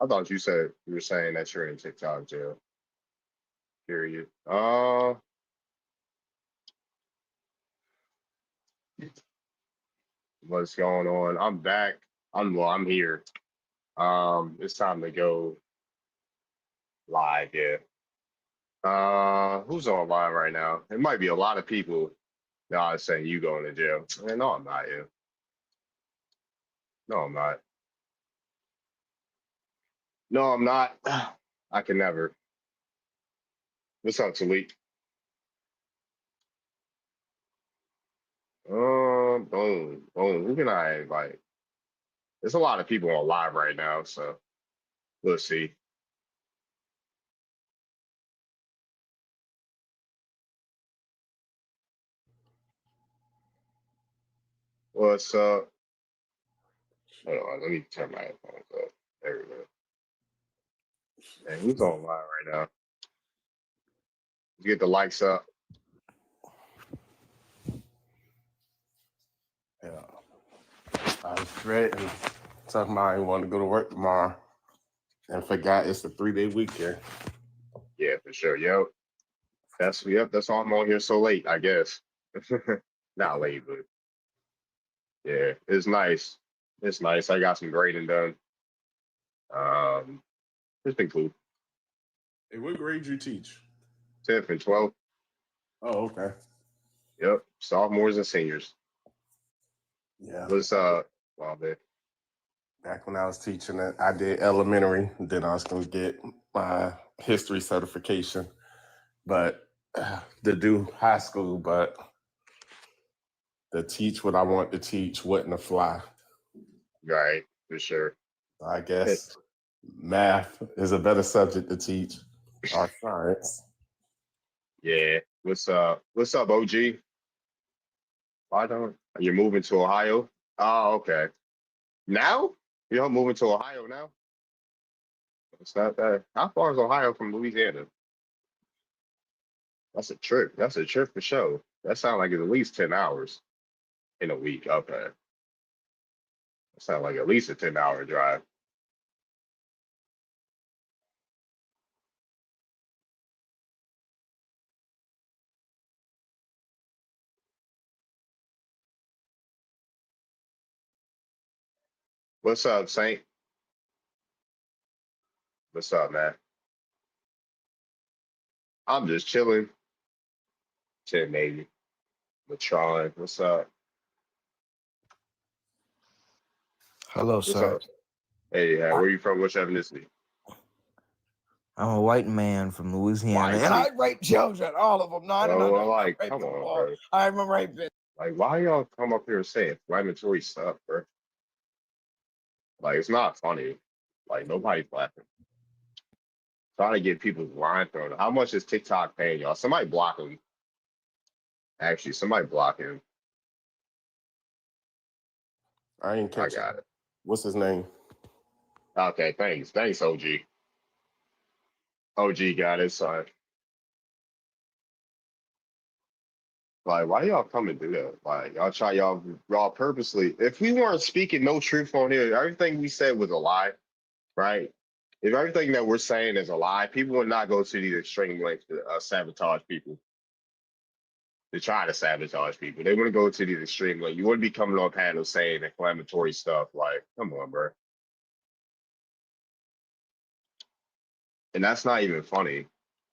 I thought you were saying that you're in TikTok jail. Period. What's going on? I'm back. I'm here. It's time to go live. Yeah. Who's on live right now? It might be a lot of people. No, I was saying you going to jail. No, I'm not. Yeah. No, I'm not. No, I'm not. I can never. What's up, Talik? Boom, boom. Who can I invite? There's a lot of people on live right now, so we'll see. What's up? Hold on, let me turn my headphones up. There we go. And who's on live right now? Let's get the likes up. Yeah. I was ready and talking about I want to go to work tomorrow and forgot it's a 3-day weekend. Yeah, for sure. That's why I'm on here so late, I guess. Not late, but yeah, it's nice. It's nice. I got some grading done. Um, it's been cool. Hey, what grade you teach? 10th and 12th. Oh, okay. Yep. Sophomores and seniors. Yeah. What's well, man. Back when I was teaching it, I did elementary. Then I was going to get my history certification, but to do high school, but to teach what I want to teach wouldn't apply. Right, for sure. I guess math is a better subject to teach or science. Yeah. What's up, OG? Why don't you're moving to Ohio? Oh, okay. Now? You're moving to Ohio now? It's not that. How far is Ohio from Louisiana? That's a trip. That's a trip for sure. That sounds like it's at least 10 hours in a week. Okay. That sounds like at least a 10-hour drive. What's up, Saint? What's up, man? I'm just chilling. 10 maybe. Matron. What's up? Hello, What's sir. up? Hey, where you from? What's your ethnicity? I'm a white man from Louisiana, White. and I rape children, all of them. No, I don't Oh, know. well, No, I like, rape come them on, all. bro. I'm a rapist. Like, why y'all come up here and say inflammatory stuff, bro? Like, it's not funny. Like, nobody's laughing. Trying to get people's line thrown. How much is TikTok paying y'all? Somebody block him. Actually, somebody block him. I ain't I catch it. got it. What's his name? Okay, thanks. Thanks, OG. OG got it, son. Like, why y'all come and do that? Like, y'all purposely. If we weren't speaking no truth on here, everything we said was a lie, right? If everything that we're saying is a lie, people would not go to these extreme lengths to sabotage people, to try to sabotage people. They wouldn't go to these extreme lengths. You wouldn't be coming on panels saying inflammatory stuff. Like, come on, bro. And that's not even funny.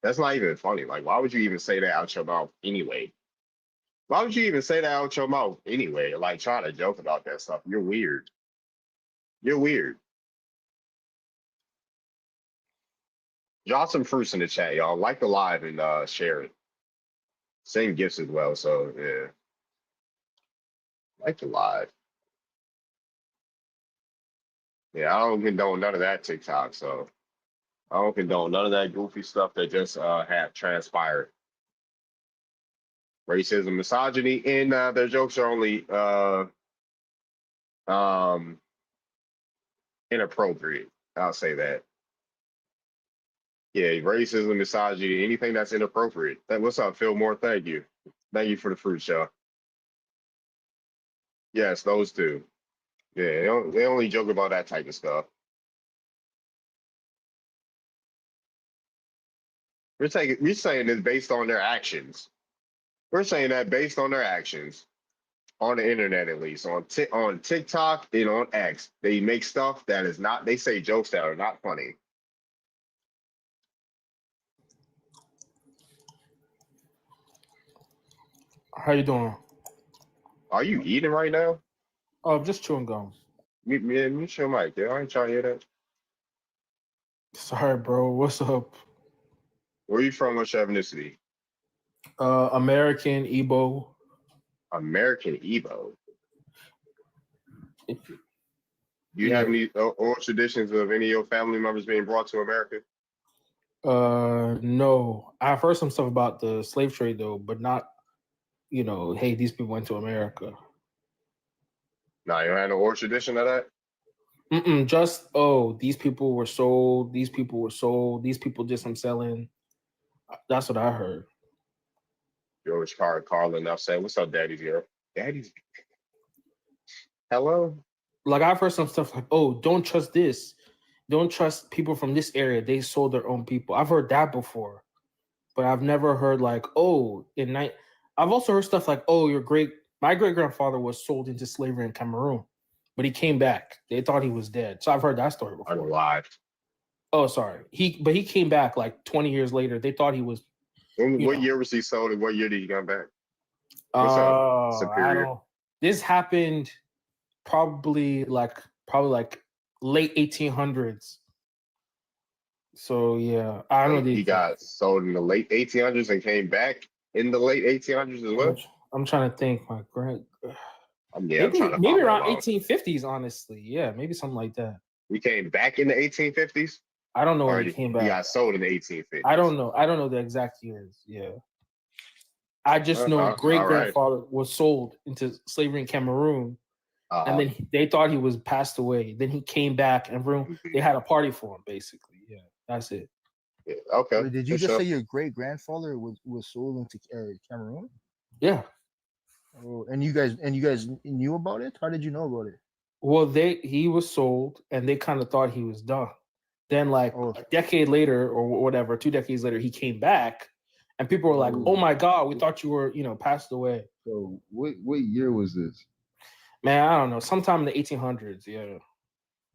That's not even funny. Like, why would you even say that out your mouth anyway? Why would you even say that out your mouth anyway? Like, trying to joke about that stuff. You're weird. You're weird. Drop some fruits in the chat, y'all. Like the live and share it. Same gifts as well. So yeah, like the live. Yeah, I don't condone none of that TikTok. So I don't condone none of that goofy stuff that just have transpired. Racism, misogyny, and their jokes are only um inappropriate. I'll say that. Yeah, racism, misogyny, anything that's inappropriate. What's up, Phil Moore? Thank you. Thank you for the fruit show. Yes, those two. Yeah, they only joke about that type of stuff. We're saying this based on their actions. We're saying that based on their actions on the internet, at least on TikTok and on X, they make stuff that is not. They say jokes that are not funny. How you doing? Are you eating right now? Oh, just chewing gum. Mute your mic. Yeah, I ain't trying to hear that. Sorry, bro. What's up? Where you from? What's your ethnicity? American Igbo. American Igbo. Do you Yeah. have any oral traditions of any of your family members being brought to America? No. I've heard some stuff about the slave trade though, but not, hey, these people went to America. Nah, you don't have no oral tradition of that? Just these people were sold. These people were sold. These people did some selling. That's what I heard. You always calling up saying, "What's up, Daddy's girl? Daddy's hello." Like I've heard some stuff like, don't trust this. Don't trust people from this area. They sold their own people. I've heard that before, but I've never heard like, I've also heard stuff like, my great grandfather was sold into slavery in Cameroon, but he came back. They thought he was dead. So I've heard that story I'm before. alive. Oh, sorry. He came back like 20 years later. They thought he was. What year was he sold and what year did he come back? I Superior? don't. This happened probably like late 1800s. So yeah, I don't know. He got sold in the late 1800s and came back in the late 1800s as well. I'm trying to think. My grand. Maybe Around 1850s. Honestly, yeah, maybe something like that. We came back in the 1850s. I don't know when he came back. He got sold in the 1850s. I don't know the exact years. Yeah, I just know great grandfather was sold into slavery in Cameroon, and then they thought he was passed away. Then he came back, and they had a party for him. Basically, yeah, that's it. Yeah, okay. Wait, did you just say your great grandfather was sold into Cameroon? Yeah. Oh, and you guys knew about it? How did you know about it? Well, he was sold, and they kind of thought he was done. Then, like a decade later, or whatever, 2 decades later, he came back, and people were like, "Oh my God, we thought you were, passed away." So, what year was this? Man, I don't know. Sometime in the 1800s. Yeah.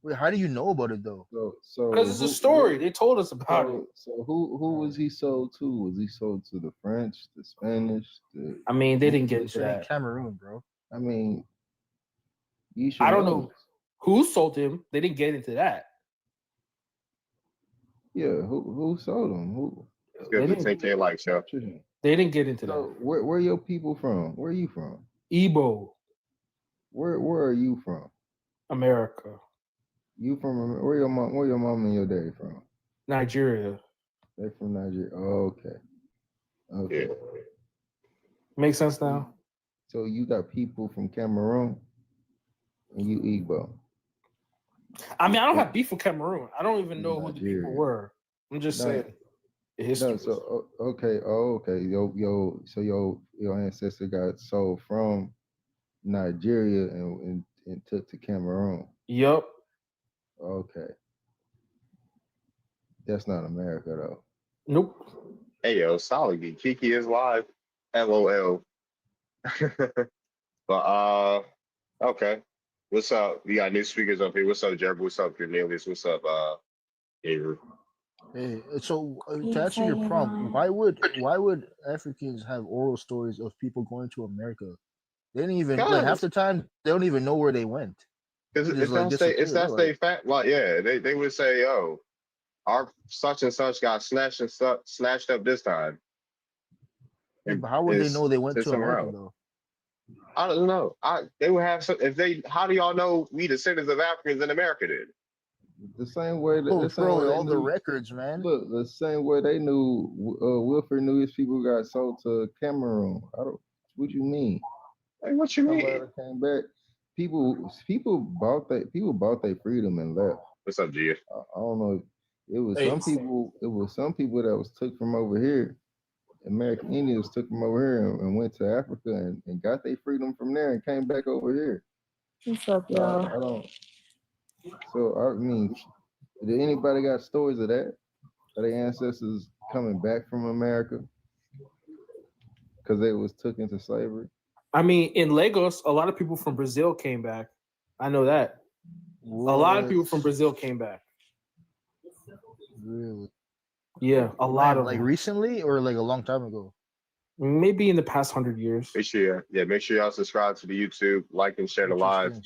Wait, how do you know about it though? So because it's a story. They told us about it. So who was he sold to? Was he sold to the French, the Spanish? I mean, they didn't get into that. Cameroon, bro. I mean, you should. I don't know who sold him. They didn't get into that. Yeah, who sold him? Who? They didn't get into that. Where your people from? Where are you from? Igbo. Where are you from? America. You from where your mom and your daddy from? Nigeria. They're from Nigeria. Oh, okay. Yeah. Makes sense now. So you got people from Cameroon and you Igbo. I mean, I don't have beef with Cameroon. I don't even know who the people were. I'm just saying the history. No, so okay. Oh, okay. So your ancestor got sold from Nigeria and took to Cameroon. Yep. Okay. That's not America though. Nope. Hey yo, solid. Kiki is live. LOL. But okay. What's up? We got new speakers up here. What's up, Jerry? What's up, Cornelius? What's up, Avery? Hey, so to answer your prompt, why would Africans have oral stories of people going to America? They didn't even half the time they don't even know where they went. Because it's that state fact. Like, yeah, they would say, "Oh, our such and such got snatched up this time." Yeah, but how would they know they went to America though? I don't know. They would have some. How do y'all know we descendants of Africans in America did? The same way that all the records, man. Look, the same way they knew Wilfred knew his people got sold to Cameroon. What you mean? Hey, what you mean? Came back. People bought their freedom and left. What's up, Gia? I don't know. It was some people that was took from over here. American Indians took them over here and went to Africa and got their freedom from there and came back over here. What's up, y'all? So I mean, did anybody got stories of that? Of their ancestors coming back from America because they was took into slavery? I mean, in Lagos, a lot of people from Brazil came back. I know that. A lot of people from Brazil came back. Really? Yeah, a lot of like them. recently or like a long time ago. Maybe in the past 100 years. Make sure, make sure y'all subscribe to the YouTube, like and share the live,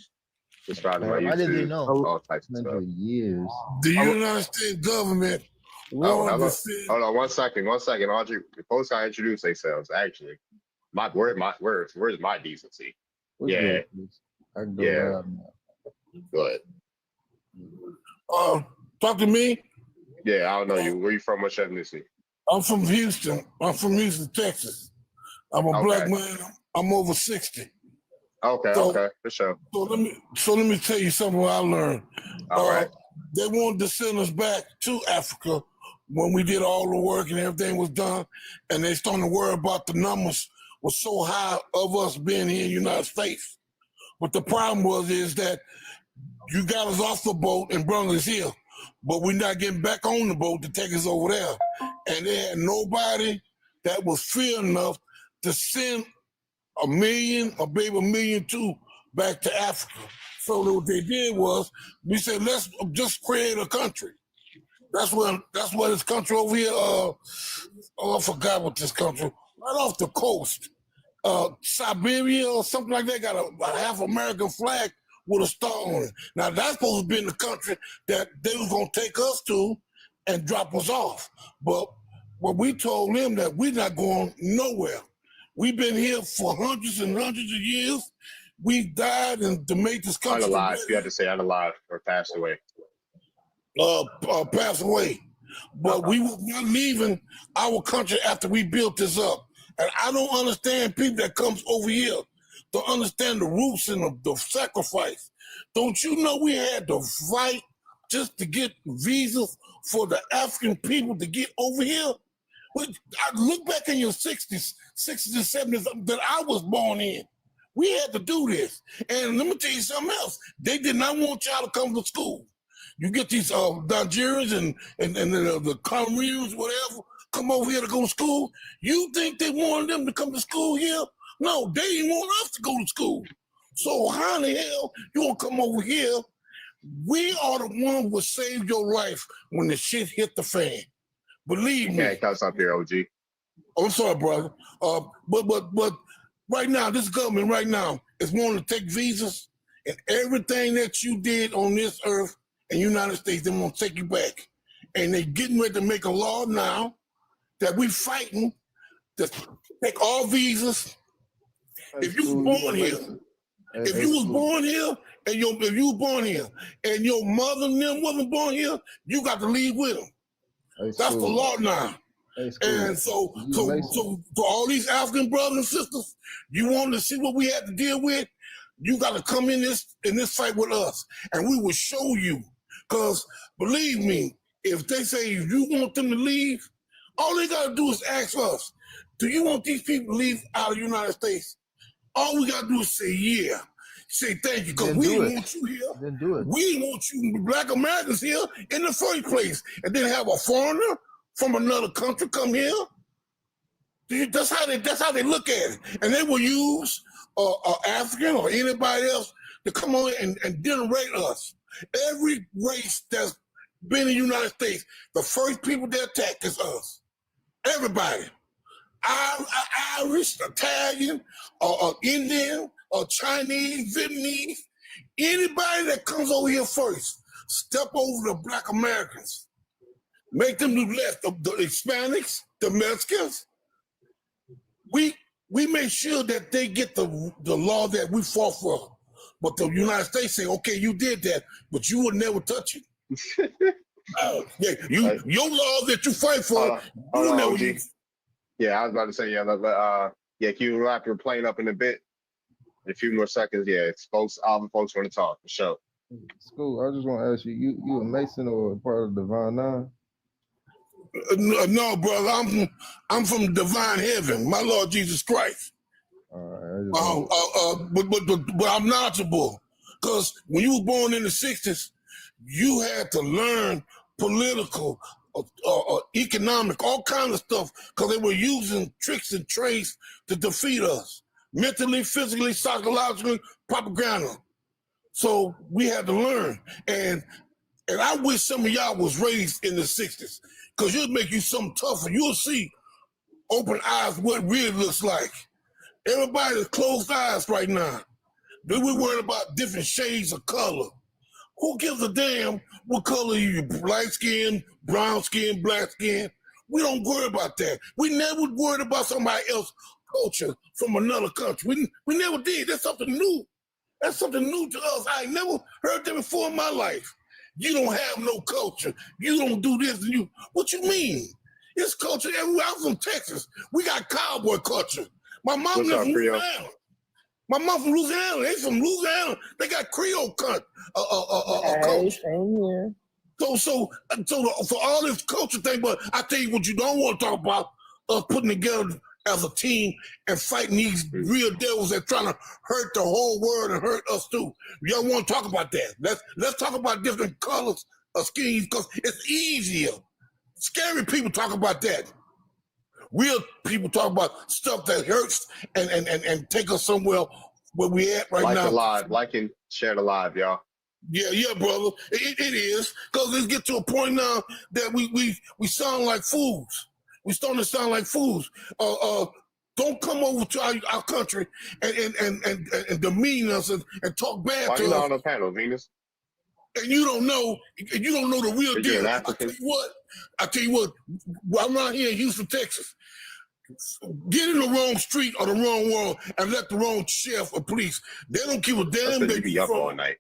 subscribe to my YouTube. Why did they know? All types of stuff. 100 years. The United States government wanted to send. Hold on, 1 second, Audrey. The folks gotta introduce themselves. Actually, where's my decency? What's Yeah. good, please? I can go Yeah. live now. Go ahead. Talk to me. Yeah, I don't know you. Where you from? What's your ethnicity? I'm from Houston. I'm from Houston, Texas. I'm a Okay. black man. I'm over 60. Okay, So- okay, for sure. So let me tell you something I learned. All right. They wanted to send us back to Africa when we did all the work and everything was done, and they started to worry about the numbers was so high of us being here in the United States. But the problem is that you got us off the boat and brought us here, but we're not getting back on the boat to take us over there. And they had nobody that was free enough to send 1 million or maybe 1.2 million back to Africa. So what they did was we said, let's just create a country. That's what this country over here. I forgot what this country. Right off the coast, Siberia or something like that, got a half American flag with a star on it. Now that's supposed to be in the country that they was gonna take us to and drop us off. But what we told them that we're not going nowhere. We've been here for hundreds and hundreds of years. We died and to make this country Unalive. You have to say unalive or passed away. pass away. But we were not leaving our country after we built this up. And I don't understand people that comes over here to understand the roots and the sacrifice. Don't you know we had to fight just to get visas for the African people to get over here? I look back in your 60s and 70s that I was born in. We had to do this. And let me tell you something else. They did not want y'all to come to school. You get these Nigerians and the Cameroons, whatever, come over here to go to school. You think they wanted them to come to school here? No, they didn't want us to go to school. So how in the hell you gonna come over here? We are the one who saved your life when the shit hit the fan. Believe me. Yeah, cuss up here, OG. Oh, I'm sorry, brother. But right now, this government right now is wanting to take visas and everything that you did on this earth in the United States, they're gonna take you back. And they're getting ready to make a law now that we fighting to take all visas. If you was born here, if you was born here and if you was born here and your mother and them wasn't born here, you got to leave with them. That's the law now. And so for all these African brothers and sisters, you want to see what we had to deal with, you got to come in this fight with us, and we will show you. Because believe me, if they say you want them to leave, all they got to do is ask us, do you want these people to leave out of the United States? All we got to do is say, yeah. Say thank you, because we didn't want you here. Then do it. We didn't want you black Americans here in the first place. And then have a foreigner from another country come here. That's how they look at it. And they will use African or anybody else to come on and generate us. Every race that's been in the United States, the first people they attack is us. Everybody. Irish, Italian, or Indian, or Chinese, Vietnamese, anybody that comes over here first, step over the black Americans. Make them do less. The Hispanics, the Mexicans. We make sure that they get the law that we fought for. But the United States say, okay, you did that, but you would never touch it. Your law that you fight for, you will never use. Yeah, I was about to say, can you wrap your plane up in a bit? In a few more seconds, it's folks, all the folks want to talk, for sure. School, I just want to ask you, you a Mason or a part of Divine Nine? No, brother, I'm from divine heaven, my Lord Jesus Christ. But I'm knowledgeable, because when you were born in the 60s, you had to learn political economic, all kinds of stuff, because they were using tricks and trades to defeat us, mentally, physically, psychologically, propaganda. So we had to learn, and I wish some of y'all was raised in the '60s, because it'll make you something tougher. You'll see open eyes what really looks like. Everybody's closed eyes right now. We're worried about different shades of color. Who gives a damn what color you? Light skin, brown skin, black skin. We don't worry about that. We never worried about somebody else's culture from another country. We never did. That's something new. That's something new to us. I ain't never heard that before in my life. You don't have no culture. You don't do this and you. What you mean? It's culture everywhere. I'm from Texas. We got cowboy culture. My mom What's lives up, from Creole? Louisiana. My mom from Louisiana. They from Louisiana. They got Creole culture. Same here. So for all this culture thing, but I tell you what you don't want to talk about, us putting together as a team and fighting these real devils that trying to hurt the whole world and hurt us too. Y'all want to talk about that. Let's talk about different colors of skins because it's easier. Scary people talk about that. Real people talk about stuff that hurts and take us somewhere where we at right now. Like and share the live, y'all. Yeah, brother. It is. Because let's get to a point now that we sound like fools. We starting to sound like fools. Don't come over to our country and demean us and talk bad Why to you us. not on the panel, Venus? And you don't know the real You're deal. an I African. tell you what, I'm out here in Houston, Texas. Get in the wrong street or the wrong world and let the wrong sheriff or police. They don't give a damn Because that you be you up all from. night.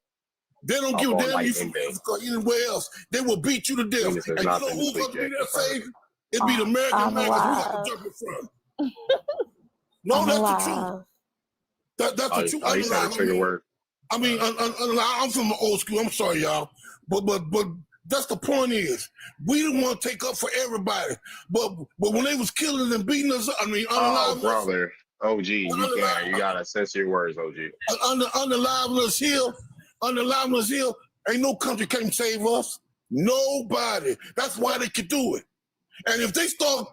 They don't Up give a all damn night you in from bed. Africa or anywhere else. They will beat you to death. Venus has And not you know been to who's sleep going to be yet. there saved? It'd be the American I'm Americans we got alive. to jump in front. No, I'm that's the alive. truth. That's the truth. Oh, you said a trigger word. I'm from the old school. I'm sorry, y'all. But that's the point is, we didn't want to take up for everybody. But when they was killing and beating us, Oh, unaliving us, brother. OG, you gotta censor your words, OG. unaliving us here, ain't no country can save us. Nobody. That's why they could do it. And if they start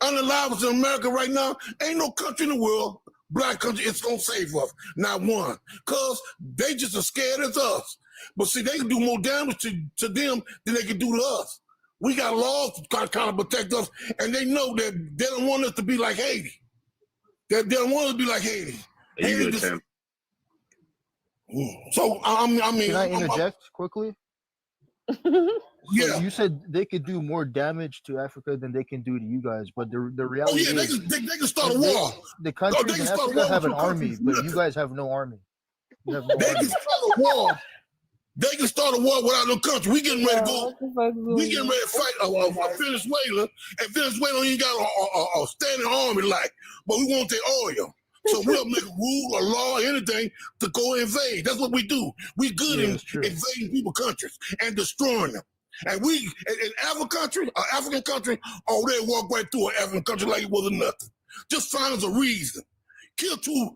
unaliving us in America right now, ain't no country in the world, black country, it's gonna save us. Not one. Cause they just as scared as us. But see, they can do more damage to them than they can do to us. We got laws to kind of protect us, and they know that they don't want us to be like Haiti. They don't want us to be like Haiti. You Haiti good, just, Tim? so I mean, Can I interject quickly? yeah. So you said they could do more damage to Africa than they can do to you guys, but the Oh reality yeah, is they can start a they- war. the countries they in can start Africa war have with an two army, countries. but you guys have no army. You have no They can army. start a war. They can start a war without no country. We getting ready to go. What the fuck is We getting ready to fight Venezuela, and Venezuela ain't got a standing army like, but we want their oil. So we'll make a rule, a law, anything to go invade. That's what we do. We good Yeah, in that's true. invading people countries and destroying them. And we in African country, oh, they walk right through an African country like it wasn't nothing. Just find us a reason. Kill two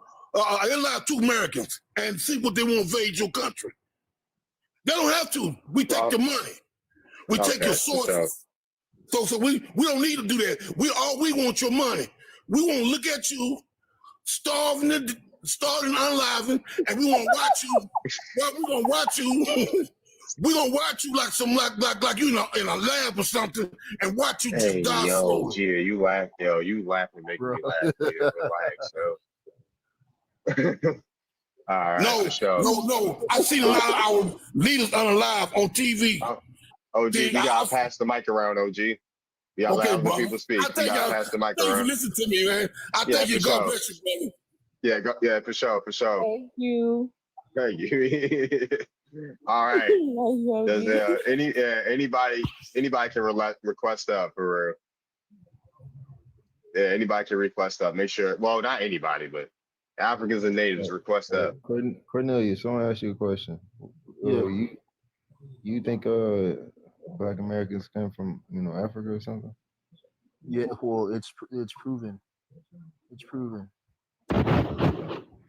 Americans and see what they want to invade your country. They don't have to. We take your money. We take your sources. So we don't need to do that. We want your money. We want to look at you starving and unliving, and we want to watch you. We're gonna watch you. We're gonna watch you like you in a lab or something, and watch you just die slowly. Gia, you laughing, making me laugh. Gia, relax, so. All right, No. I've seen a lot of our leaders unalive on TV. OG, you gotta pass the mic around, OG. You gotta let other people speak. You gotta pass the mic around. Listen to me, man. I thank you. God bless you, brother. Yeah, for sure. Thank you. Thank you. All right. Does anybody can request up for real? Yeah, anybody can request up. Make sure. Well, not anybody, but Africans and natives request up. Cornelius, I want to ask you a question. Yeah. You think Black Americans come from Africa or something? Yeah, well, it's proven. It's proven.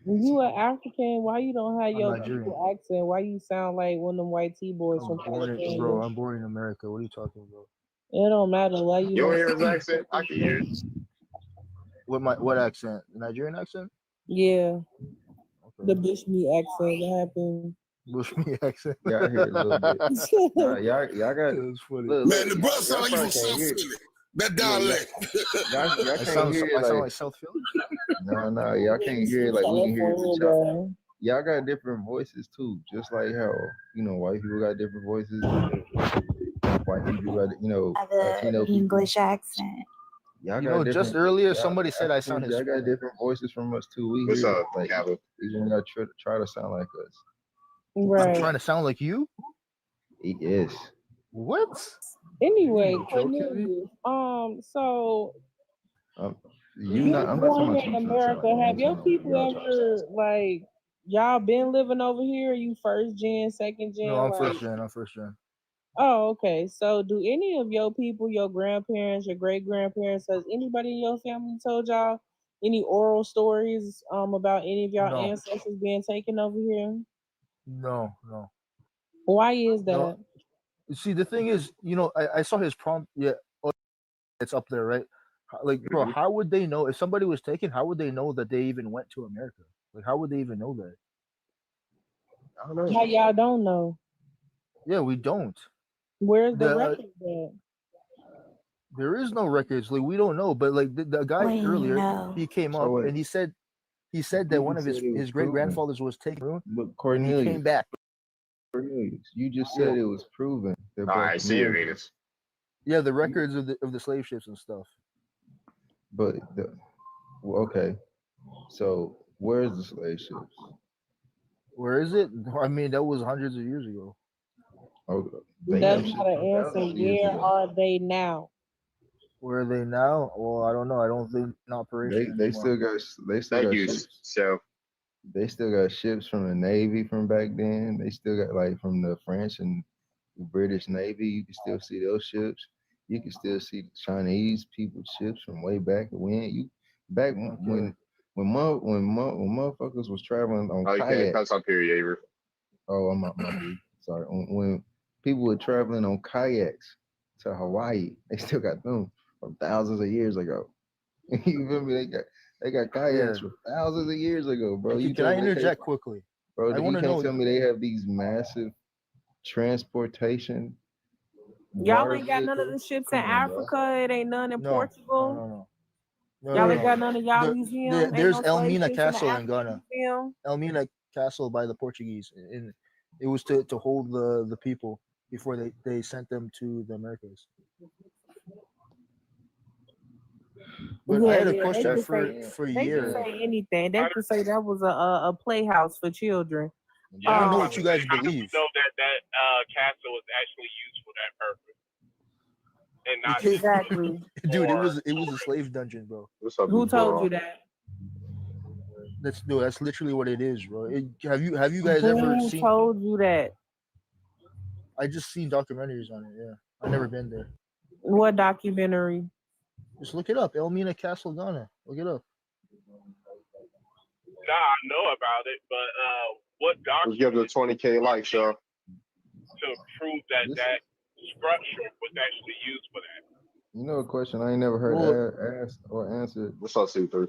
You are African. Why you don't have I'm your Nigerian. people accent? Why you sound like one of them white T-boys from Bro, California? I'm born in America. What are you talking about? It don't matter why you You don't don't. hear his accent? I can hear it. What accent? The Nigerian accent? Yeah, the Okay. Bushmeat accent. What happened? Bushme accent. Yeah, I hear it a little bit. Nah, y'all got That's funny. Man, the look, brother sound y'all like you probably from can't South hear it. Philly. That Yeah, dialect. y'all I can't sound hear it I sound like like South Philly. no, y'all can't hear it like we can hear it with y'all. Y'all got different voices too, just like how white people got different voices. White people got Latino people. English accent. Y'all You got know, different. just earlier y'all somebody said I sound Africans, y'all got Hispanic. different voices from us too. We What's hear up, it. Like Calvin? you don't got to try to sound like us. I'm Right. trying to sound like you. Yes. What? Anyway, You joking me? Cornelius. So You you not. I'm not talking born about here you in trying to sound America. like me. Have I'm your talking about people y'all trying to sound. ever like y'all been living over here? You first gen, second gen? No, I'm like, first gen. I'm first gen. oh, okay. So do any of your people, your grandparents, your great grandparents, has anybody in your family told y'all any oral stories about any of y'all No. ancestors being taken over here? No. Why is that? No. You see, the thing is, I saw his prompt. Yeah, it's up there, right? Like, bro, Mhm. how would they know if somebody was taken? How would they know that they even went to America? Like, how would they even know that? I don't know. How y'all don't know? Yeah, we don't. Where's the The record at? there is no records. Like, we don't know. But like the guy We earlier, know. he came So up wait, and he said that you one of just said it was his great proven. grandfathers was taken, But and he Cornelius, came back. you just Yeah, said it was proven. They're All both right, see you, American. Venus. yeah, the You, records of the slave ships and stuff. but okay. So where's the slave ships? Where is it? I mean, that was hundreds of years ago. Oh, they That's have ships not an from answer. thousands of years Where ago. are they now? Where are they now? Well, I don't know. I don't think in operation They anymore. still Thank got you, ships. Chef. They still got ships from the Navy from back then. They still got like from the French and the British Navy. You can still see those ships. You can still see the Chinese people ships from way back when. Okay. When motherfuckers was traveling on Oh, you can't kayaks. cuss up here, Yaver. Oh, I'm my dude. Sorry. When people were traveling on kayaks to Hawaii, they still got them from thousands of years ago. You feel me? They got kayaks Yeah. from thousands of years ago, bro. You Can I tell me they can't, interject quickly? bro. I You want to can't know. tell me they have these massive transportation Y'all water ain't got none of vehicles. the ships in Come on, bro. Africa. It ain't none in No, Portugal. no, Y'all no, ain't no. got none of y'all The, museum. Ain't there's no slave Elmina ships in the Castle in African Ghana. museum. Elmina Castle by the Portuguese, and it was to hold the people before they sent them to the Americas. But I Yeah, had a yeah. They question could for say Ye. anything. They could say that was a playhouse for children. I don't know what you guys How do we believe. know that castle was actually used for that purpose and not Exactly. Dude, for it was a slave dungeon, bro. What's up, Who big told bro? you that? That's literally what it is, bro. Have you guys ever Who seen? told you that? I just seen documentaries on it. Yeah, I never been there. What documentary? Just look it up. Elmina Castle, Ghana. Look it up. Nah, I know about it, but what Let's give document the 20K likes, y'all. to prove that This, that structure was actually used for that? you know, a question I ain't never heard Well, asked or answered. What's up, C3?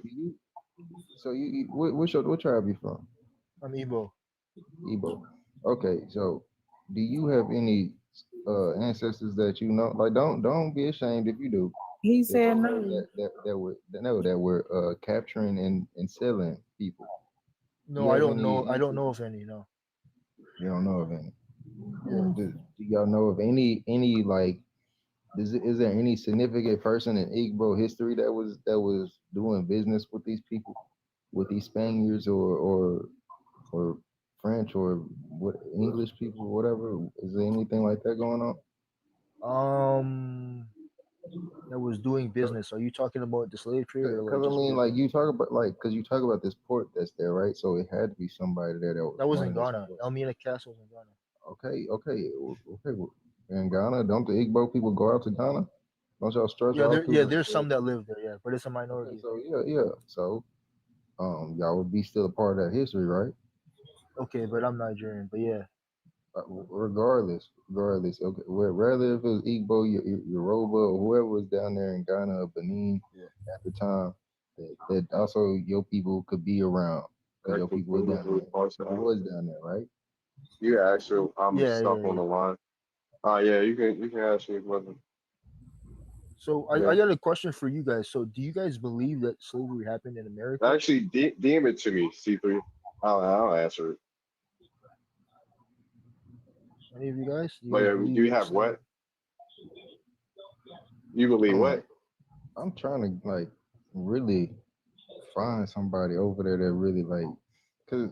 So what tribe you from? I'm Igbo. Igbo. Okay, so do you have any ancestors that you know? Like, don't be ashamed if you do. He That said you no. know that were capturing and selling people. No, You I have don't any know. I don't ancestors? know of any. No. You don't know of any. Yeah. Do y'all know of any like? Is there any significant person in Igbo history that was doing business with these people, with these Spaniards or French or what English people, whatever? Is there anything like that going on? That was doing business. Are you talking about the slave trade or like Because I just mean, business? like you talk about because you talk about this port that's there, right? So it had to be somebody there That was in running this Ghana. port. Elmina Castle was in Ghana. Okay. Well, in Ghana, don't the Igbo people go out to Ghana? Don't y'all stretch Yeah, out there's some that live there, yeah, but it's a Okay, minority. so yeah. So y'all would be still a part of that history, right? Okay, but I'm Nigerian, but yeah. Regardless, okay, whether if it was Igbo, Yoruba, or whoever was down there in Ghana or Benin at the time, that also your people could be around because your people was down there. It was down there, right? You actually, I'm Yeah, stuck yeah, on the yeah. line. Yeah, you can ask me a question. So Yeah. I got a question for you guys. So do you guys believe that slavery happened in America? Actually, DM it to me, C3. I'll answer it. Any of you guys? Do you But guys yeah, believe do you that have slavery? what? You believe what? I'm trying to like really find somebody over there that really like, cause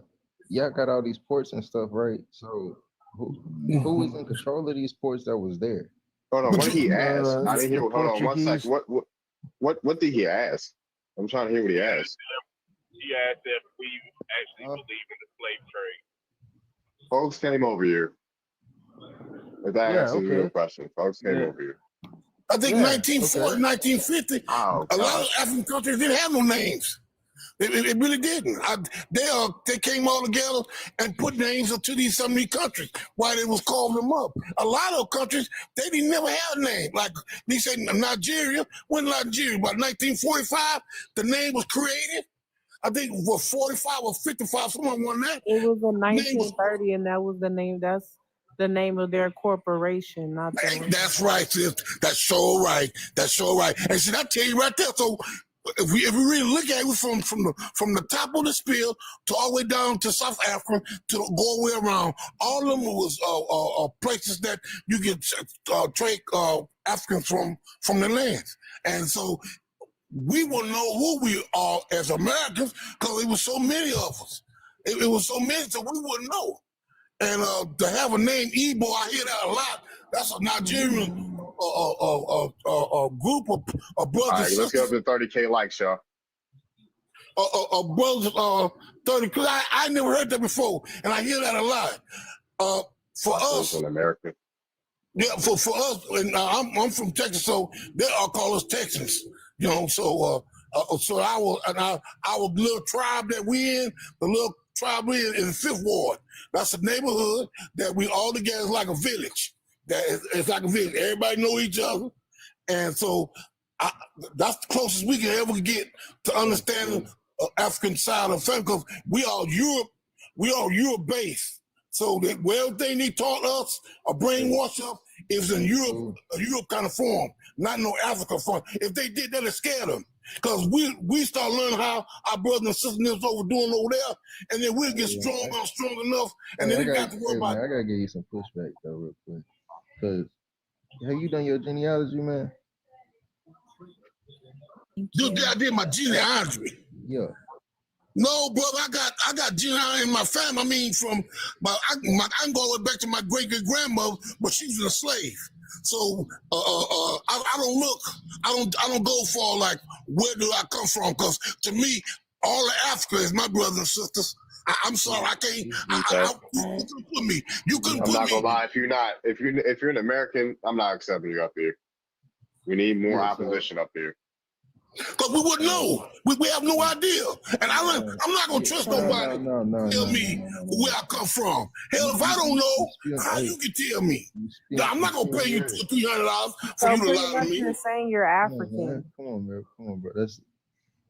y'all got all these ports and stuff, right? So who was in control of these ports that was there? Hold on, what did he ask? I didn't hear. The Hold on, one sec. Portuguese. What did he ask? I'm trying to hear what he asked. He asked if we actually believe in the slave trade. Folks came over here. If that Yeah, answers your okay. question, folks came Yeah. over here. I think Yeah, 1940, okay. 1950, Oh, a lot God. of African countries didn't have no names. It really didn't. They came all together and put names to some of these countries while they was calling them up. A lot of countries, they didn't never have a name. Like they said Nigeria, when Nigeria, about 1945, the name was created. I think it was 45 or 55, someone won that. It was in Name was 1930, and that was the name. That's the name of their corporation, not the. That's right, sis. That's so right. That's so right. And see, I tell you right there. So if we really look at it from the top of the spear to all the way down to South Africa to go all the way around, all of them was places that you get trade Africans from the lands. And so we will know who we are as Americans because it was so many of us. It was so many, so we wouldn't know. And to have a name Igbo, I hear that a lot. That's a Nigerian group of All brothers right, and let's get up sisters. to 30K likes, y'all. Brothers, 30. Cause I never heard that before, and I hear that a lot. For us, in America. yeah, for us, and I'm from Texas, so they all call us Texans. You know, so our little tribe that we in, the little tribe we in the Fifth Ward. That's a neighborhood that we all together is like a village. It's like a village. Everybody know each other, and so that's the closest we can ever get to understanding African side of family. Because we are Europe based. So that everything they taught us or brainwashed us is in Europe kind of form, not no Africa form. If they did that, it scared them. Because we start learning how our brothers and sisters over doing over there, and then we'll get strong enough, and then we got to worry about. I gotta give you some pushback though, real quick. Cause have you done your genealogy, man? Dude, I did my genealogy. Yeah. No, brother, I got genealogy in my family. I mean, I can go all the way back to my great grandmother, but she was a slave. So I don't look. I don't go for like where do I come from? Because to me, all of Africa is my brothers and sisters. I'm sorry, I can't. You couldn't put me. You couldn't I'm put not me. gonna lie. If you're an American, I'm not accepting you up here. We need more opposition up here. Because we wouldn't know. We have no idea. And I'm not going to trust nobody to tell me where I come from. Hell, if I don't know, how you can tell me? I'm not going to pay you $300 for you to lie to me. You're saying you're African. Come on, bro. That's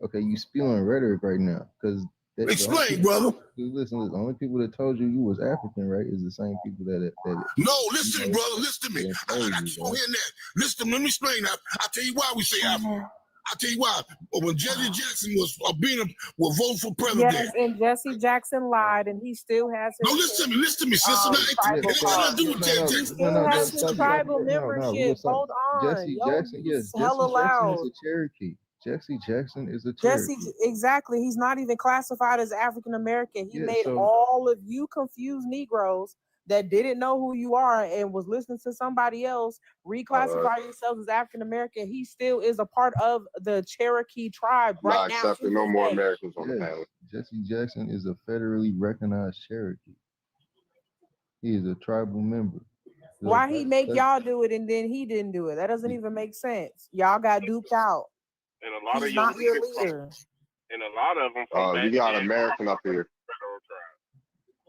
okay. You spewing rhetoric right now. Because explain, brother. Listen, the only people that told you was African, right, is the same people that no, listen to me, brother. Listen to me. I keep on hearing that. Listen to me. Let me explain that. I'll tell you why we say African. I'll tell you why. When Jesse Jackson was voting for president. Yes, and Jesse Jackson lied, and he still has his. No, listen to me, sister. It ain't nothing to do with Jesse Jackson. He still has his tribal membership. Hold on. Jesse Jackson, yes. Hella loud. Jesse Jackson is a Cherokee. Jesse Jackson is a Cherokee. Exactly. He's not even classified as African American. He made so, all of you confused Negroes that didn't know who you are and was listening to somebody else reclassify yourselves as African American. He still is a part of the Cherokee tribe right now. Not accepting no more Americans on the panel. Jesse Jackson is a federally recognized Cherokee. He is a tribal member. So why he make y'all do it and then he didn't do it? That doesn't even make sense. Y'all got duped out. And a lot He's of not your leader. And a lot of them. You got American up here.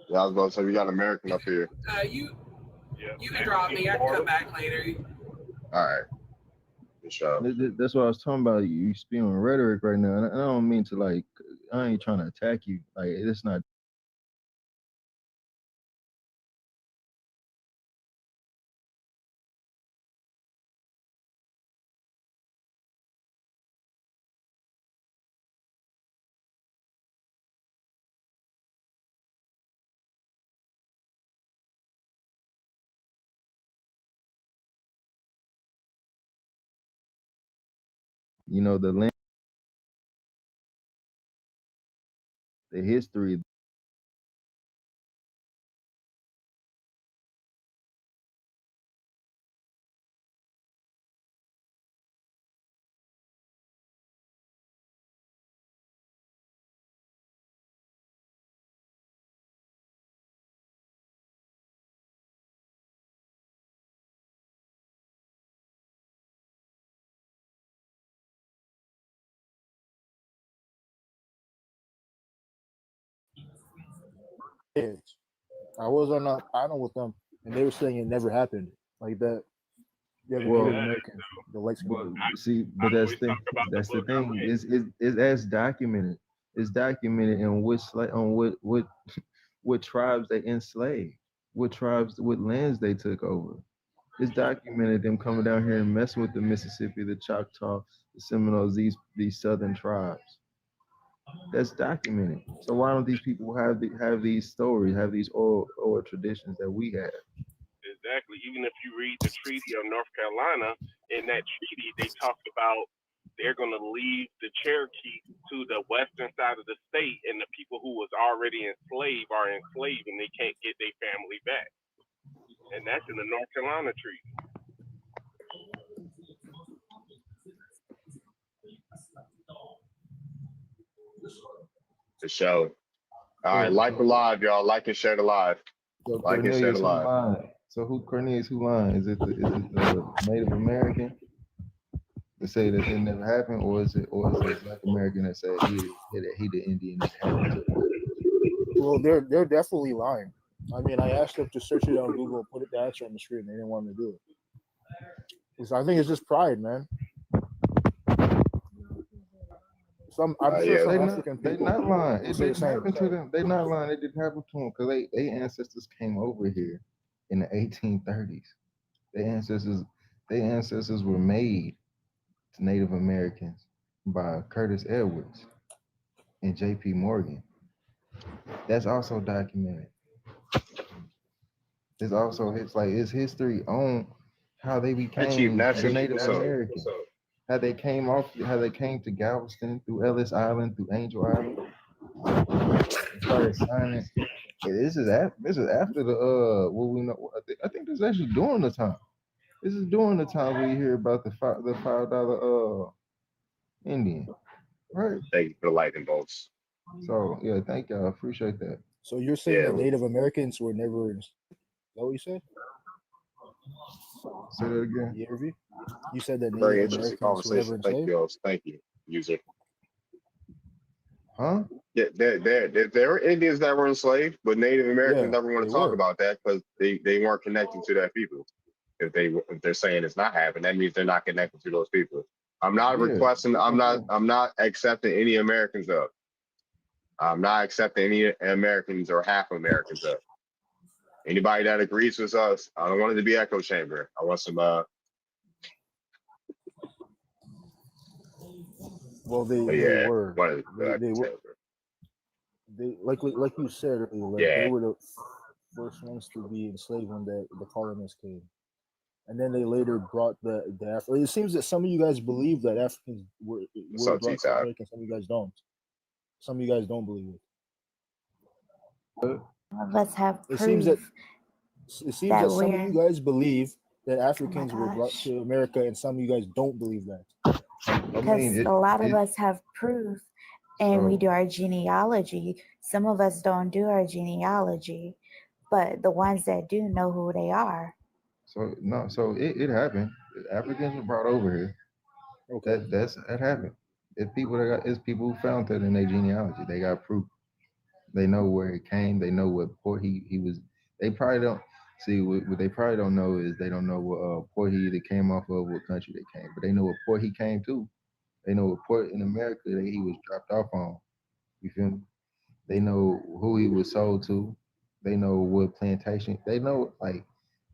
Yeah, I was about to say we got an American up here. Yeah. You can drop me. I can come back later. All right, for sure. That's what I was talking about. You spewing rhetoric right now, and I don't mean to like. I ain't trying to attack you. Like it's not. You know the land, the history. Kids. I was on a panel with them, and they were saying it never happened like that. Yeah, the Well, Native Americans, the white Well, people. see, but that's the thing. Is as documented. It's documented in what tribes they enslaved, what lands they took over. It's documented them coming down here and messing with the Mississippi, the Choctaw, the Seminoles, these southern tribes. That's documented. So why don't these people have these stories, have these oral traditions that we have? Exactly. Even if you read the Treaty of North Carolina, in that treaty, they talk about they're going to leave the Cherokee to the western side of the state, and the people who was already enslaved are enslaved, and they can't get their family back. And that's in the North Carolina Treaty. For sure. All right, like the live, y'all. Like and share the live. So Like and share the Cornelius, who live. lying? So Cornelius, who lying? Is it the Native American that say that it never happened, or is it Black American that said he the Indian that happened to him? Well, they're definitely lying. I mean, I asked them to search it on Google and put the answer on the screen. They didn't want to do it. Because I think it's just pride, man. I'm sure some African They people. not lying. It say the didn't same. happen to them. They not lying. It didn't happen to them because they ancestors came over here in the 1830s. Their ancestors were made to Native Americans by Curtis Edwards and J.P. Morgan. That's also documented. It's also it's history on how they became the Native Americans. How they came to Galveston through Ellis Island, through Angel Island. Started signing. This is after the what we know. I think this is actually during the time. This is during the time where you hear about the $5 Indian, right? Thank you for the lightning bolts. So yeah, thank y'all. I appreciate that. So you're saying that Native Americans were never? Is that what you said? Say that again. Yervy? You said that Very Native interesting Americans were never conversation. Thank enslaved? you, thank you, user. Huh? Yeah, there were Indians that were enslaved, but Native Americans never want to talk about that because they weren't connected to that people. If they're saying it's not happening, that means they're not connected to those people. I'm not requesting. I'm not accepting any Americans up. I'm not accepting any Americans or half Americans up. Anybody that agrees with us, I don't want it to be echo chamber. I want some. Well, they were. They like you said earlier, they were the first ones to be enslaved when the colonists came, and then they later brought the It seems that some of you guys believe that Africans were brought to America, some of you guys don't. Some of you guys don't believe it. Let's have It proof. seems that some of you guys believe that Africans were brought gosh. to America, and some of you guys don't believe that. Because a lot of us have proof and we do our genealogy. Some of us don't do our genealogy, but the ones that do know who they are. So it happened. Africans were brought over here. Okay. That happened. It's people who found that in their genealogy. They got proof. They know where it came. They know what port he was. They probably don't see what they probably don't know is they don't know what port he either came off of, what country they came, but they know what port he came to. They know what port in America that he was dropped off on. You feel me? They know who he was sold to. They know what plantation. They know, like,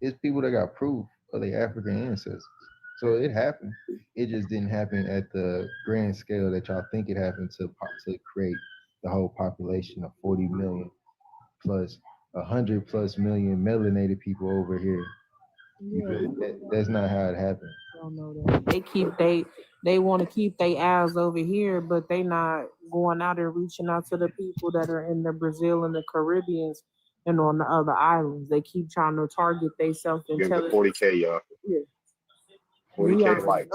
it's people that got proof of their African ancestors. So it happened. It just didn't happen at the grand scale that y'all think it happened to create the whole population of 40 million plus 100 plus million melanated people over here. That's not how it happened. Don't know that. They want to keep their eyes over here, but they not going out and reaching out to the people that are in the Brazil and the Caribbeans and on the other islands. They keep trying to target themselves and Give them the 40K, y'all. Yeah. 40K likes.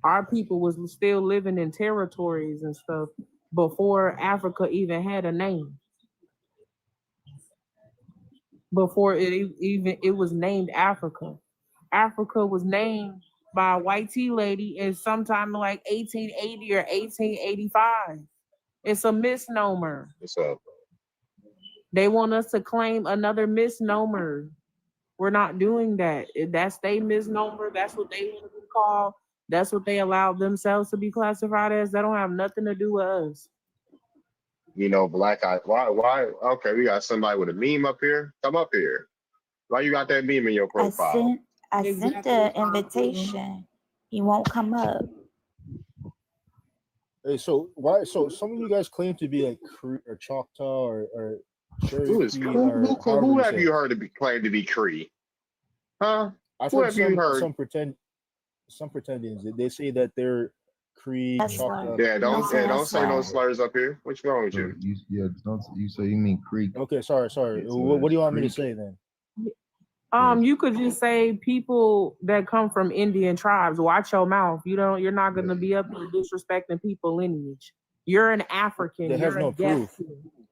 Our people was still living in territories and stuff before Africa even had a name. Before it was named Africa. Africa was named by a white tea lady in sometime like 1880 or 1885. It's a misnomer. What's up? They want us to claim another misnomer. We're not doing that. If that's their misnomer, that's what they want to be called. That's what they allow themselves to be classified as. That don't have nothing to do with us. You know, black eye. Why? Okay, we got somebody with a meme up here. Come up here. Why you got that meme in your profile? I sent the invitation. He won't come up. Hey, so why? So some of you guys claim to be like Cree or Choctaw or Who is who have you heard to be claimed to be Cree? Huh? I've Who heard have you heard? some pretenders. They say that they're Cree, Choctaw. Yeah, don't say no slurs up here. What's wrong with you? So you mean Creek? Okay, sorry. What do you want me to say then? You could just say people that come from Indian tribes. Watch your mouth. You're not gonna be up there disrespecting people lineage. You're an African. They have no proof.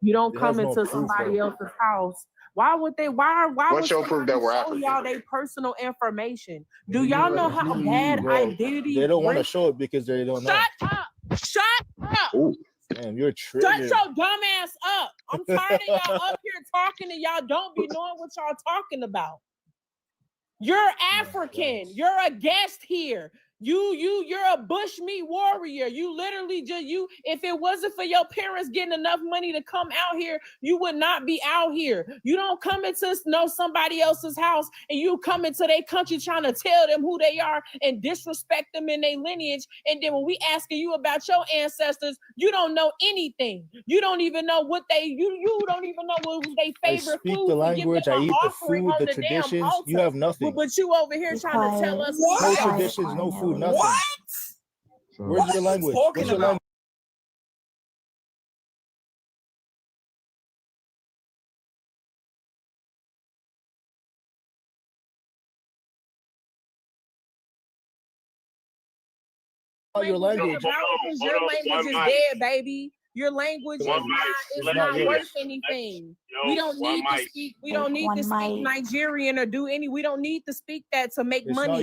You don't come into somebody else's house. Why would they? Why What's your proof that we're show African? y'all their personal information? Do y'all know how bad identity? They don't want to show it because they don't know. Shut up! Ooh. Damn, you're triggered. Shut your dumb ass up! I'm tired of y'all up here talking and y'all don't be knowing what y'all talking about. You're African. You're a guest here. You're a bushmeat warrior. You literally if it wasn't for your parents getting enough money to come out here, you would not be out here. You don't come into somebody else's house and you come into their country trying to tell them who they are and disrespect them in their lineage. And then when we asking you about your ancestors, you don't know anything. You don't even know what you don't even know what was their favorite food. I speak the language, I eat the food, the traditions. You have nothing. But you over here trying to tell us no traditions, no food. Nothing. What? Where's your language? What's your language? Your language. Your language is dead, baby. Your language is not worth anything. We don't need to speak. We don't need to speak Nigerian or do any. We don't need to speak that to make money.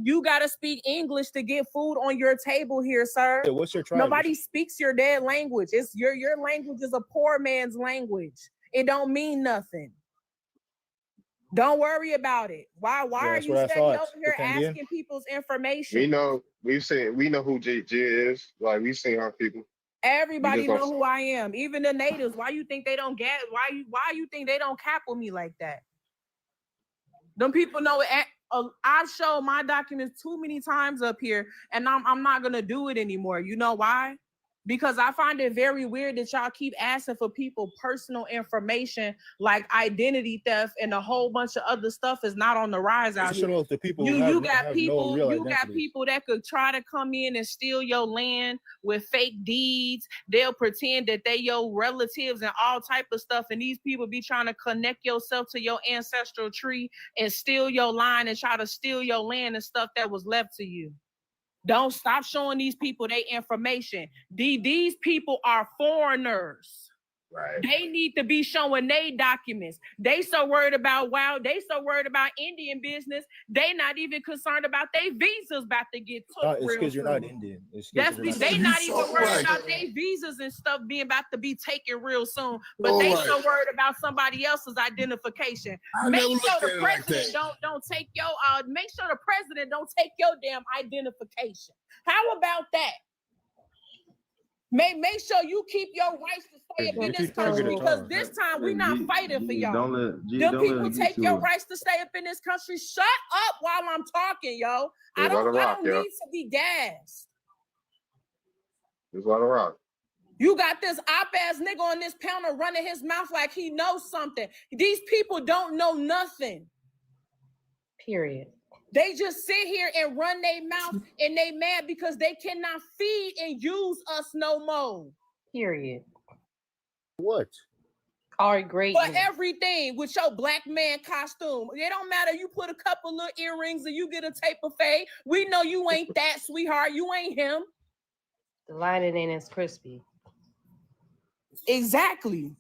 You gotta speak English to get food on your table here, sir. Yeah, what's your tribe? Nobody speaks your dead language. It's your language is a poor man's language. It don't mean nothing. Don't worry about it. Why are you standing over here asking people's information? We know who G is. Like we've seen our people. Everybody know who I am, even the natives. Why you think they don't get? Why you think they don't cap with me like that? Them people know it. I've shown my documents too many times up here, and I'm not gonna do it anymore. You know why? Because I find it very weird that y'all keep asking for people personal information like identity theft and a whole bunch of other stuff is not on the rise out here. You got people that could try to come in and steal your land with fake deeds. They'll pretend that they your relatives and all type of stuff. And these people be trying to connect yourself to your ancestral tree and steal your line and try to steal your land and stuff that was left to you. Don't stop showing these people their information. These people are foreigners. Right. They need to be showing their documents. They so worried about Indian business. They not even concerned about their visas about to get took. It's because you're not Indian. They not even worried about their visas and stuff being about to be taken real soon. But they so worried about somebody else's identification. Make sure the president don't take your damn identification. How about that? Make sure you keep your rights to stay up in this country, because this time we're not fighting for y'all. Them people take your rights to stay up in this country. Shut up while I'm talking, yo. I don't need to be gassed. Just let it rock. You got this op-ass nigga on this panel running his mouth like he knows something. These people don't know nothing. Period. They just sit here and run their mouth and they mad because they cannot feed and use us no more. Period. What? All right, great. For everything with your black man costume. It don't matter. You put a couple little earrings and you get a tape of fade. We know you ain't that, sweetheart. You ain't him. The lining ain't as crispy. Exactly.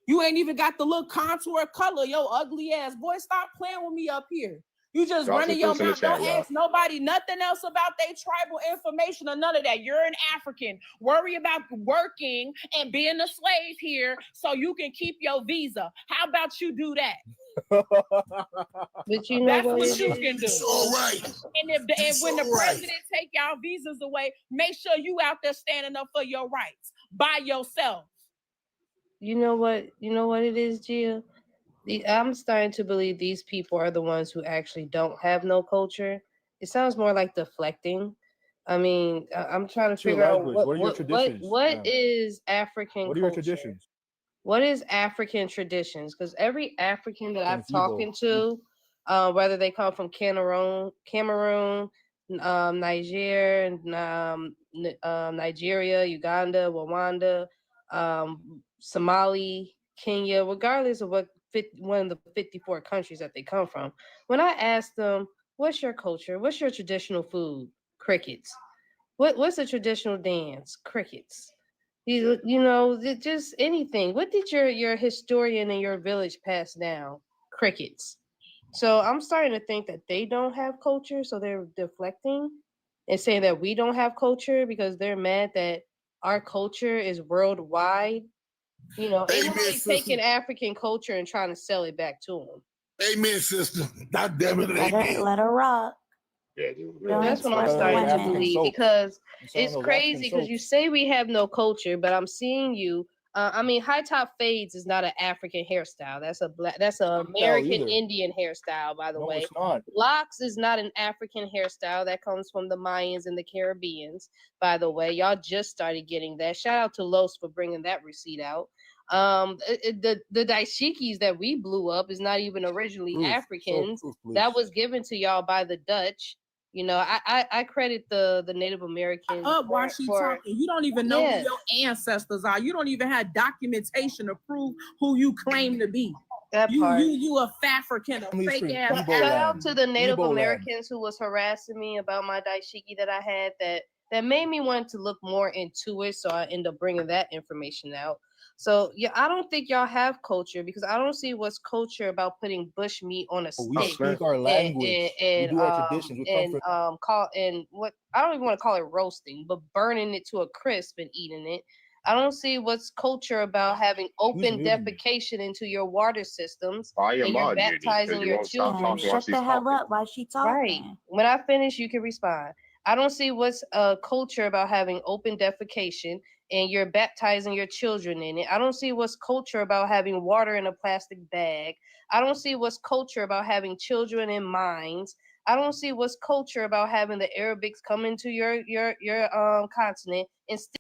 You ain't even got the little contour color. Yo, ugly ass boy, stop playing with me up here. You just running your mouth. Don't ask nobody nothing else about their tribal information or none of that. You're an African. Worry about working and being a slave here so you can keep your visa. How about you do that? But you know that's what you can do. All right. And when the president take y'all visas away, make sure you out there standing up for your rights by yourself. You know what? You know what it is, Gia? I'm starting to believe these people are the ones who actually don't have no culture. It sounds more like deflecting. I mean, I'm trying to figure out what is African. What are your traditions? What is African traditions? Because every African that I've talking to, whether they come from Cameroon, Nigeria, Uganda, Rwanda, Somali, Kenya, regardless of what one of the 54 countries that they come from. When I ask them, what's your culture? What's your traditional food? Crickets. What's the traditional dance? Crickets. You know, just anything. What did your historian in your village pass down? Crickets. So I'm starting to think that they don't have culture, so they're deflecting and saying that we don't have culture because they're mad that our culture is worldwide. You know, ain't taking African culture and trying to sell it back to them. Amen, sister. God damn it. Let her rock. Yeah, that's what I'm starting to believe, because it's crazy because you say we have no culture, but I'm seeing you. I mean, high top fades is not an African hairstyle. That's an American Indian hairstyle, by the way. It's not. Locks is not an African hairstyle. That comes from the Mayans and the Caribbeans, by the way. Y'all just started getting that. Shout out to Los for bringing that receipt out. The dashikis that we blew up is not even originally Africans. That was given to y'all by the Dutch. You know, I credit the Native Americans. Why she talking? You don't even know who your ancestors are. You don't even have documentation to prove who you claim to be. You a Fafrican, a fake ass. Shout out to the Native Americans who was harassing me about my dashiki that I had that made me want to look more into it. So I end up bringing that information out. So yeah, I don't think y'all have culture, because I don't see what's culture about putting bush meat on a stick. We speak our language. We do our traditions. I don't even want to call it roasting, but burning it to a crisp and eating it. I don't see what's culture about having open defecation into your water systems and you're baptizing your children. Shut the hell up while she talking. Right. When I finish, you can respond. I don't see what's culture about having open defecation and you're baptizing your children in it. I don't see what's culture about having water in a plastic bag. I don't see what's culture about having children in mines. I don't see what's culture about having the Arabics come into your continent and still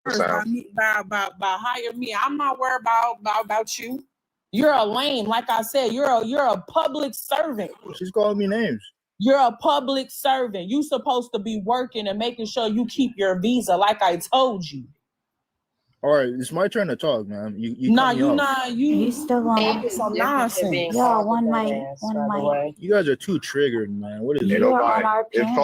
by hire me. I'm not worried about you. You're a lame. Like I said, you're a public servant. She's calling me names. You're a public servant. You supposed to be working and making sure you keep your visa, like I told you. All right, it's my turn to talk, man. You still want some nonsense. Yo, one mic. You guys are too triggered, man. What is You it? know, if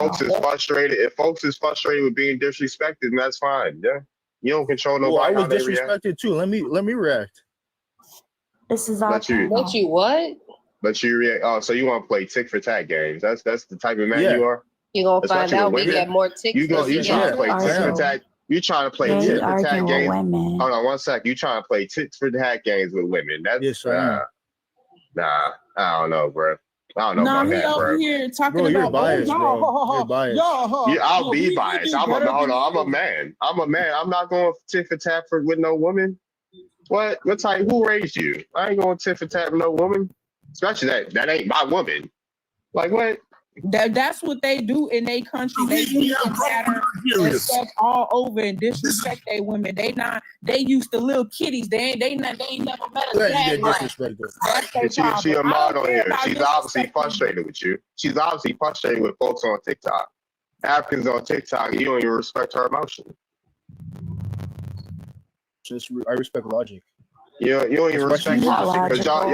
folks is frustrated with being disrespected, then that's fine. Yeah, you don't control nobody. Well, I was how they react. disrespected too. Let me react. This is our Let you what? But you react. Oh, so you want to play tick for tat games? That's the type of man Yeah. you are. You gonna find Especially out with we women. got more ticks. You trying to play tick for tat? You trying to play Yeah, tit you for arguing tat with games? women. Hold on one sec. You trying to play tit for tat games with women? That's Yes, I am. nah. I don't know, bro. I don't know Nah, about he that, over bro. here talking Bro, you're about biased, bro. You're biased. I'll be biased. I'm a man. I'm a man. I'm not going tit for tat with no woman. What type? Who raised you? I ain't going tit for tat with no woman. Especially that ain't my woman. Like what? That's what they do in their country. They use the pattern and stuff all over and disrespect their women. They used to little kitties. They ain't never met a dad. She a model here. She's obviously frustrated with you. She's obviously frustrated with folks on TikTok. Africans on TikTok, you don't even respect her emotion. I respect logic. You don't even respect logic because y'all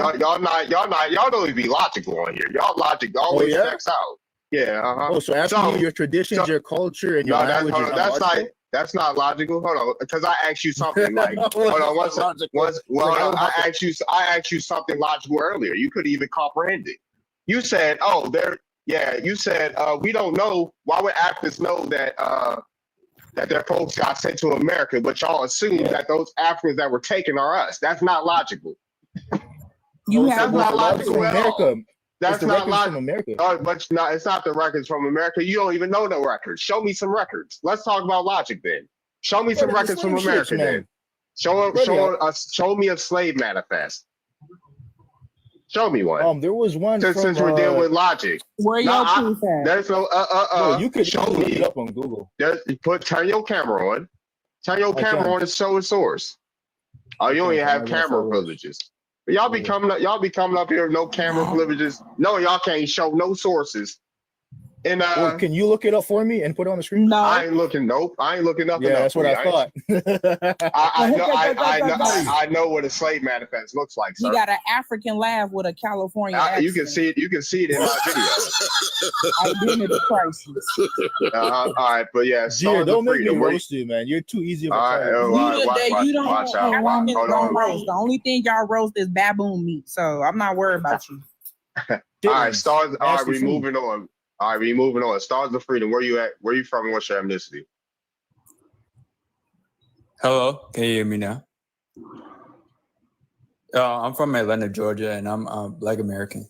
don't even be logical on here. Y'all logic always checks out. Yeah. Oh, so after your traditions, your culture, and your language is that's not logical. Hold on, because I asked you something like, hold on, I asked you something logical earlier. You couldn't even comprehend it. You said, we don't know. Why would Africans know that that their folks got sent to America, but y'all assume that those Africans that were taken are us? That's not logical. That's not logical at all. That's not logical. But no, it's not the records from America. You don't even know the records. Show me some records. Let's talk about logic then. Show me some records from America then. Show me a slave manifest. Show me one. There was one. Since we're dealing with logic. Where your proof at? There's no No, you could show look me. it up on Google. Turn your camera on. Turn your camera on and show a source. Oh, you don't even have camera privileges. Y'all be coming up here with no camera privileges. No, y'all can't show no sources. And can you look it up for me and put it on the screen? No, I ain't looking. Nope, I ain't looking nothing. Yeah, that's what I thought. I know what a slave manifest looks like. Sir. He got an African laugh with a California accent. You can see it. You can see it in my video. Identity crisis. All right, but yeah, Gio, don't make me roast you, man. You're too easy of a target. You don't watch out. Hold on. Roast. The only thing y'all roast is baboon meat, so I'm not worried about you. All right, stars. All right, we moving on. All right, we moving on. Stars of Freedom. Where you at? Where you from? What's your ethnicity? Hello, can you hear me now? I'm from Atlanta, Georgia, and I'm Black American.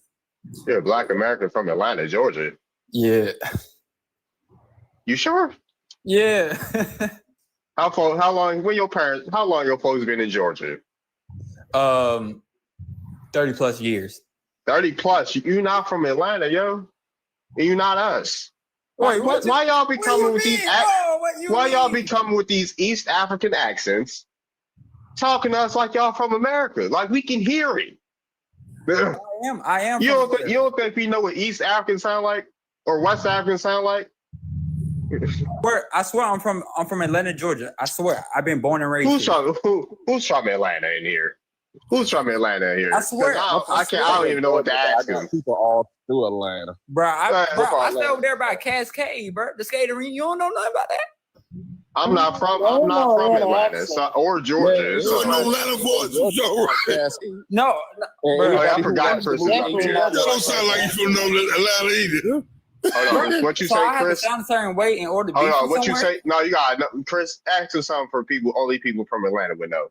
You're a Black American from Atlanta, Georgia. Yeah. You sure? Yeah. How long? How long your folks been in Georgia? 30 plus years. 30 plus. You not from Atlanta, yo. You not us. Why y'all be coming with these? Why y'all be coming with these East African accents, talking to us like y'all from America? Like we can hear it. I am. You don't think we know what East Africans sound like or West Africans sound like? I swear I'm from Atlanta, Georgia. I swear I've been born and raised. Who's from Atlanta in here? Who's from Atlanta here? I swear. I don't even know what to ask him. People all through Atlanta. Bro, I stay over there by Cascade, bro. The skating rink. You don't know nothing about that? I'm not from Atlanta or Georgia. No, bro, I forgot. You don't sound like you from Atlanta either. Hold on. What you say, Chris? I have to sound a certain way in order to be. Hold on. What you say? No, you got Chris. Ask us something for only people from Atlanta would know.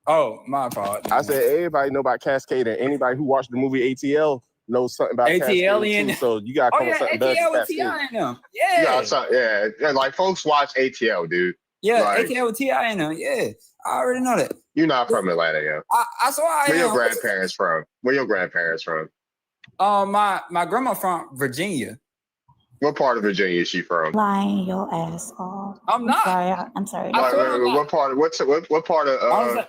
Oh, my fault. I said everybody know about Cascade, and anybody who watched the movie ATL knows something about Cascade too. So you got to come with something better. ATL with T.I. in them. Yeah. Like folks watch ATL, dude. Yeah, like, ATL with T.I. in them. Yeah, I already know that. You're not from Atlanta, yeah. I swear I am. Where your grandparents from? My grandma from Virginia. What part of Virginia is she from? Lying your ass off. I'm not. I'm sorry. I swear I'm not. What part? What part of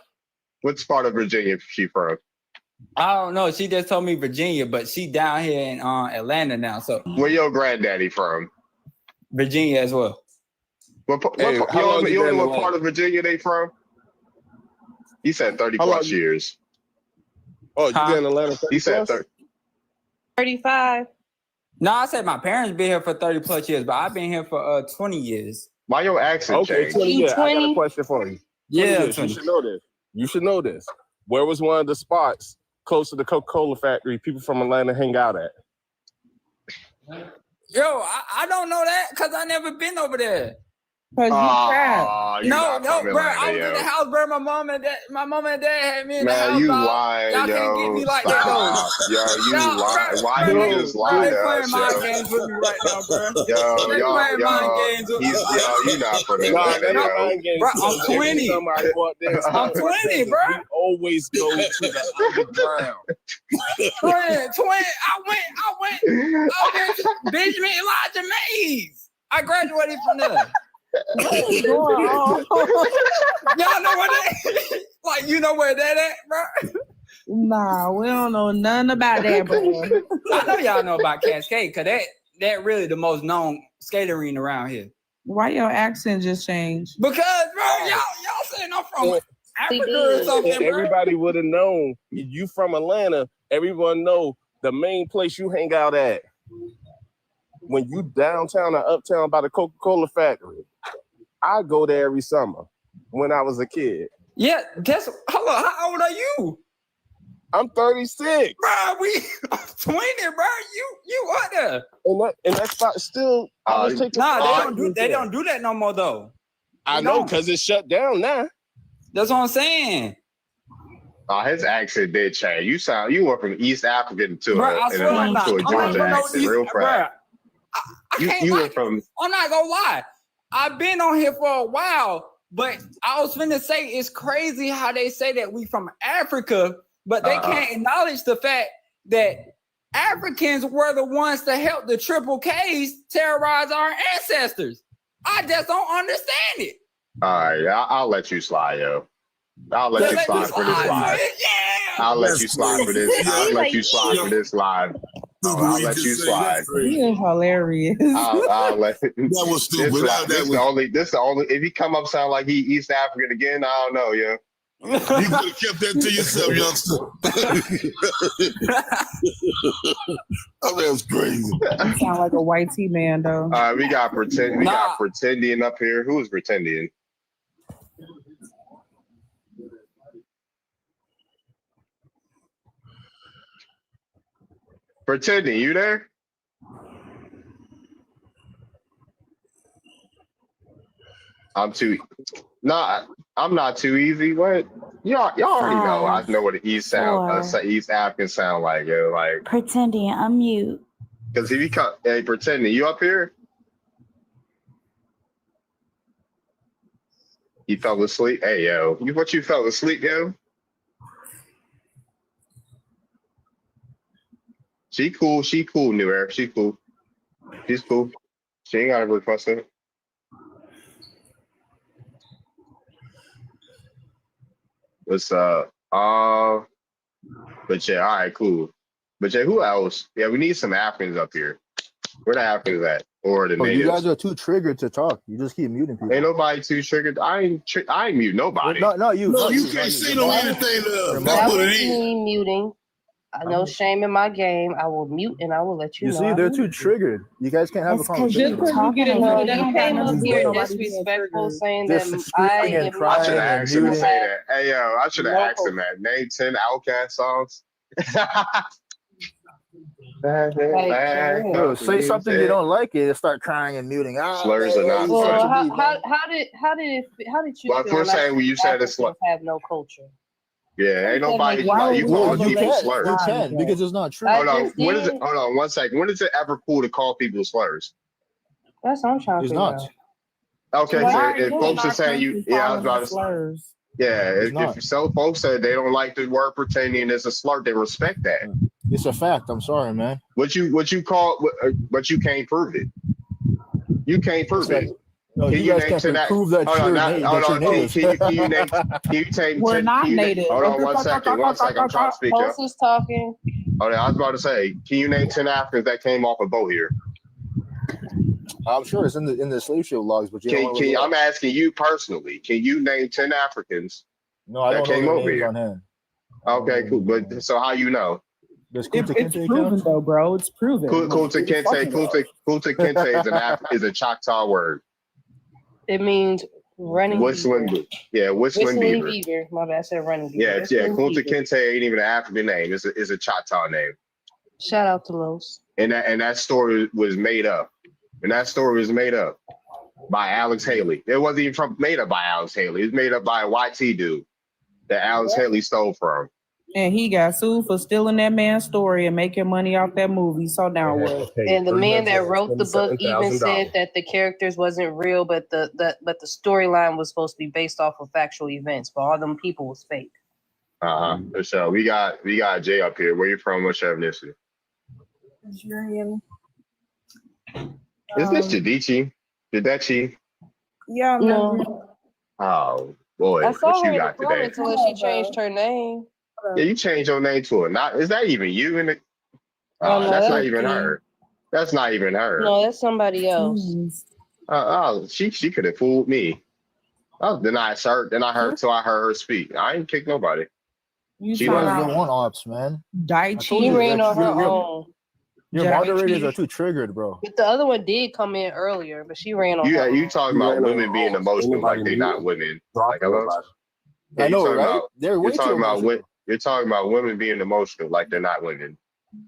what's part of Virginia is she from? I don't know. She just told me Virginia, but she down here in Atlanta now. So where your granddaddy from? Virginia as well. You know what part of Virginia they from? He said 30 plus years. Oh, you been in Atlanta? He said 30. 35. No, I said my parents been here for 30 plus years, but I've been here for 20 years. Why your accent changed? 20 years. I got a question for you. Yeah, 20 years. You should know this. You should know this. Where was one of the spots close to the Coca-Cola factory people from Atlanta hang out at? Yo, I don't know that because I never been over there. Cause you No, bro. I was in the house, bro. My mom and dad had me in the house. Man, you lying, y'all yo. can't get me like that, though. Yo, you lying. Why you just lying to us, playing mind games with me right now, bro. You not from Atlanta, yo. Bro, I'm 20. I'm 20, bro. We always go to the underground. I went to Benjamin Elijah Mays. I graduated from there. What's going on? Y'all know where that? Like, you know where that at, bro? Nah, we don't know nothing about that, bro. I know y'all know about Cascade, cause that really the most known skate arena around here. Why your accent just changed? Because, bro, y'all saying I'm from Africa or something, bro. Everybody would have known you from Atlanta. Everyone know the main place you hang out at when you downtown or uptown by the Coca-Cola factory. I go there every summer when I was a kid. Yeah, hold on, how old are you? I'm 36. Bro, I'm 20, bro. You are there. And that spot still they don't do that no more though. I know because it's shut down now. That's what I'm saying. His accent did change. You went from East African to a Georgia accent real fast. You went from. I'm not gonna lie. I've been on here for a while, but I was finna say it's crazy how they say that we from Africa, but they can't acknowledge the fact that Africans were the ones to help the Triple Ks terrorize our ancestors. I just don't understand it. All right, I'll let you slide, yo. I'll let you slide for this live. I'll let you slide for this. I'll let you slide for this live. I'll let you slide. He is hilarious. I'll let. That was stupid. This the only. If he come up sound like he East African again, I don't know, yo. You could have kept that to yourself, youngster. Oh, that was crazy. You sound like a white tea man, though. We got Pretendian up here. Who is Pretendian? Pretending, you there? I'm not too easy. What? Y'all already know. I know what the East African sound like. Yo, like Pretending, unmute. Because if you come, hey, Pretending, you up here? You fell asleep? Hey, yo, you fell asleep, yo? She cool, New Era. She cool. She's cool. She ain't gotta request it. What's up? But yeah, all right, cool. But yeah, who else? Yeah, we need some Africans up here. Where the Africans at? Or the natives? You guys are too triggered to talk. You just keep muting people. Ain't nobody too triggered. I ain't mute nobody. Not you. No, you can't say no anything. That's what it is. Muting. I know shame in my game. I will mute and I will let you know. You see, they're too triggered. You guys can't have a conversation. You came up here disrespectful saying that I should have asked him to say that. Hey, yo, I should have asked him that. Name 10 Outkast songs. Say something you don't like it and start crying and muting. Slurs are not funny. How did you well, feel saying when you said it's have no culture? Yeah, ain't nobody. You call people slurs. You can because it's not true. Hold on, hold on 1 second. When is it ever cool to call people slurs? That's what I'm trying to figure out. Okay, so if folks are saying I was about to say. Yeah, if folks say they don't like the word pretending as a slur, they respect that. It's a fact. I'm sorry, man. But you can't prove it. You can't prove it. No, Can you you guys name can't 10 prove that hold on, you're now- native. hold That on, you're can native. you name We're not native. hold on one second. I'm trying to speak. Host is talking. Hold on, I was about to say, can you name 10 Africans that came off a boat here? I'm sure it's in the slave ship logs, but you don't want to look it I'm up. asking you personally, can you name 10 Africans No, I that don't know came their over names here? on hand. Okay, cool. But so how you know? Does Kunta It's Kinte proven count? though, bro. It's proven. Kunta Kinte is a Choctaw word. It means running Whistling, beaver. whistling beaver. beaver. My bad, I said running beaver. Yeah, Whistling Kunta beaver. Kinte ain't even an African name. It's a Choctaw name. Shout out to Los. And that story was made up. And that story was made up by Alex Haley. It wasn't even made up by Alex Haley. It was made up by a YT dude that Alex Haley stole from. And he got sued for stealing that man's story and making money off that movie. So now what? And the man that wrote the book even said that the characters wasn't real, but the storyline was supposed to be based off of factual events. But all them people was fake. So we got Jay up here. Where you from? What's your ethnicity? Nigerian. Is this Jadichi? Jadechi? Yeah, No. Oh boy, I what saw her you in the got today? comments unless she changed her name. Yeah, you changed your name to it. Is that even you in the? Oh, no, that's that's not even me. her. That's not even her. No, that's somebody else. She could have fooled me. Then I heard her speak. I ain't kicked nobody. You She You guys was- don't want ops, man. Dai I told She you ran that on her your own. moderators are too triggered, bro. But the other one did come in earlier, but she ran on her You own. talking about women being emotional like they not women. Like hello? I know, you're talking right? about- They're way You're too talking about emotional. you're talking about women being emotional like they're not women.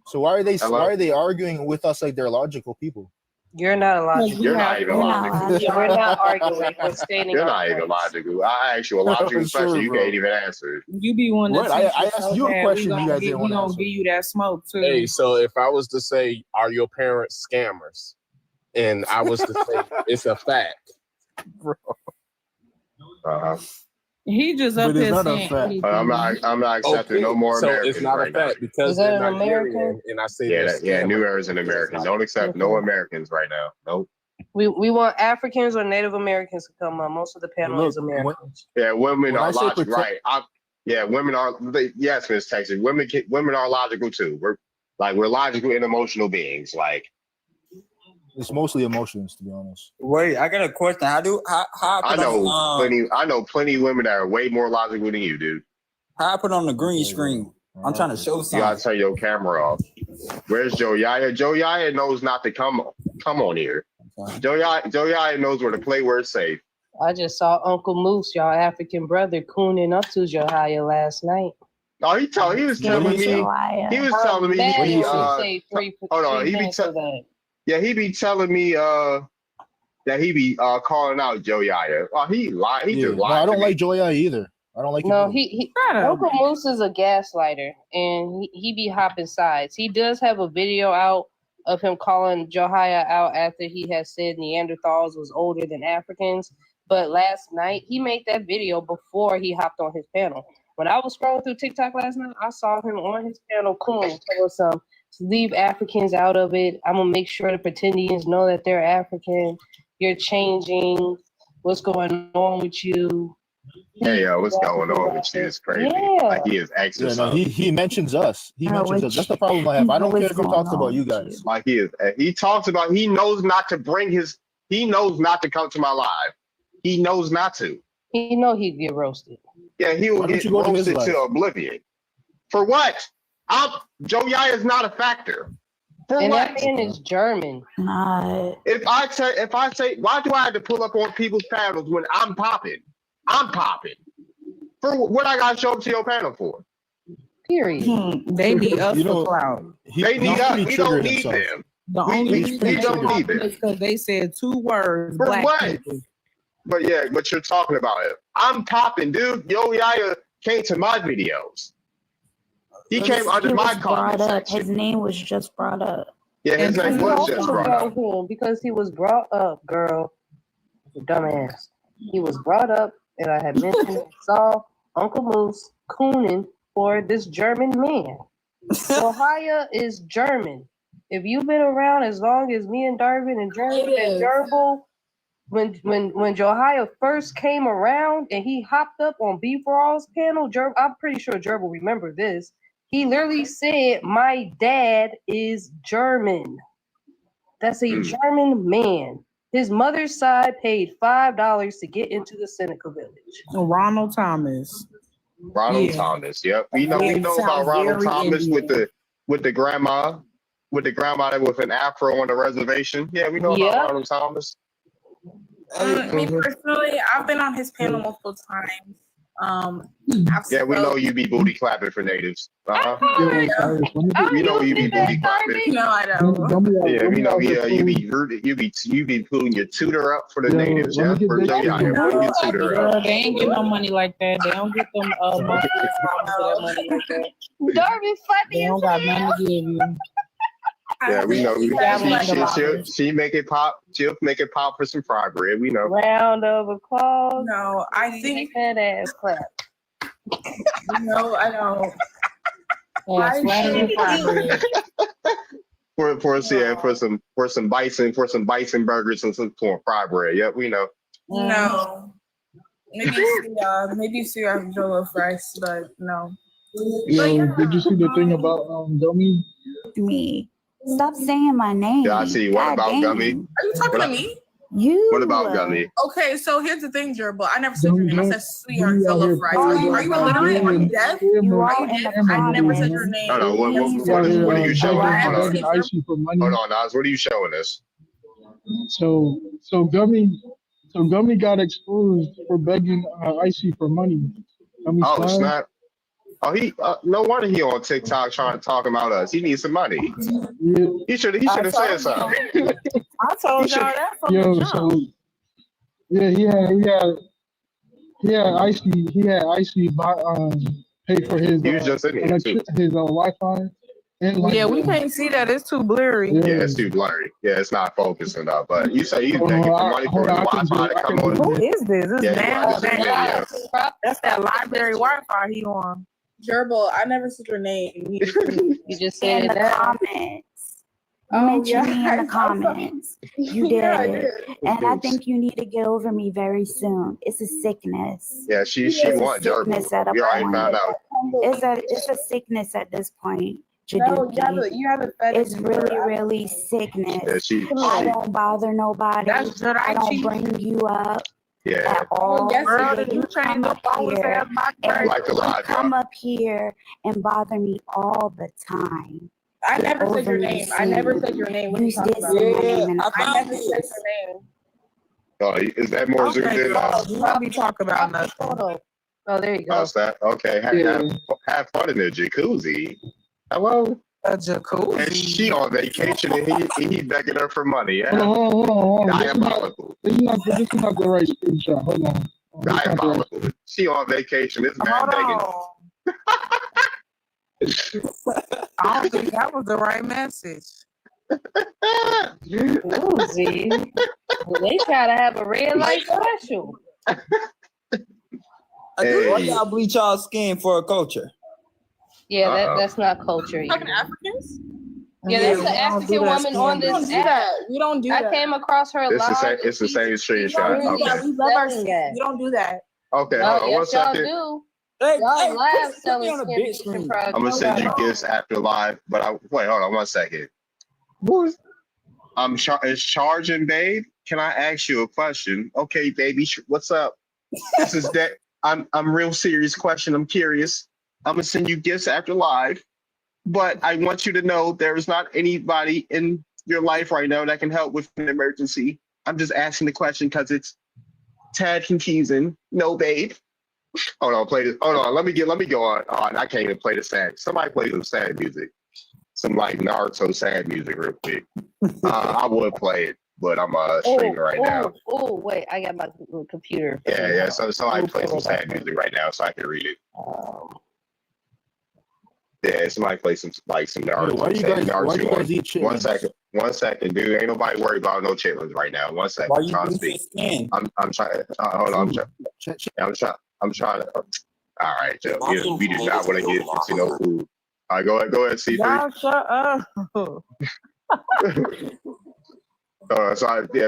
So why are they Hello? arguing with us like they're logical people? You're not a logical. You're not even logical. We're not arguing. We're stating You're our not even points. logical. I asked you a logical Sure, question. You bro. can't even answer. You be one What? that I asked you a question you guys didn't we want to gonna answer. give you that smoke too. Hey, so if I was to say, are your parents scammers? And I was to say, it's a fact. Bro. He just up But it's here not a saying fact. anything. I'm not accepting no more so Americans it's not right a fact now. because Is that they're an Nigerian, American? and I say Yeah, they're New scammers. Era's an American. Don't accept no Americans right now. Nope. We want Africans or Native Americans to come on. Most of the panel Look, is Americans. Yeah, women When are I say logical, protect- right? Women are. Yes, Miss Texas. Women are logical too. We're logical and emotional beings. Like It's mostly emotions, to be honest. Wait, I got a question. How I know plenty of women that are way more logical than you, dude. how I put on the green screen? I'm trying to show You gotta something. turn your camera off. Where's Joe Yaya? Joe Yaya knows not to come on here. Joe Yaya knows where to play where it's safe. I just saw Uncle Moose, y'all African brother, cooning up to Jahia last night. Oh, he was telling me. He was telling me. Mad He, when you say hold on. three He be minutes of that. yeah. He be telling me that he be calling out Joe Yaya. Oh, he lied. He Yeah. just No, lied. I to don't me. like Joya either. I don't like No, him. he Uncle Moose is a gaslighter, and he be hopping sides. He does have a video out of him calling Jahia out after he had said Neanderthals was older than Africans. But last night he made that video before he hopped on his panel. When I was scrolling through TikTok last night, I saw him on his panel cool. Some leave Africans out of it. I'm gonna make sure the pretendians know that they're African. You're changing. What's going on with you? Hey, what's going on with you? It's crazy. Yeah. Like he is Yeah, extra. no, he mentions us. He mentions us. That's the problem I have. I don't care if he talks about you guys. Like he is. He talks about. He knows not to bring his. He knows not to come to my live. He knows not to. He know he'd get roasted. Yeah, he will Why don't get you go to his roasted to live? oblivion. For what? Joe Yaya is not a factor. For And what? that man is German. If I say, why do I have to pull up on people's panels when I'm popping? I'm popping. For what I got to show up to your panel for? Period. They need us You know, for clout. They need us. pretty We don't triggered need himself. them. The We- only we reason don't they need talking them. is because they said 2 words. For Black what? people. But you're talking about it. I'm popping, dude. Yo Yaya came to my videos. He came under my comment section. His name was just brought up. Yeah, his name was just brought up. Him because he was brought up, girl. Dumbass. He was brought up, and I had mentioned saw Uncle Moose cooning for this German man. Ohio is German. If you've been around as long as me and Darvin and Gerbil, when Josiah first came around and he hopped up on Beef Raw's panel, I'm pretty sure Gerbil remember this. He literally said, "My dad is German." That's a German man. His mother's side paid $5 to get into the Seneca village. Ronald Thomas. Ronald Thomas. Yep. We know about Ronald Thomas with the grandma that with an afro on the reservation. Yeah, we know about Ronald Thomas. Me personally, I've been on his panel multiple times. Yeah, we know you be booty clapping for natives. We know you be booty clapping. No, I don't. Yeah, we know. Yeah, you be pulling your tutor up for the natives. Yeah, for sure. Yeah, pulling your tutor up. They ain't get no money like that. They don't get them monthly installments for that money like that. Darby funny. They don't got nothing to give you. Yeah, we know. She make it pop. She'll make it pop for some fry bread. We know. Round of applause. No, I think that ass clap. No, I don't. For some bison burgers and some fry bread. Yep, we know. No. Maybe see jollof rice, but no. Yo, did you see the thing about Gummy? Me. Stop saying my name. Yeah, I see. What about Gummy? Are you talking to me? You. What about Gummy? Okay, so here's the thing, Gerbil. I never said your name. I said sweetheart jollof rice. Are you illiterate? Are you deaf? I never said your name. No. What are you showing? Hold on, Nas. What are you showing us? So Gummy got exposed for begging Icy for money. Oh snap! Oh, no wonder he on TikTok trying to talk about us. He needs some money. Yeah. He should have said something. I told y'all that from Yo, the so jump. yeah, he had Icy pay for his his Wi-Fi. Yeah, we can't see that. It's too blurry. Yeah, it's too blurry. Yeah, it's not focused enough. But you say you taking some money for his Wi-Fi to come on. Who is this? This is Yeah, That's that library Wi-Fi he on. Gerbil, I never said your name. You just said In the that. comments. You mentioned me in the comments. You did. Yeah, I did. And I think you need to get over me very soon. It's a sickness. Yeah, she want sickness at Gerbil. a We already point. found out. It's a sickness at this point. No, Jaduki. you haven't fed It's really sickness. Yeah, I don't bother nobody. That's good. I don't bring you up Yeah. at all. Yes, Girl, So did you change the phone? Like a lot, come up here and bother me all the time. I never said your Overly name. I never said your name. What are you You talking did about? say my name in the I never comments. said your name. Oh, is that more zoomed in? You won't be talking about nothing. Photo. Oh, there you go. How's that? Okay, have fun in the jacuzzi. Hello? A jacuzzi. And she on vacation and he begging her for money. Yeah. Hold on. Diabolical. This is not the right screenshot. Hold on. Diabolical. She on vacation. This man Hold begging. on. I don't think that was the right message. Ooh, Z. Well, they try to have a red light special. Why y'all bleach y'all skin for a culture? Yeah, that's not culture. Talking to Africans? Yeah, there's an African woman on We don't this do app. that. We don't do that. I came across her live. It's the same screenshot. Yeah, Okay. we love our skin. We don't do that. Okay, No, hold on one yes, y'all second. do. Hey, Y'all live put me selling on a skin big reduction screen. products. I'm gonna send you gifts after live, but wait, hold on one second. It's charging, babe. Can I ask you a question? Okay, baby, what's up? This is that. I'm real serious question. I'm curious. I'm gonna send you gifts after live, but I want you to know there is not anybody in your life right now that can help with an emergency. I'm just asking the question because it's tad confusing. No, babe. Hold on, play this. Hold on, let me go on. Oh, I can't even play the sad. Somebody play some sad music. Some like Naruto sad music real quick. I would play it, but I'm streaming right now. Oh, wait, I got my computer. Yeah. So somebody play some sad music right now so I can read it. Yeah, somebody play some Naruto. Why you guys eat chitlins? One second, dude. Ain't nobody worried about no chitlins right now. 1 second. Why I'm you trying to bleach speak. your skin? I'm trying. Hold on. I'm trying to. All right, Joe. We do not want to get into no food. All right, go ahead, C3. Y'all shut up.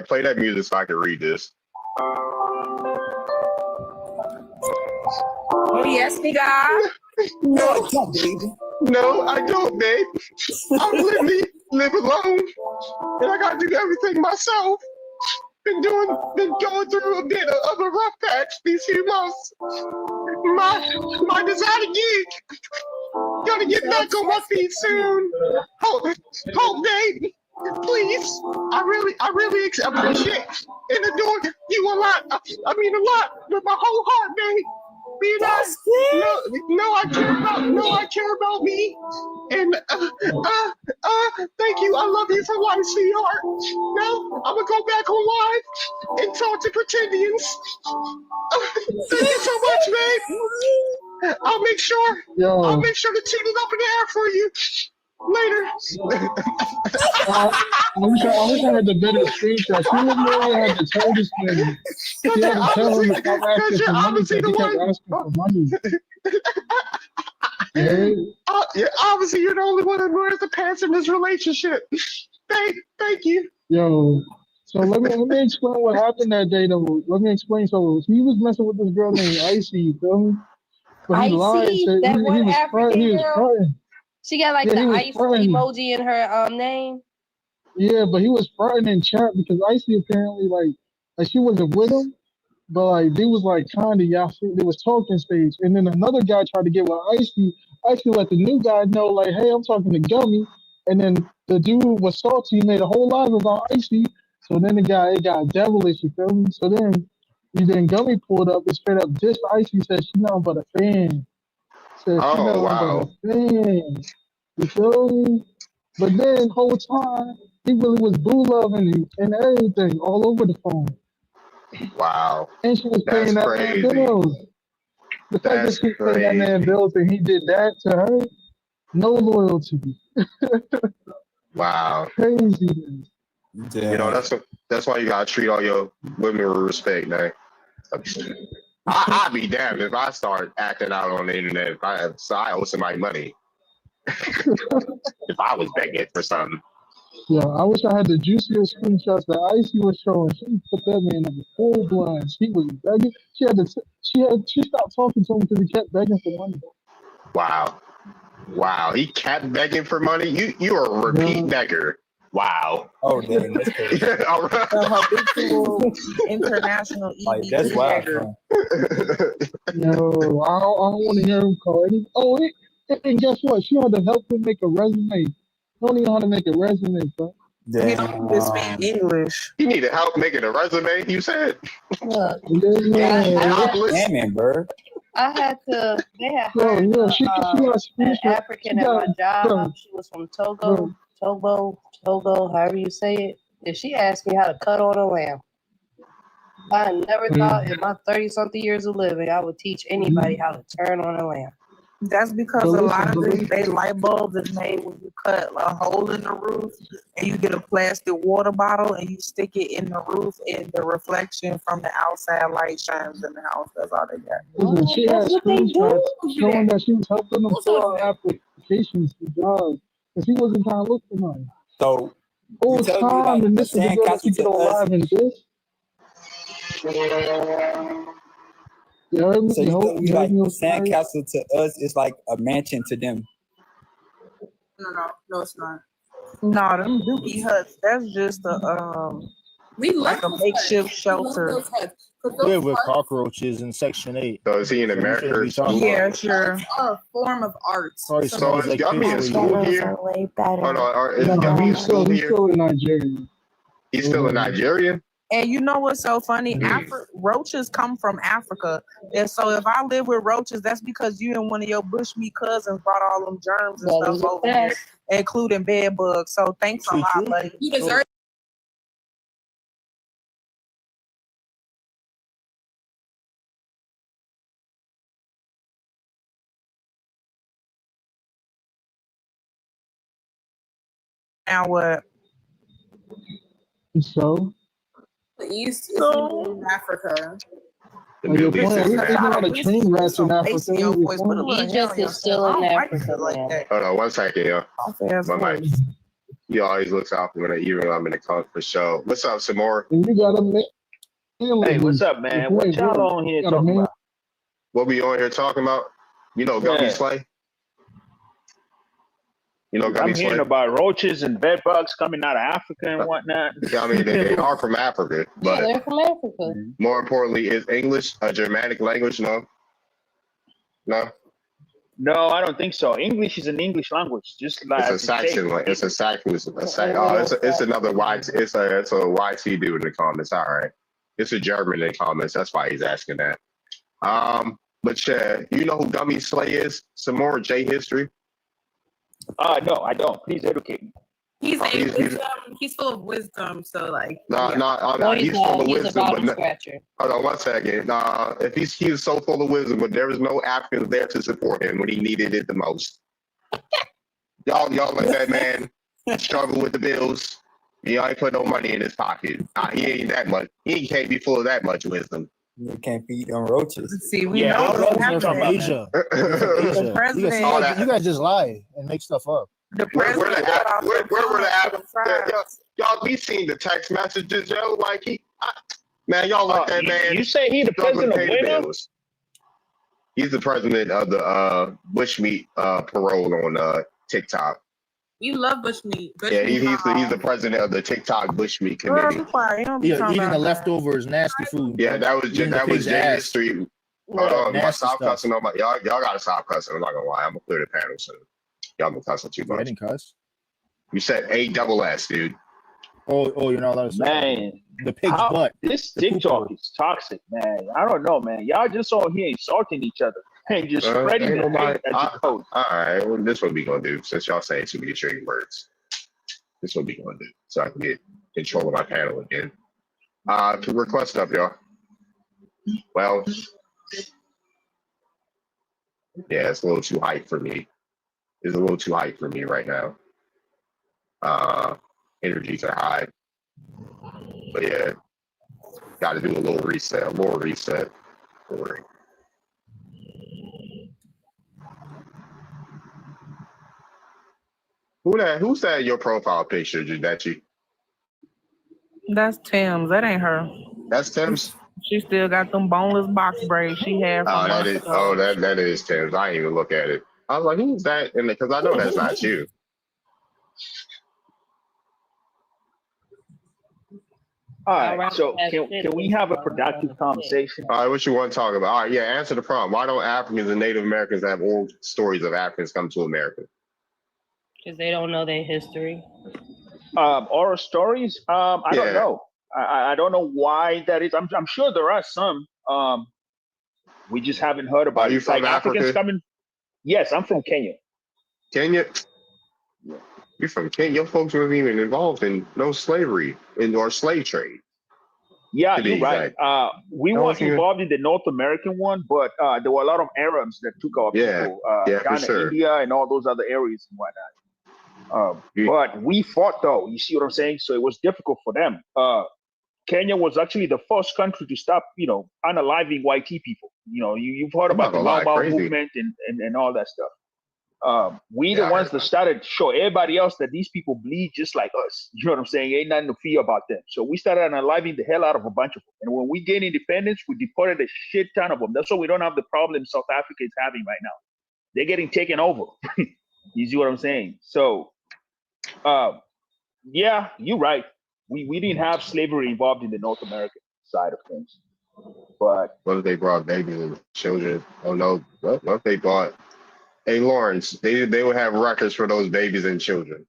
Play that music so I can read this. Oh yes, nigga. No, I don't, baby. No, I don't, babe. I'm live alone, and I gotta do everything myself. Been going through a bit of a rough patch these few months. My designer geek. Gotta get back on my feet soon. Hope, babe. Please. I really appreciate and adore you a lot. I mean a lot with my whole heart, babe. You know, I care about me. And thank you. I love you for life, sweetheart. Now I'm gonna go back on live and talk to pretendians. Thank you so much, babe. I'll make sure to tune it up in the air for you later. I wish I had the better screenshot. She literally had to tell this thing. She had to tell him to stop asking for money because he kept asking for money. Obviously, you're the only one that wears the pants in this relationship. Thank you. Yo, so let me explain what happened that day though. Let me explain. So he was messing with this girl named Icy, you feel me? But he lied. Said that he one was African he was girl? fronting. She got like Yeah, the he was ice fronting. emoji in her name. Yeah, but he was fronting in chat because Icy apparently like she wasn't with him, but like they was like kind of y'all see they was talking stage, and then another guy tried to get with Icy. Icy let the new guy know like, hey, I'm talking to Gummy, and then the dude was salty, made a whole live about Icy. So then it got devilish, you feel me? So then Gummy pulled up and straight up dissed Icy, said she nothing but a fan. Said she nothing but a fan. You feel me? But then whole time he really was boo loving and everything all over the phone. Wow. And she was paying that man bills. The fact that she paid that man bills and he did that to her, no loyalty. Wow. Crazy. You know, that's why you gotta treat all your women with respect, man. I'd be damned if I start acting out on the internet if I owe somebody money. If I was begging for something. Yeah, I wish I had the juiciest screenshots that Icy was showing. She put that man in the full blind. She was begging. She stopped talking to him because he kept begging for money. Wow. He kept begging for money. You are a repeat beggar. Wow. Oh, damn, that's crazy. All right. The habitual international Like, that's wild. No, I don't want to hear him call any. Oh, and guess what? She had to help him make a resume. Don't even know how to make a resume, bro. He don't even speak English. You need help making a resume, you said? Look, Damn it, bro. I had to. They had Yo, hired she got an screenshot. African at my job. She was from Togo, however you say it. And she asked me how to cut on a lamb. I never thought in my 30-something years of living I would teach anybody how to turn on a lamb. That's because a lot of they light bulbs is made when you cut a hole in the roof and you get a plastic water bottle and you stick it in the roof and the reflection from the outside light shines in the house. That's all they got. Listen, she had screenshots showing that she was helping him fill out applications for jobs because he wasn't trying to look for money. So, whole time, and this is the girl that she get on live and this. So you telling me like sandcastle to us is like a mansion to them? No, it's not. No, them dookie huts. That's just a like a makeshift shelter. Live with cockroaches in Section 8. So is he in America? Yeah, sure. It's a form of art. So is Gummy in school here? Way better. Hold on, is Gummy in school here? He's still in Nigeria. He's still in Nigeria? And you know what's so funny? Roaches come from Africa. And so if I live with roaches, that's because you and one of your bushmeat cousins brought all them germs and stuff over here, including bed bugs. So thanks a lot, buddy. You deserve Now what? So? East is in Africa. The Like, your Middle East point, is we bad. know how to train rats in Africa. Your point. Egypt is still in Africa, man. Hold on 1 second, yo. My mic. He always looks out for me, even when I'm in the car for sure. What's up, Samora? And you got a Hey, what's up, man? What y'all on here talking about? What we on here talking about? You know Gummy Yeah. Slay? You know I'm Gummy hearing Slay? about roaches and bed bugs coming out of Africa and whatnot. I mean, they are from Africa, Yeah, but they're from Africa. more importantly, is English a Germanic language? No. No? No, I don't think so. English is an English language, just like It's a as it says. Saxon. It's a Saxon. It's another YT. It's a YT dude in the comments. All right. It's a German in the comments. That's why he's asking that. But yeah, you know who Gummy Slay is? Some more J history. No, I don't. Please educate me. He's he's full of wisdom. So like, No, he's full of wisdom. But hold on 1 second. If he's so full of wisdom, but there was no Africans there to support him when he needed it the most. Y'all let that man struggle with the bills. He ain't put no money in his pocket. He ain't that much. He can't be full of that much wisdom. You can't feed them roaches. see, we Yeah, know all what those happened. are From Asia. The president. You guys just lie and make stuff up. The Where president. were the Africans? Y'all be seeing the text messages, yo. Like man, y'all let that man. You say he the struggle to president of pay the where? bills. He's the president of the bushmeat parole on TikTok. You love bushmeat. Yeah, he's the president of the TikTok bushmeat committee. Yeah, eating the leftovers, nasty food. Yeah, that was Jay history. Hold on, stop cussing on my y'all gotta stop cussing. I'm not gonna lie. I'm gonna clear the panel soon. Y'all been cussing too I much. didn't cuss. You said A-double-S, dude. Oh, you're not allowed to say Man, the pig's butt. This TikTok is toxic, man. I don't know, man. Y'all just on here insulting each other and just spreading ain't the nobody- hate at the code. All right, well, this what we gonna do since y'all saying too many trigger words. This what we gonna do so I can get control of my panel again. To request up, y'all. Well, yeah, it's a little too hype for me. It's a little too hype for me right now. Energies are high, but yeah, got to do a little reset. Who's that? Your profile picture, Jadechi? That's Tim's. That ain't her. That's Tim's. She still got them boneless box braids she had. From That is Tim's. I didn't even look at it. I was like, who's that? And because I know that's not you. All right, so can we have a productive conversation? All right, what you want to talk about? All right, yeah, answer the problem. Why don't Africans and Native Americans have old stories of Africans come to America? Because they don't know their history. Oral stories? I don't know. I don't know why that is. I'm sure there are some. We just haven't heard about. Are you from Africans Africa? coming? Yes, I'm from Kenya. Kenya? You're from Kenya. Your folks weren't even involved in no slavery or slave trade. Yeah, To be you're right. exact. We No, weren't it's- involved in the North American one, but there were a lot of Arabs that took our people. yeah, for Ghana, sure. India, and all those other areas and whatnot. But we fought though. You see what I'm saying? So it was difficult for them. Kenya was actually the first country to stop, unaliving white people. You've heard I'm about not the gonna lie, Mau Mau crazy. movement and all that stuff. We Yeah, the I ones heard that started to show everybody else that these people bleed just like us. You know what I'm saying? Ain't nothing to fear about them. So we started unaliving the hell out of a bunch of them. And when we gained independence, we deported a shit ton of them. That's why we don't have the problem South Africa is having right now. They're getting taken over. You see what I'm saying? So, yeah, you're right. We didn't have slavery involved in the North American side of things. But what if they brought babies and children? Oh no, what if they bought? Hey Lawrence, they would have records for those babies and children.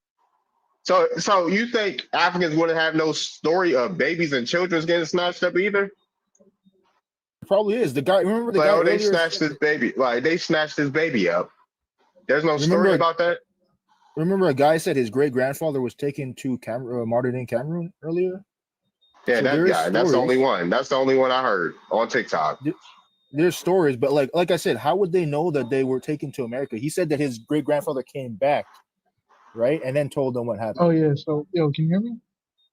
So you think Africans wouldn't have no story of babies and children getting snatched up either? Probably is. The guy, remember the Like, guy oh, they earlier snatched this baby. Like they snatched this baby up. There's no story Remember- about that. Remember a guy said his great grandfather was taken to martyred in Cameroon earlier? Yeah, So that there is guy. That's the stories. only one. That's the only one I heard on TikTok. There's stories, but like I said, how would they know that they were taken to America? He said that his great grandfather came back, right, and then told them what happened. Oh yeah. So can you hear me?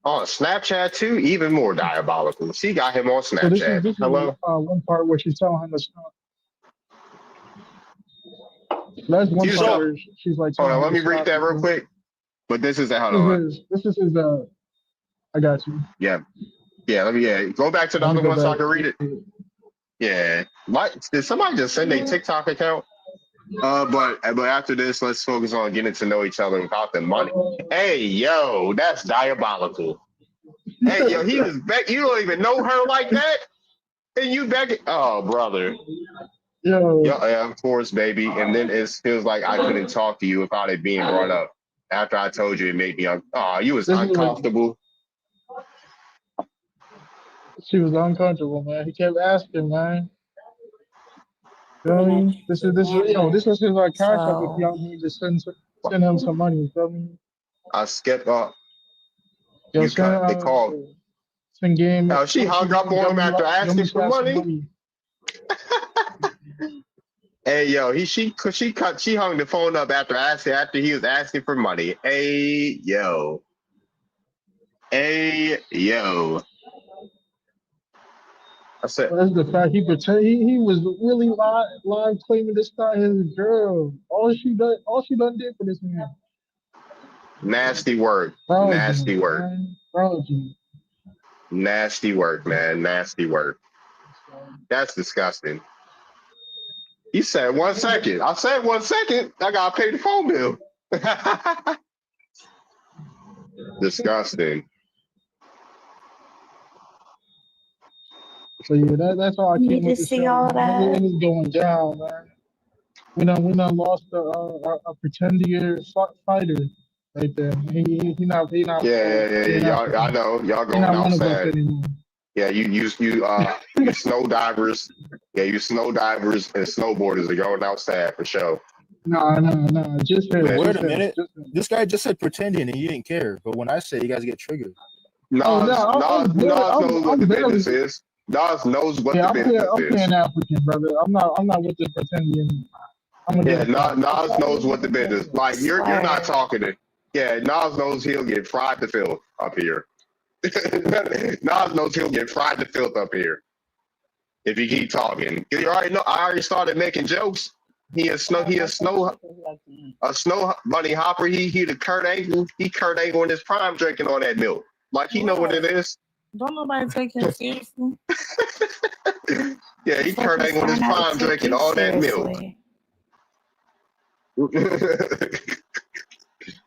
On Snapchat too, even more diabolical. She got him on So this Snapchat. is Hello? one part where she's telling him to stop. That's one She's part up. where she's like, Hold on, telling let him me to read stop that real because quick. But this is hold on. this is his I got you. Yeah. Let me go back to the Let me other go one so I back. can read it. Yeah. Did somebody just send a TikTok account? But after this, let's focus on getting to know each other without the money. Hey, yo, that's diabolical. Hey, yo, he was back. You don't even know her like that, and you back. Oh, brother. Yeah, of course, baby. And then it feels like I couldn't talk to you without it being brought up. After I told you, it made me. You was uncomfortable. She was uncomfortable, man. He kept asking, man. You know what I mean? This was his cash app if y'all need to send him some money. You feel me? I skipped up. Yo, You cut the call. Send game. She hung up on him after asking for money. Hey, yo, she hung the phone up after he was asking for money. Hey, yo. I said, that's the fact he was really live claiming this not his girl. All she done did for this man. nasty work. Nasty work. Nasty work, man. Nasty work. That's disgusting. You said 1 second. I said 1 second. I gotta pay the phone bill. Disgusting. So yeah, that's all I You came need with to the see show. all that. It was going down, man. We done lost a pretender fighter right there. He not. Yeah. Y'all, I know. Y'all going outside. Yeah, you snow divers. Yeah, you snow divers and snowboarders are going outside for sure. No. Just wait a minute. This guy just said pretending and you didn't care. But when I say you guys get triggered. Nas knows what the business is. Nas knows what the business is. I'm paying African, brother. I'm not with the pretending. Nas knows what the business. Like you're not talking to. Yeah, Nas knows he'll get fried to filth up here. Nas knows he'll get fried to filth up here if he keep talking. You already know. I already started making jokes. A snow bunny hopper. He the Kurt Angle. He Kurt Angle in his prime drinking all that milk. Like he know what it is. Don't nobody take him seriously. Yeah, he Kurt Angle in his prime drinking all that milk.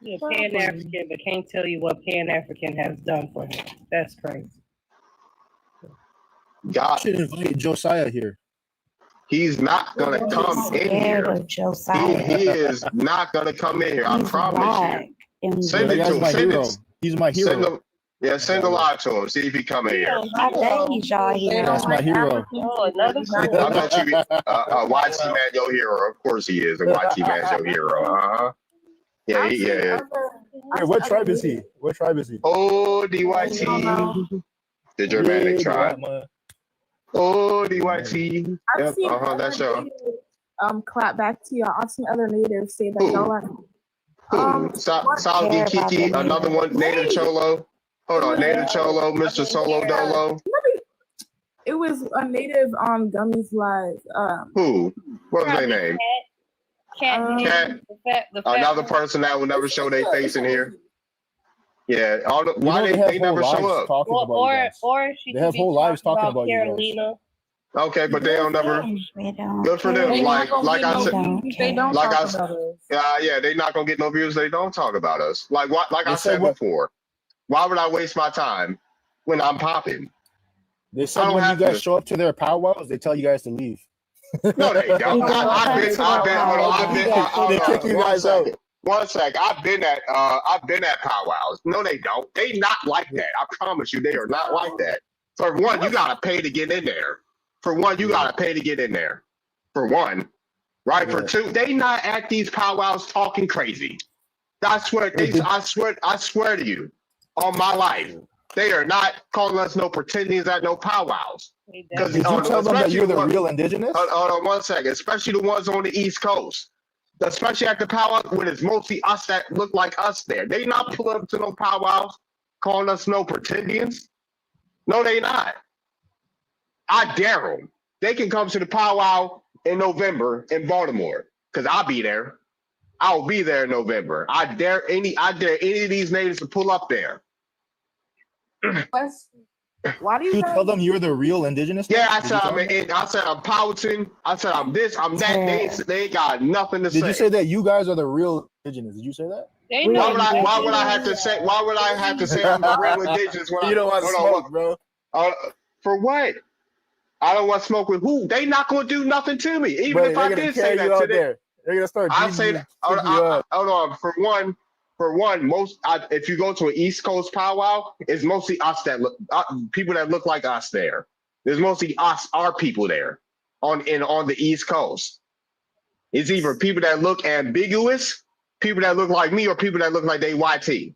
You're Pan-African, but can't tell you what Pan-African has done for him. That's crazy. God should invite Josiah here. He's not gonna come in here. He is not gonna come in here. I promise you. Send it to him. He's my hero. Send a live to him. See if he come in here. That's my hero. Oh, another I bet you YT man your hero. Of course he is. A YT man your hero. Yeah. Hey, what tribe is he? Oh, DYT. The Germanic tribe. Oh, DYT. Yep, that's y'all. Clap back to y'all. I've seen other natives say that y'all are. Solid Kiki, another one, Native Cholo. Hold on, Native Cholo, Mr. Solo Dolo. It was a native on Gummy's Live. Who? What was their name? Cat. Another person that will never show their face in here. Yeah, why they never show up? Or she they have whole lives talking about Carolina. Okay, but they don't never. Good for them. Like I said, they don't like talk I said, about us. yeah, they not gonna get no views. They don't talk about us. Like what? Like I said before, why would I waste my time when I'm popping? They said when you guys show up to their powwows, they tell you guys to leave. No, they don't. They kick you guys out. 1 sec. I've been at powwows. No, they don't. They not like that. I promise you, they are not like that. For one, you gotta pay to get in there. For one, right? For two, they not at these powwows talking crazy. I swear to you, on my life, they are not calling us no pretendings at no powwows. Did you tell them that you're the real indigenous? Hold on 1 second. Especially the ones on the East Coast. Especially at the powwows when it's mostly us that look like us there. They not pull up to no powwows. calling us no pretendians? No, they not. I dare them. They can come to the powwow in November in Baltimore because I'll be there. I'll be there in November. I dare any of these natives to pull up there. Why do You you tell them you're the real indigenous? Yeah, I Did you said tell I'm them that? I said I'm Powhatan. I said I'm this, I'm that. They ain't got nothing to say. Did you say that you guys are the real indigenous? Did you say that? Why would I have to say I'm the real indigenous when You don't want to smoke, bro. For what? I don't want to smoke with who? They not gonna do nothing to me. Even But if they're I gonna did carry say you that to out them. there. They're gonna start. I say that. Hold on. For one, if you go to an East Coast powwow, it's mostly us that look people that look like us there. There's mostly our people there on the East Coast. It's either people that look ambiguous, people that look like me, or people that look like they YT.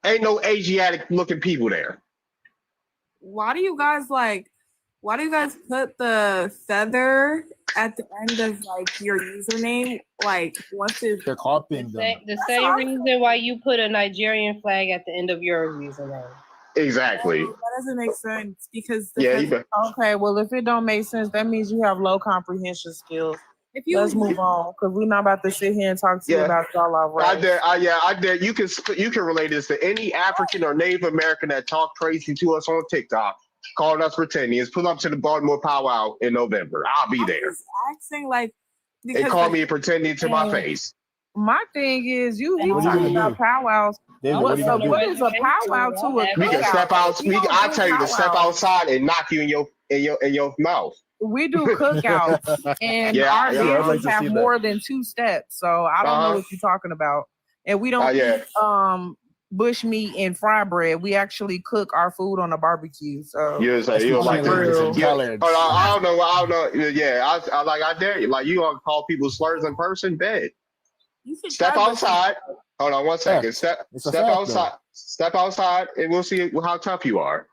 Ain't no Asiatic looking people there. Why do you guys put the feather at the end of like your username? Like once it's They're copying them. The same reason why you put a Nigerian flag at the end of your username. Exactly. That doesn't make sense because Yeah, okay, well if it don't make sense, that means you have low comprehension skills. Let's move on because we're not about to sit here and talk to you about y'all race. I dare. You can relate this to any African or Native American that talk crazy to us on TikTok, calling us pretendians. Pull up to the Baltimore powwow in November. I'll be there. Just asking like They call me a pretendian to my face. My thing is, you What are you talking gonna about do? powwows. David, what are you gonna do? What is a powwow to a We can cookout? step out. I tell you to step powwows. outside and knock you in your mouth. We do cookouts, and Yeah, our yeah, I'd like dances to have see that. more than 2 steps. So I don't know what you're talking about. And we don't yeah. eat bush meat and fry bread. We actually cook our food on a barbecue. So You don't like Real. to. I don't know. Yeah, I dare you. Like you gonna call people slurs in person? Bad. you should Step try outside. Hold on 1 second. Step It's a fact, outside. Step outside, and we'll see how tough you are.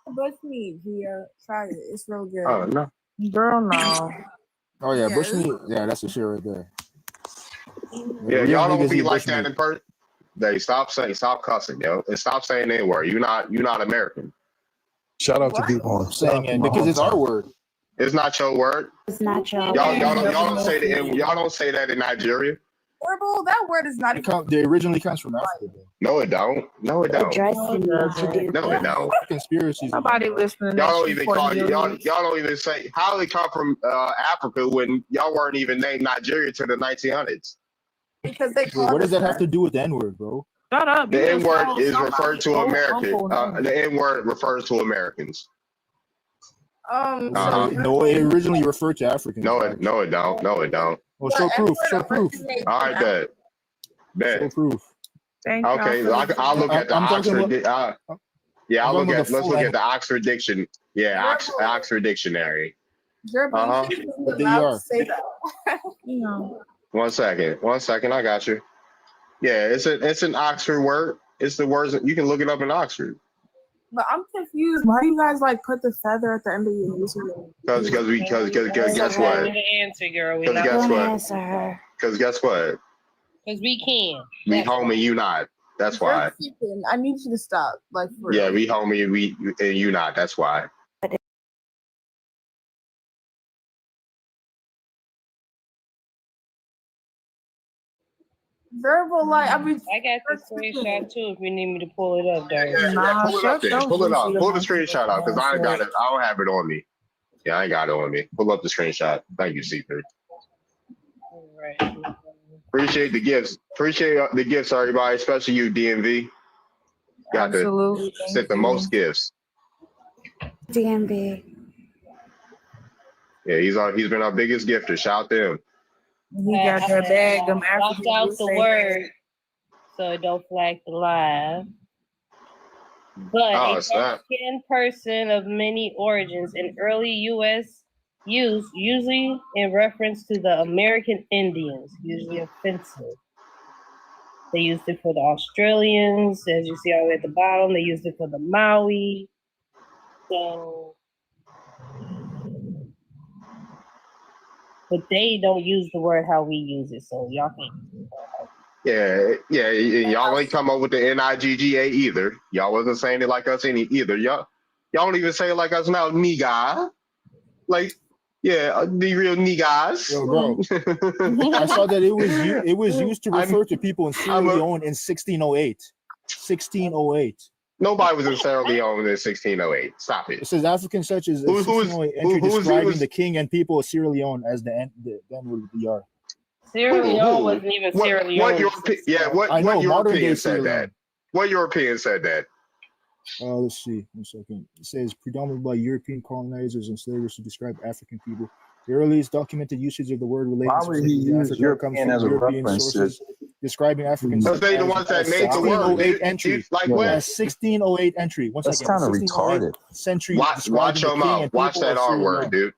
bush meat, Gia. Try it. It's real good. Oh no. Girl, no. Oh yeah, bushmeat. Yeah, that's the shit right there. Yeah, Real y'all don't niggas be eat like bushmeat. that in person. They stop cussing, yo, and stop saying that word. You're not American. Shout out to Devon. I'm saying it because it's our word. It's not your word. It's not your Y'all word. don't say that. Y'all don't say that in Nigeria. Horrible. That word is not even. They originally comes from Africa. No, it don't. No, it don't. Addressing you to do No, it don't. Conspiracies. Nobody listening. Y'all don't even call y'all don't even say how they come from Africa when y'all weren't even named Nigeria to the 1900s. Because they Wait, what does that have to do with the N-word, bro? Shut up. The N word is referred to American. The N word refers to Americans. No, it originally referred to Africans. No, it don't. No, it don't. Well, show proof. Show proof. All right, bet. Show proof. Okay, I'll look at the Oxford. Let's look at the Oxford Diction. Yeah, Oxford Dictionary. You're allowed to say that. You know. 1 second. I got you. Yeah, it's an Oxford word. It's the words you can look it up in Oxford. But I'm confused. Why do you guys like put the feather at the end of your username? Because guess what? Answer, girl. We Because not guess what? Answer her. Because guess what? Because we can. We home and you not. That's why. I need you to stop. Like for Yeah, real. we home and you not. That's why. Verbal, like, I got the screenshot too if you need me to pull it up, Darius. Pull it up then. Pull it up. Pull the screenshot out because I ain't got it. I don't have it on me. Yeah, I ain't got it on me. Pull up the screenshot. Thank you, C3. Appreciate the gifts. Appreciate the gifts, everybody, especially you, DMV. Got to sent the most gifts. DMV. Yeah, he's been our biggest gifter. Shout to him. He got that bag. Them African out the word so it don't flag the live. But Oh, a it's not. dark-skinned person of many origins in early U.S. use, usually in reference to the American Indians, usually offensive. They used it for the Australians, as you see all the way at the bottom. They used it for the Maui. So, but they don't use the word how we use it, so y'all can't use it. Yeah. Y'all ain't come up with the NIGGA either. Y'all wasn't saying it like us either. Y'all don't even say it like us now, nigga. Like, yeah, the real niggas. Yo, bro. I saw that it was used to refer to people in Sierra Leone in 1608. 1608. Nobody was in Sierra Leone in 1608. Stop it. It says African such as 1608 entry describing the king and people of Sierra Leone as the DR. Sierra Leone wasn't even Sierra Leone. What European said that? What European said that? Let's see. 1 second. It says predominantly by European colonizers and slavers to describe African people. The earliest documented usage of the word related Why would he use European as a reference to describing Africans? Because they the ones that made the word. 1608 entry. Like what? 1608 entry. Once That's again, kind of retarded. Century. Watch your mouth. Watch that R word, dude.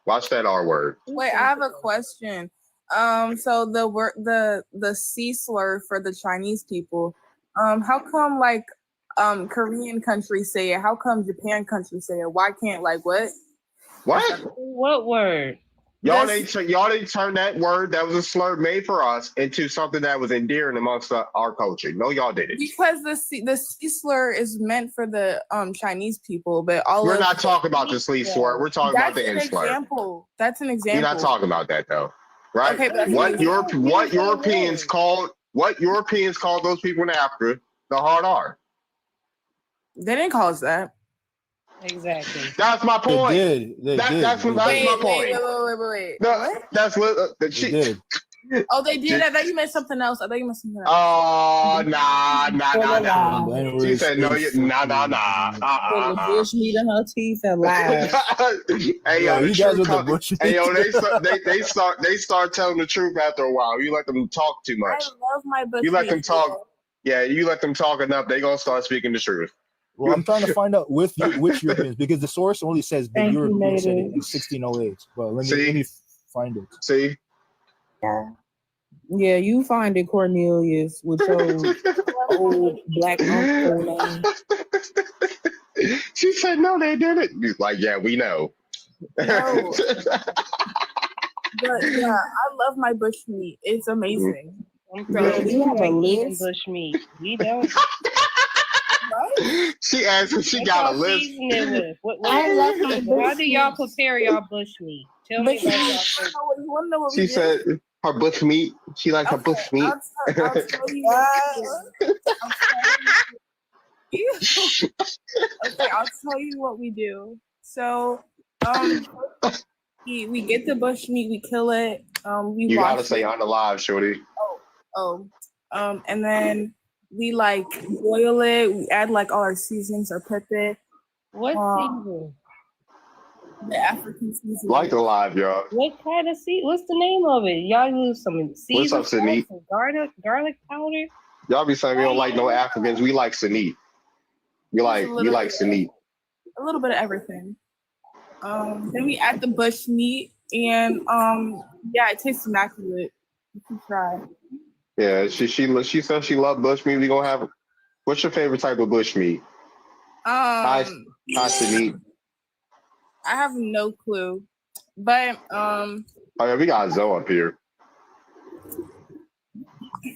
Watch that R word. Wait, I have a question. So the C slur for the Chinese people, how come like Korean countries say it? How come Japan countries say it? Why can't like what? What word? Y'all didn't turn that word that was a slur made for us into something that was endearing amongst our culture. No, y'all didn't. Because the C slur is meant for the Chinese people, but we're not talking about the C slur. We're talking about the N slur. That's an example. We're not talking about that though, right? Okay, but what Europeans called those people in Africa the hard R. They didn't call us that. Exactly. That's my point. That's my point. Wait. No, that's what she did. Oh, they did. I thought you meant something else. Oh, nah. She said no. The bush meat in her teeth and lies. Hey, yo, you guys with the bush. Hey, yo, they start telling the truth after a while. You let them talk too much. I love my bush. You let them talk. Yeah, you let them talk enough. They gonna start speaking the truth. Well, I'm trying to find out which Europeans, because the source only says the Europeans said it in 1608. But let me find it. See? Yeah, you find it, Cornelius, with your old black uncle name. She said, no, they didn't. He's like, yeah, we know. No. But yeah, I love my bush meat. It's amazing. Bro, we have a list. Bush meat. We don't. She asked if she got a list. How do y'all prepare y'all bush meat? Tell me about y'all. She said her bush meat. She likes her bush meat. I'll tell you. Okay, I'll tell you what we do. So, we get the bush meat, we kill it. You gotta say on the live, shorty. And then we like boil it. We add like all our seasonings, our pepper. What season? The African seasoning. Like the live, y'all. What kind of season? What's the name of it? Y'all use some seasoning. What's up, Sanit? Garlic powder. Y'all be saying we don't like no Africans. We like Sanit. We like Sanit. A little bit of everything. Then we add the bush meat, and yeah, it tastes immaculate. You can try. Yeah, she said she loved bush meat. We gonna have. What's your favorite type of bush meat? Hi, Sanit. I have no clue, but Oh yeah, we got Zoe up here.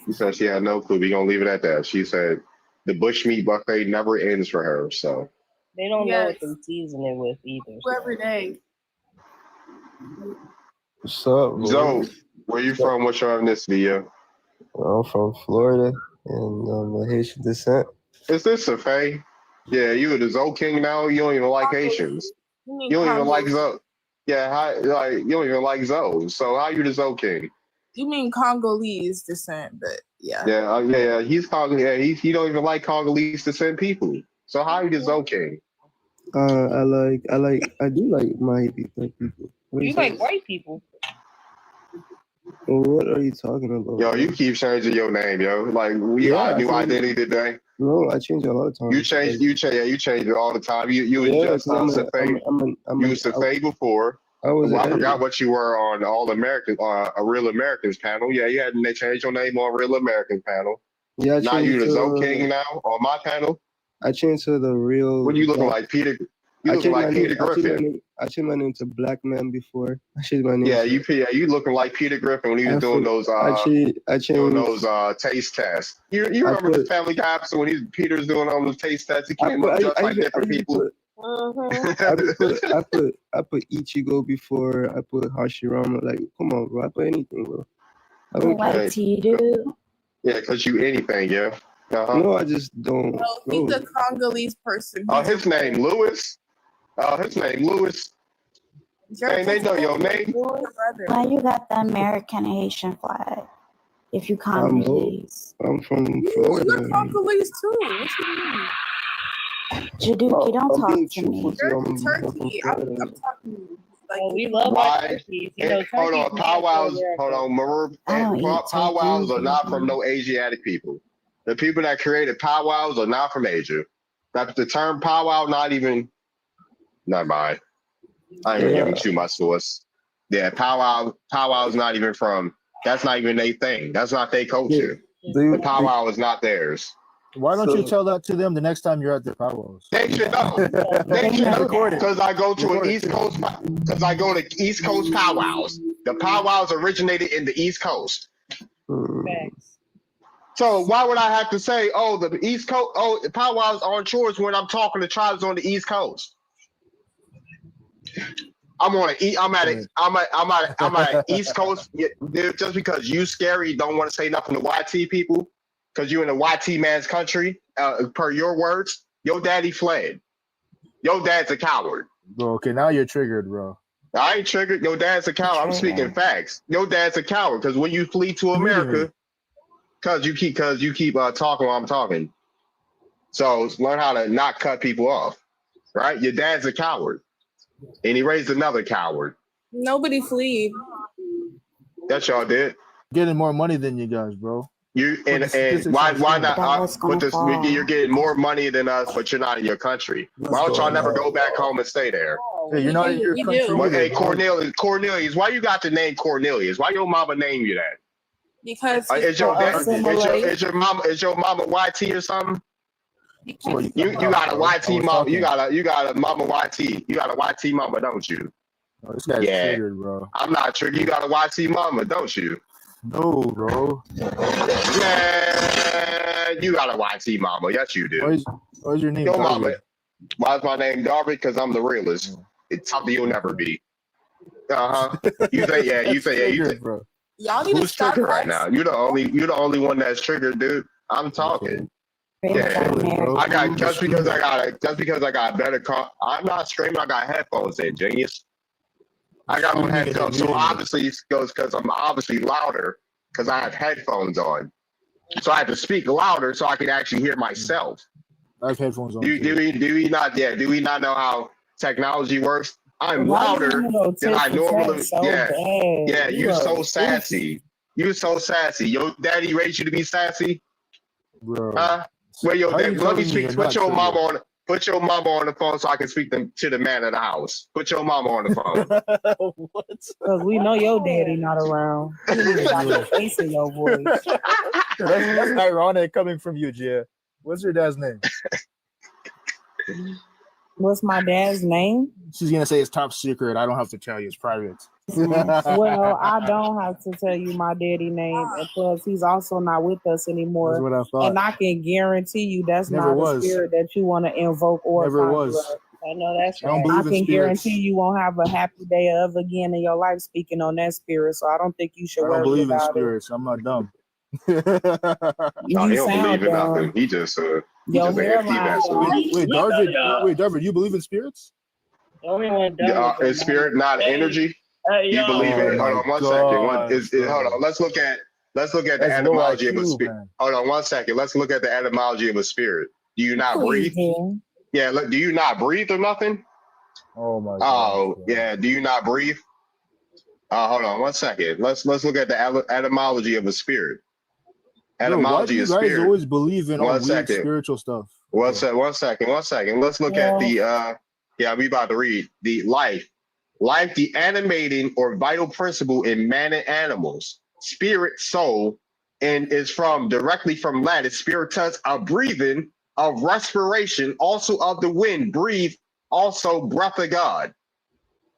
She said she had no clue. We gonna leave it at that. She said the bush meat buffet never ends for her. So they don't know what they season it with either. Every day. What's up, bro? Zoe, where you from? What's your ethnicity? Yeah? I'm from Florida and I'm Haitian descent. Is this a Faye? Yeah, you the Zoe King now. You don't even like Haitians. You don't even like Zoe. Yeah, you don't even like Zoe. So how you the Zoe King? You mean Congolese descent, but yeah. Yeah. He's Congolese. Yeah, he don't even like Congolese descent people. So how you the Zoe King? I do like my people. You like white people? What are you talking about? Yo, you keep changing your name, yo. Like we got a new identity today. No, I change it all the time. You change it all the time. You was just you was Faye before. I forgot what you were on All American, a Real Americans panel. Yeah, they changed your name on Real Americans panel. Yeah, now you the Zoe King now on my panel. I changed to the Real. What are you looking like, Peter? You I look changed my like Peter name. Griffin. I changed my name to Black Man before. I changed my name. Yeah, to- you looking like Peter Griffin when he was I doing put- those I changed. doing those taste tests. You I remember the put- Family Guy episode when Peter's doing all those taste tests? He came up just like different people. I put Ichigo before. I put Hashirama. Like, come on, bro. I put anything, bro. I don't care. What do you do? Yeah, cause you anything, yeah. No, I just don't. No, he's a Congolese person. Oh, his name Lewis. His name Lewis. Hey, they know your name. Why you got the American Haitian flag? If you I'm Congolese. from You're Florida. Congolese too. What you mean? Jaduki, don't I'm talk being to me. truthful to you. You're I'm from Turkey. I'm Florida. talking like Oh, we love our Why? turkeys. You know, Hold on, turkeys powwows. made for Hold on, Maroon. I don't eat Powwows turkey. are not from no Asiatic people. The people that created powwows are not from Asia. That's the term powwow. Not even. Not mine. I ain't gonna give you my source. Yeah, powwow's not even from. That's not even their thing. That's not their culture. The powwow is not theirs. Why don't you tell that to them the next time you're at the powwows? They should know. They should know Record it. because I go to Record an it. East Coast. Because I go to East Coast powwows. The powwows originated in the East Coast. So why would I have to say, oh, the East Coast, oh, the powwows on chores when I'm talking to tribes on the East Coast? I'm at East Coast. Just because you scary, don't want to say nothing to YT people, because you in the YT man's country. Per your words, your daddy fled. Your dad's a coward. Bro, okay, now you're triggered, bro. I ain't triggered. Your dad's a coward. I'm speaking facts. Your dad's a coward because when you flee to America, because you keep talking while I'm talking. So learn how to not cut people off, right? Your dad's a coward, and he raised another coward. nobody fled. That y'all did. Getting more money than you guys, bro. You and why not? With this, you're getting more money than us, but you're not in your country. Why don't y'all never go back home and stay there? Hey, you're not in your country. Well, hey, Cornelius, why you got the name Cornelius? Why your mama name you that? Because Is your mama YT or something? You got a YT mama. You got a mama YT. You got a YT mama, don't you? Oh, this guy's triggered, bro. I'm not triggered. You got a YT mama, don't you? No, bro. Yeah, you got a YT mama. Yes, you do. What's your name? Your mama. Why is my name Darby? Because I'm the realest. It's something you'll never be. You say yeah. Bro. Y'all need to Who's stop triggered right now? You're the only one that's triggered, dude. I'm talking. Yeah, I got just because I got better car. I'm not streaming. I got headphones in, genius. I got my headphones, so obviously it goes because I'm obviously louder because I have headphones on. So I have to speak louder so I can actually hear myself. I have headphones on. Do we not know how technology works? I'm louder than I normally. Yeah, you're so sassy. You're so sassy. Your daddy raised you to be sassy, bro. Huh? Where your daddy? Let me speak. Put your mama on the phone so I can speak to the man of the house. Put your mama on the phone. What? Because we know your daddy not around. You don't even got the face in your voice. That's ironic coming from you, Gia. What's your dad's name? What's my dad's name? She's gonna say it's top secret. I don't have to tell you. It's private. Well, I don't have to tell you my daddy name because he's also not with us anymore. That's what I thought. And I can guarantee you that's Never not was. the spirit that you want to invoke or Never conjure was. up. I know that's I don't right. believe I in can spirits. guarantee you won't have a happy day ever again in your life speaking on that spirit. So I don't think you should I don't worry believe in about spirits. I'm not dumb. No, he don't sound believe in dumb. nothing. He just Your an empty hairline vessel. Wait, Darvid, you believe in spirits? Is spirit not energy? You believe in? Hold on one second. Hold on. Let's look at the etymology of a spirit. Hold on one second. Let's look at the etymology of a spirit. Do you not breathe? Yeah. Look, do you not breathe or nothing? Oh my God. Oh yeah. Do you not breathe? Hold on one second. Let's look at the etymology of a spirit. Why do you of guys spirit. always believe in all One weird second. spiritual stuff? One second. Let's look at the we about to read the life, the animating or vital principle in man and animals, spirit, soul, and is directly from Latin spiritus, of breathing, of respiration, also of the wind, breathe, also breath of God,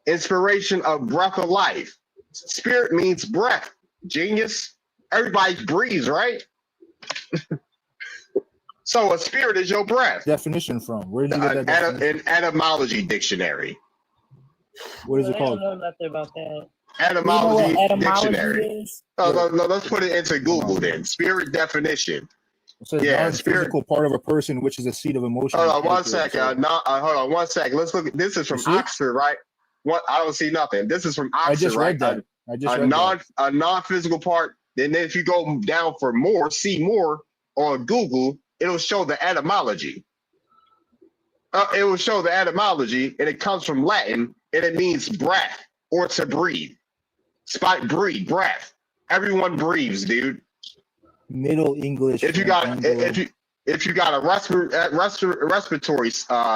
inspiration of breath of life. Spirit means breath. Genius. Everybody breathes, right? So a spirit is your breath. Definition from? Where did you get that definition? An etymology dictionary. What is it I called? don't know nothing about that. Etymology etymology dictionary. is? No, let's put it into Google then. Spirit definition. It says non-physical part of a person, which is a seat of emotion. Hold on one second. Hold on one second. Let's look. This is from Oxford, right? What? I don't see nothing. This is from Oxford, I just read right? that. I just read that. A non-physical part. Then if you go down for more, see more on Google, it'll show the etymology. It will show the etymology, and it comes from Latin, and it means breath or to breathe. Breathe, breath. Everyone breathes, dude. Middle English. If you got a respiratory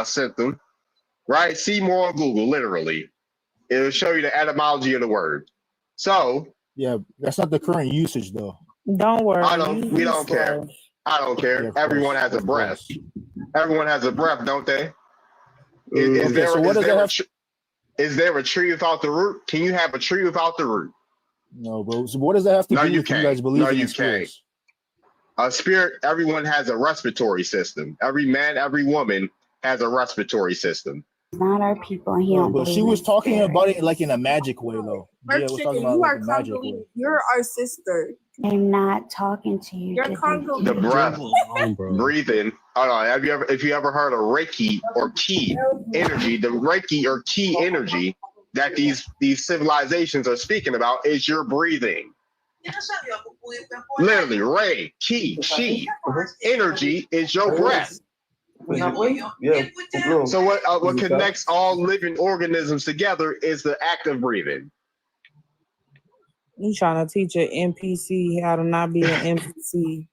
symptom, right? See more on Google. Literally, it'll show you the etymology of the word. So yeah, that's not the current usage though. Don't worry. We don't care. I don't care. Yeah, Everyone has a breath. Everyone has a breath, don't they? Is there a tree without the root? Can you have a tree without the root? No, bro. So what does that have to do with you guys believing in spirits? A spirit, everyone has a respiratory system. Every man, every woman has a respiratory system. Not our people. He don't But she believe was in talking spirits. about it like in a magic way, though. Yeah, was talking about you like are a magic way. Congolese. You're our sister. I'm not talking to you. You're Dippy. Congolese. The breath, breathing. Hold on. If you ever heard of Reiki or Ki energy, the Reiki or Ki energy that these civilizations are speaking about is your breathing. Literally, Ray, Ki, Chi, energy is your breath. So what connects all living organisms together is the act of breathing. You trying to teach an NPC how to not be an NPC?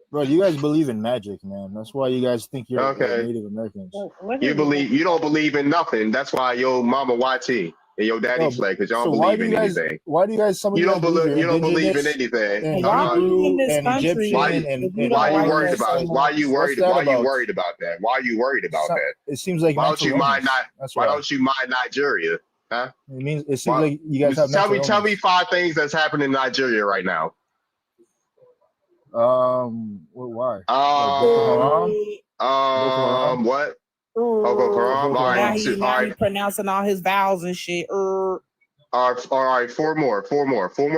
Bro, you guys believe in magic, man. That's why you guys think you're Okay. Native Americans. You don't believe in nothing. That's why your mama YT and your daddy play, because y'all don't believe in anything. Why do you guys? You don't believe in anything. And Uh-huh. Hebrew and Egyptian Why and you worried about it? Why you worried about that? Why you worried about that? It seems like Why don't you mind That's why don't you mind Nigeria? Huh? It seems like you guys have tell me 5 things that's happening in Nigeria right now. Why? What? Boko Haram. Now he pronouncing all his vowels and shit. All right, 4 more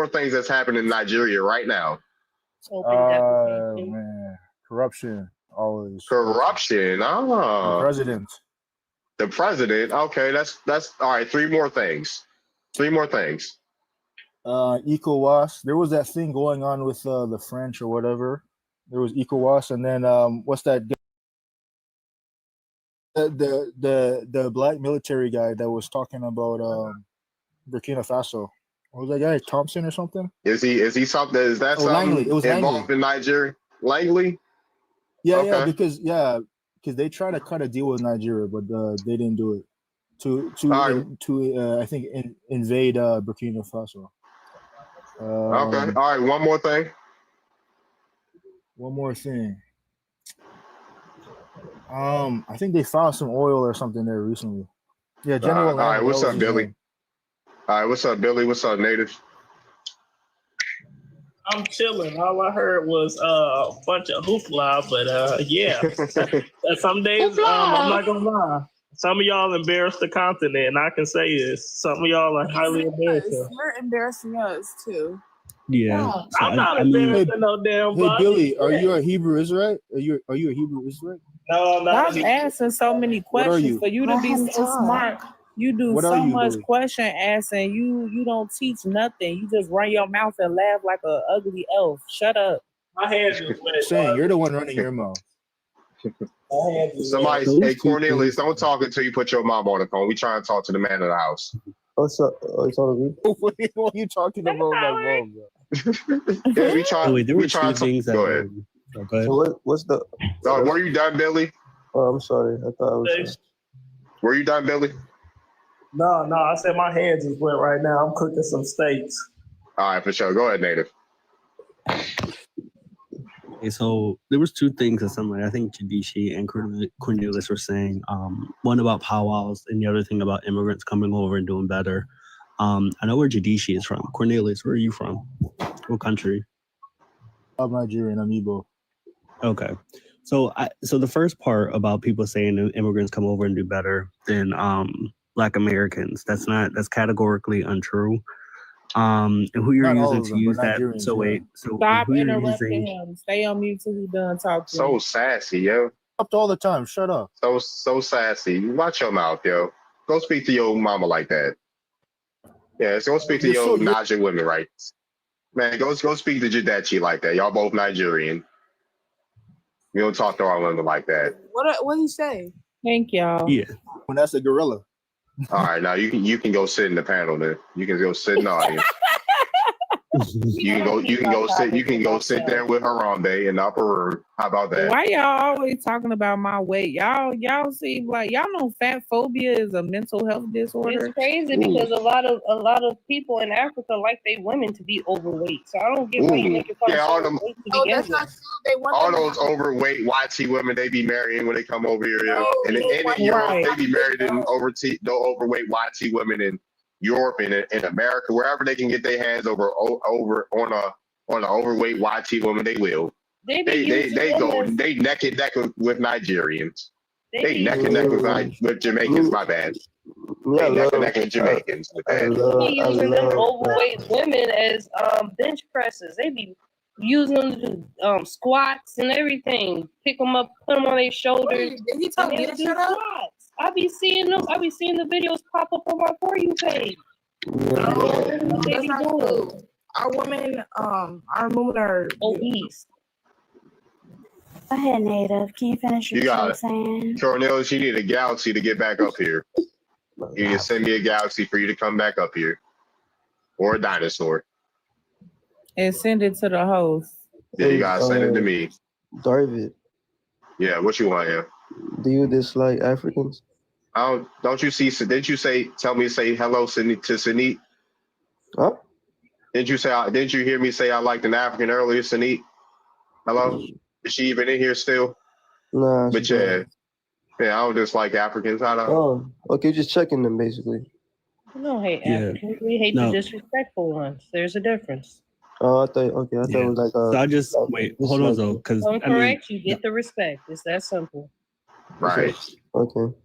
things that's happening in Nigeria right now. Man, corruption, always. Corruption. The president. The president. Okay, that's all right. 3 more things. ECOWAS. There was that thing going on with the French or whatever. There was ECOWAS, and then what's that? The black military guy that was talking about Burkina Faso. What was that guy? Thompson or something? Is he something? Is that something Langley. It was involved in Nigeria? Langley? Yeah, Okay. because they tried to cut a deal with Nigeria, but they didn't do it. I think invade Burkina Faso. Okay. All right. One more thing. I think they found some oil or something there recently. Yeah, General. All right. Langley, What's that up, was his Billy? name. All right. What's up, Billy? What's up, Native? I'm chilling. All I heard was a bunch of hoopla, but yeah. Some days, I'm not gonna lie. Some of y'all embarrass the continent, and I can say this. Some of y'all are highly embarrassing. You're embarrassing us too. Yeah, I'm not embarrassing no damn Hey body. Billy, are you a Hebrew Israelite? Are you a Hebrew Israelite? No, I'm not. I'm asking so many What are questions you? for you to be so smart. You do What are so you, much Billy? question asking. You don't teach nothing. You just run your mouth and laugh like an ugly elf. Shut up. My hands is wet. Saying you're the one running your mouth. Somebody, hey Cornelius, don't talk until you put your mom on the phone. We trying to talk to the man of the house. What's up? It's all good. What are you talking about, my mom, bro? Yeah, we trying. Wait, there were we trying two to things that go were. ahead. Oh, go ahead. So what's the? Were you done, Billy? Oh, I'm sorry. I thought I was. Were you done, Billy? No, I said my hands is wet right now. I'm cooking some steaks. All right, for sure. Go ahead, Native. Okay, so there was two things that somebody, I think Jadishi and Cornelius were saying. One about powwows and the other thing about immigrants coming over and doing better. I know where Jadishi is from. Cornelius, where are you from? What country? I'm Nigerian. I'm Igbo. Okay. So the first part about people saying that immigrants come over and do better than Black Americans, that's categorically untrue. And who you're Not all using of to them, use but that? Nigerians. So Yeah. wait, so Stop who you're interrupting using? him. Stay on mute till he's done talking. So sassy, yo. Up all the time. Shut up. So sassy. Watch your mouth, yo. Go speak to your mama like that. Yeah, so go speak to your Nigerian women rights. Man, go speak to Jadachi like that. Y'all both Nigerian. You don't talk to our women like that. What do you say? Thank y'all. Yeah. When that's a gorilla. All right, now you can go sit in the panel then. You can go sit in the audience. You can go sit there with Harambe in the upper room. How about that? Why y'all always talking about my weight? Y'all seem like y'all know fat phobia is a mental health disorder. It's crazy because a lot of people in Africa like they women to be overweight. So I don't get why you make it fun of all them, weight to begin with. all those overweight YT women they be marrying when they come over here. And in Europe, they be married in overweight YT women in Europe and in America, wherever they can get their hands on an overweight YT woman, they will. They neck and neck with Nigerians. They neck and neck with Jamaicans. My bad. They neck and neck with Jamaicans. With that. They be using them overweight women as bench presses. They be using them to do squats and everything. Pick them up, put them on their shoulders. Did he tell me to shut up? I be seeing them. I be seeing the videos pop up on my For You page. That's not true. Our women are obese. Go ahead, Native. Can you finish You what you got were it. saying? Cornelius, you need a galaxy to get back up here. You need to send me a galaxy for you to come back up here. Or a dinosaur. And send it to the host. Yeah, you gotta send it to me. David, Yeah, what you want, yeah? do you dislike Africans? Don't you see? Didn't you tell me to say hello to Sanit? Huh? Didn't you hear me say I liked an African earlier, Sanit? Hello? Is she even in here still? Nah. But yeah, I don't dislike Africans. I don't. Oh, okay, just checking them basically. We don't hate Yeah. Africans. We hate No. the disrespectful ones. There's a difference. Oh, I thought it was like So I just wait. Hold on, though, because Don't correct you. Get the respect. It's that simple. Right. Okay.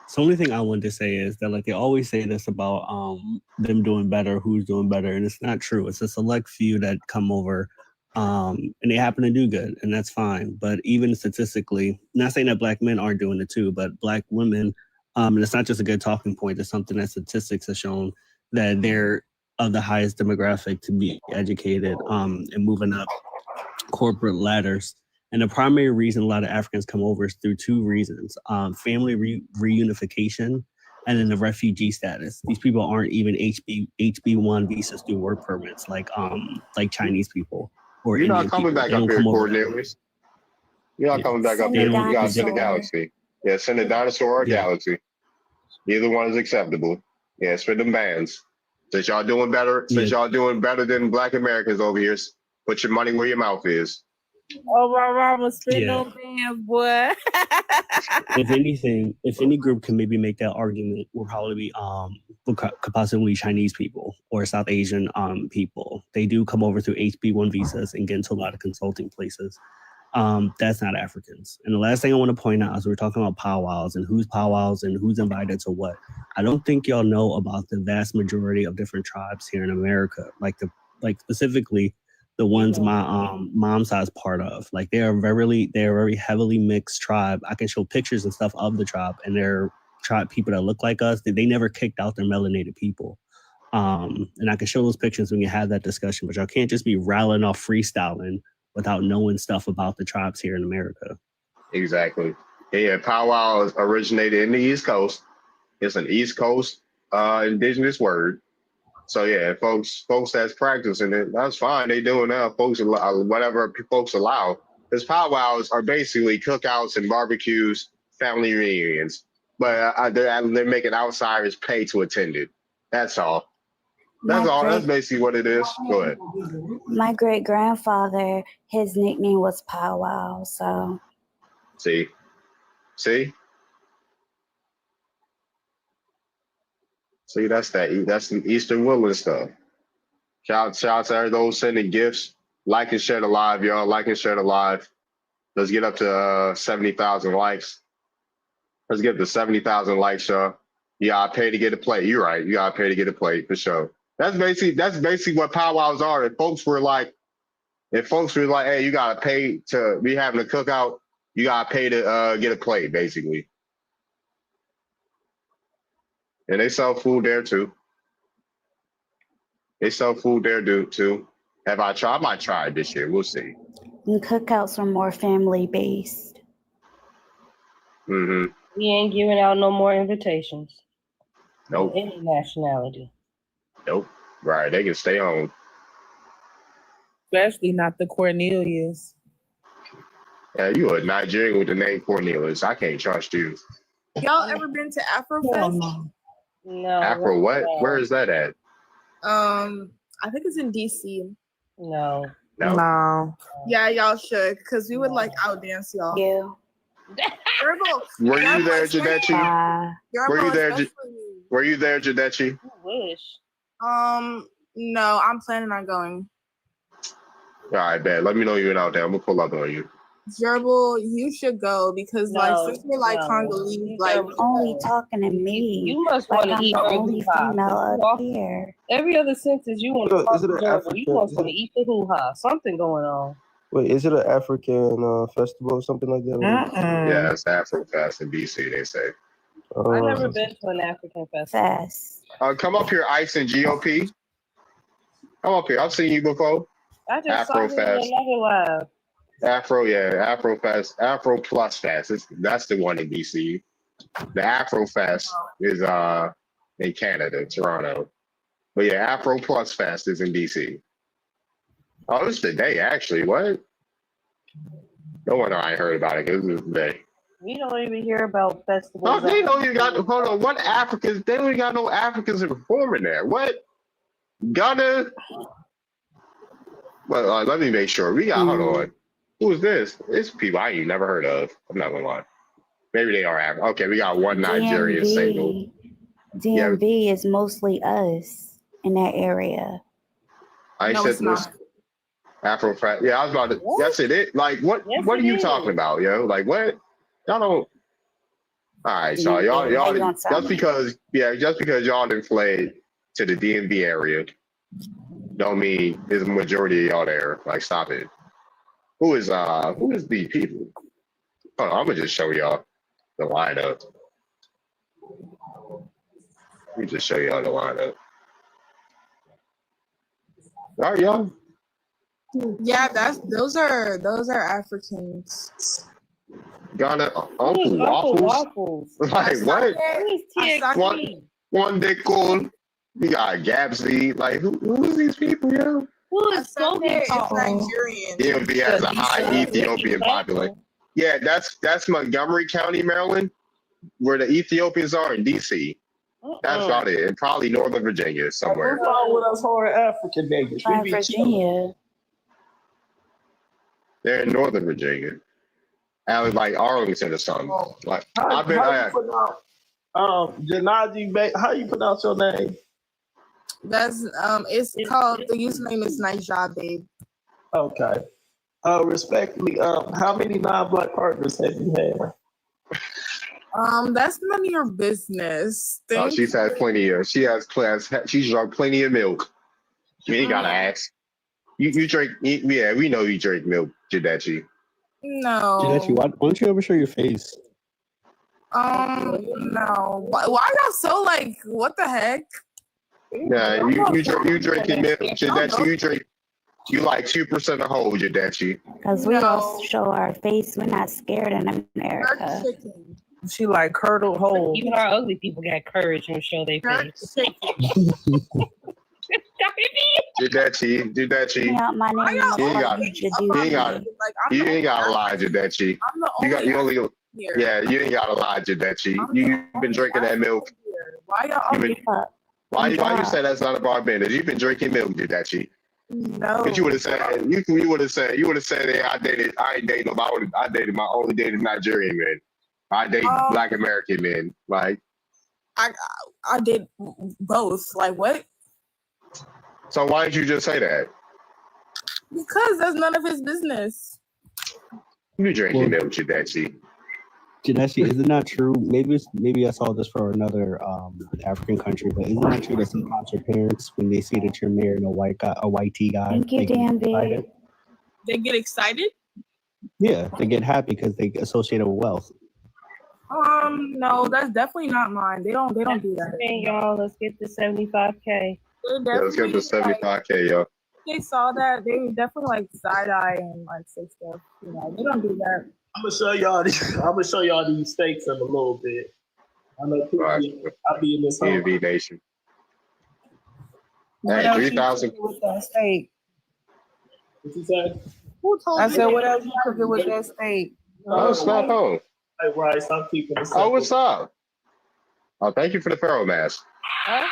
So the only thing I wanted to say is that like they always say this about them doing better, who's doing better, and it's not true. It's a select few that come over and they happen to do good, and that's fine. But even statistically, not saying that Black men aren't doing it too, but Black women, and it's not just a good talking point, it's something that statistics have shown that they're of the highest demographic to be educated and moving up corporate ladders. And the primary reason a lot of Africans come over is through two reasons: family reunification, and then the refugee status. These people aren't even HB1 visas through work permits like Chinese people or You're Indian not coming people. back They up don't here, come over that way. Cornelius. You're not coming back up Send here. a You gotta send a dinosaur. galaxy. Yeah, send a dinosaur or a galaxy. Either one is acceptable. Yeah, spend them bands. Since y'all doing better than Black Americans over here, put your money where your mouth is. Oh, my mama spit Yeah. on bands, boy. If anything, if any group can maybe make that argument, will probably be could possibly Chinese people or South Asian people. They do come over through HB1 visas and get into a lot of consulting places. That's not Africans. And the last thing I want to point out is we're talking about powwows and who's invited to what. I don't think y'all know about the vast majority of different tribes here in America, like specifically the ones my mom's side is part of. Like they're a very heavily mixed tribe. I can show pictures and stuff of the tribe, and they're tribe people that look like us. They never kicked out their melanated people. And I can show those pictures when you have that discussion, but y'all can't just be rattling off freestyling without knowing stuff about the tribes here in America. Exactly. Yeah, powwow originated in the East Coast. It's an East Coast indigenous word. So yeah, folks that's practicing it, that's fine. They doing that. Folks, whatever folks allow. Because powwows are basically cookouts and barbecues, family reunions. But they're making outsiders pay to attend it. That's all. That's My all. That's great basically what it is. Go ahead. my great grandfather, his nickname was Powwow. So See, see, see. That's the Eastern Woodland stuff. Shout out to those sending gifts. Like and share the live, y'all. Like and share the live. Let's get up to 70,000 likes. Let's get up to 70,000 likes, y'all. You gotta pay to get a plate. You're right. You gotta pay to get a plate for sure. That's basically what powwows are. If folks were like, hey, you gotta pay to be having a cookout, you gotta pay to get a plate, basically. And they sell food there too. They sell food there too. Have I tried? I might try it this year. We'll see. and cookouts are more family based. Mm-hmm. We ain't giving out no more invitations. Nope. Any nationality. Nope. Right. They can stay home. Especially not the Cornelius. Yeah, you a Nigerian with the name Cornelius. I can't trust you. Y'all ever been to Afrofest? No. Afro what? Where is that at? I think it's in DC. No. No. Yeah, y'all should, because we would like outdance y'all. Yeah. Were you there, Jadechi? Were you there, Jadechi? I wish. No, I'm planning on going. All right, bet. Let me know you're out there. I'm gonna pull up on you. Gerbil, you should go because since we're like Congolese, like only talking to me. You must like want to I'm eat the the only female up here. Every other sentence you want to Is talk it to an Gerbil. You African- want to eat the hoo-ha. Something going on. Wait, is it an African festival or something like that? Yeah, it's Afrofest in DC, they say. I've never been to an African festival. Come up here, Ice and GOP. Come up here. I've seen you before. I just saw him in Afrofest. another live. Afrofest, Afro Plus Fest. That's the one in DC. The Afrofest is in Canada, Toronto. But yeah, Afro Plus Fest is in DC. Oh, it's today actually. What? No wonder I ain't heard about it because it's today. We don't even hear about festivals. Oh, they don't even got. Hold on, what Africans? They don't even got no Africans performing there. What? Ghana. Well, let me make sure. We got. Hold on. Who is this? It's people I ain't never heard of. I'm not gonna lie. Maybe they are African. Okay, we got one Nigerian single. DMV is mostly us in that area. I No, said it's this. not. Afro. Yeah, I was about to. That's it. Like, what? Yes, what are it you is. talking about, yo? Like, what? Y'all don't. All right, so y'all, They don't sound just because y'all didn't play to the DMV area, don't mean there's a majority of y'all there. Like, stop it. Who is these people? Hold on, I'm gonna just show y'all the lineup. Let me just show y'all the lineup. All right, y'all. yeah, those are Africans. Ghana Uncle Waffles. Like what? One day cool. We got Gabsy. Like who is these people, yo? Who is Sunday is Nigerian. DMV has a high Ethiopian population. Yeah, that's Montgomery County, Maryland, where the Ethiopians are in DC. That's about it. And probably Northern Virginia somewhere. What's wrong with us hard African niggas? We be Virginia. They're in Northern Virginia. Like Arlington or something. Like How you pronounce Janaji? How you pronounce your name? That's it's called, the username is Naija Babe. Okay. Respectfully, how many non-black partners have you had? That's none of your business. Oh, she's had plenty of. She's drunk plenty of milk. You ain't gotta ask. You drink. Yeah, we know you drink milk, Jadechi. No. Jadechi, why don't you ever show your face? No. Why y'all so like? What the heck? Yeah, you drinking milk, Jadechi. You drink. You like 2% of whole, Jadechi. Because we don't show our face. We're not scared in America. She like curdled whole. Even our ugly people got courage and show their face. Jadechi. Yeah, my name is You ain't got to lie, Jadechi. You only. Yeah, you ain't got to lie, Jadechi. You've been drinking that milk. Why y'all? Why you say that's not a barbarian? You've been drinking milk, did that cheat? No. But you would have said you would have said hey, I ain't dating nobody. I only dated Nigerian men. I date Black American men. Like I did both. Like what? So why did you just say that? Because that's none of his business. You drinking milk, Jadeshi. Jadeshi, is it not true? Maybe I saw this for another African country, but is it not true that sometimes your parents, when they see that you're marrying a white tea guy, Thank you, they get Danby. excited? They get excited? Yeah, they get happy because they associate it with wealth. No, that's definitely not mine. They don't do that. Hey, y'all, let's get to 75K. Yeah, let's get to 75K, yo. They saw that, they would definitely like side eye and like say stuff. You know, they don't do that. I'm gonna show y'all these steaks in a little bit. I know I'll be in this whole DMV Nation. What Hey, else you 3,000. cooking with that steak? What you say? Who told I said, what else you cooking with that steak? Oh, snap home. Hey, Bryce, I'm keeping it simple. Oh, what's up? Oh, thank you for the Pharaoh mask. Oh,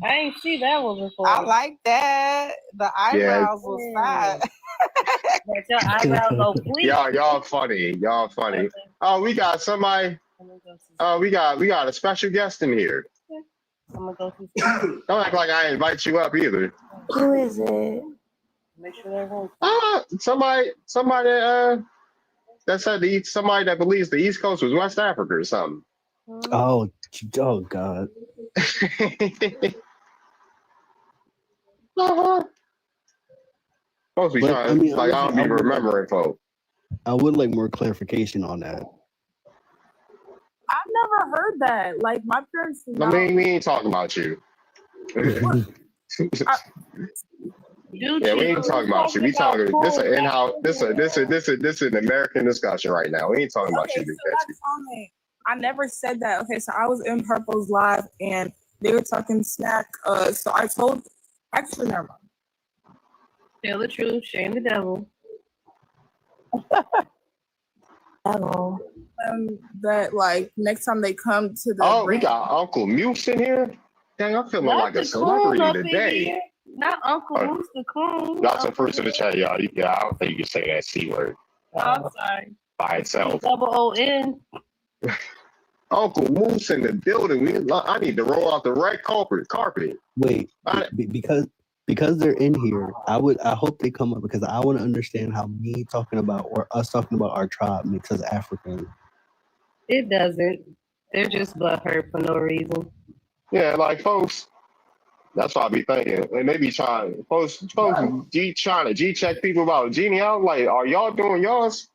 I ain't see that one before. I like that. The eyebrows was fine. But your eyebrows go bleak. Y'all funny. Y'all funny. Oh, we got somebody. Oh, we got a special guest in here. I'm gonna go through. Don't act like I invite you up either. Who is it? Make sure they're home. Somebody that said somebody that believes the East Coast was West Africa or something. Oh God. Supposed to be trying, I don't be remembering folks. I would like more clarification on that. I've never heard that. Like my parents. I mean, we ain't talking about you. Yeah, we ain't talking about you. We talking. This an in-house. This an American discussion right now. We ain't talking about you, Big Betsy. I never said that. Okay, so I was in Purple's live and they were talking smack. So I told. Actually, never mind. Tell the truth, shame the devil. Devil. That like next time they come to the. Oh, we got Uncle Muse in here. Dang, I'm feeling like a celebrity today. Not Uncle Moose the Coon. Got some fruits in the chat, y'all. Yeah, I don't think you can say that C word Oh, I'm sorry. by itself. DOON. Uncle Moose in the building. I need to roll out the right carpet. Wait, because they're in here, I hope they come up because I want to understand how me talking about or us talking about our tribe makes us African. It doesn't. They're just butthurt for no reason. Yeah, like folks. That's what I be thinking. And they be trying, folks trying to G-check people about genealogy. Like, are y'all doing yours?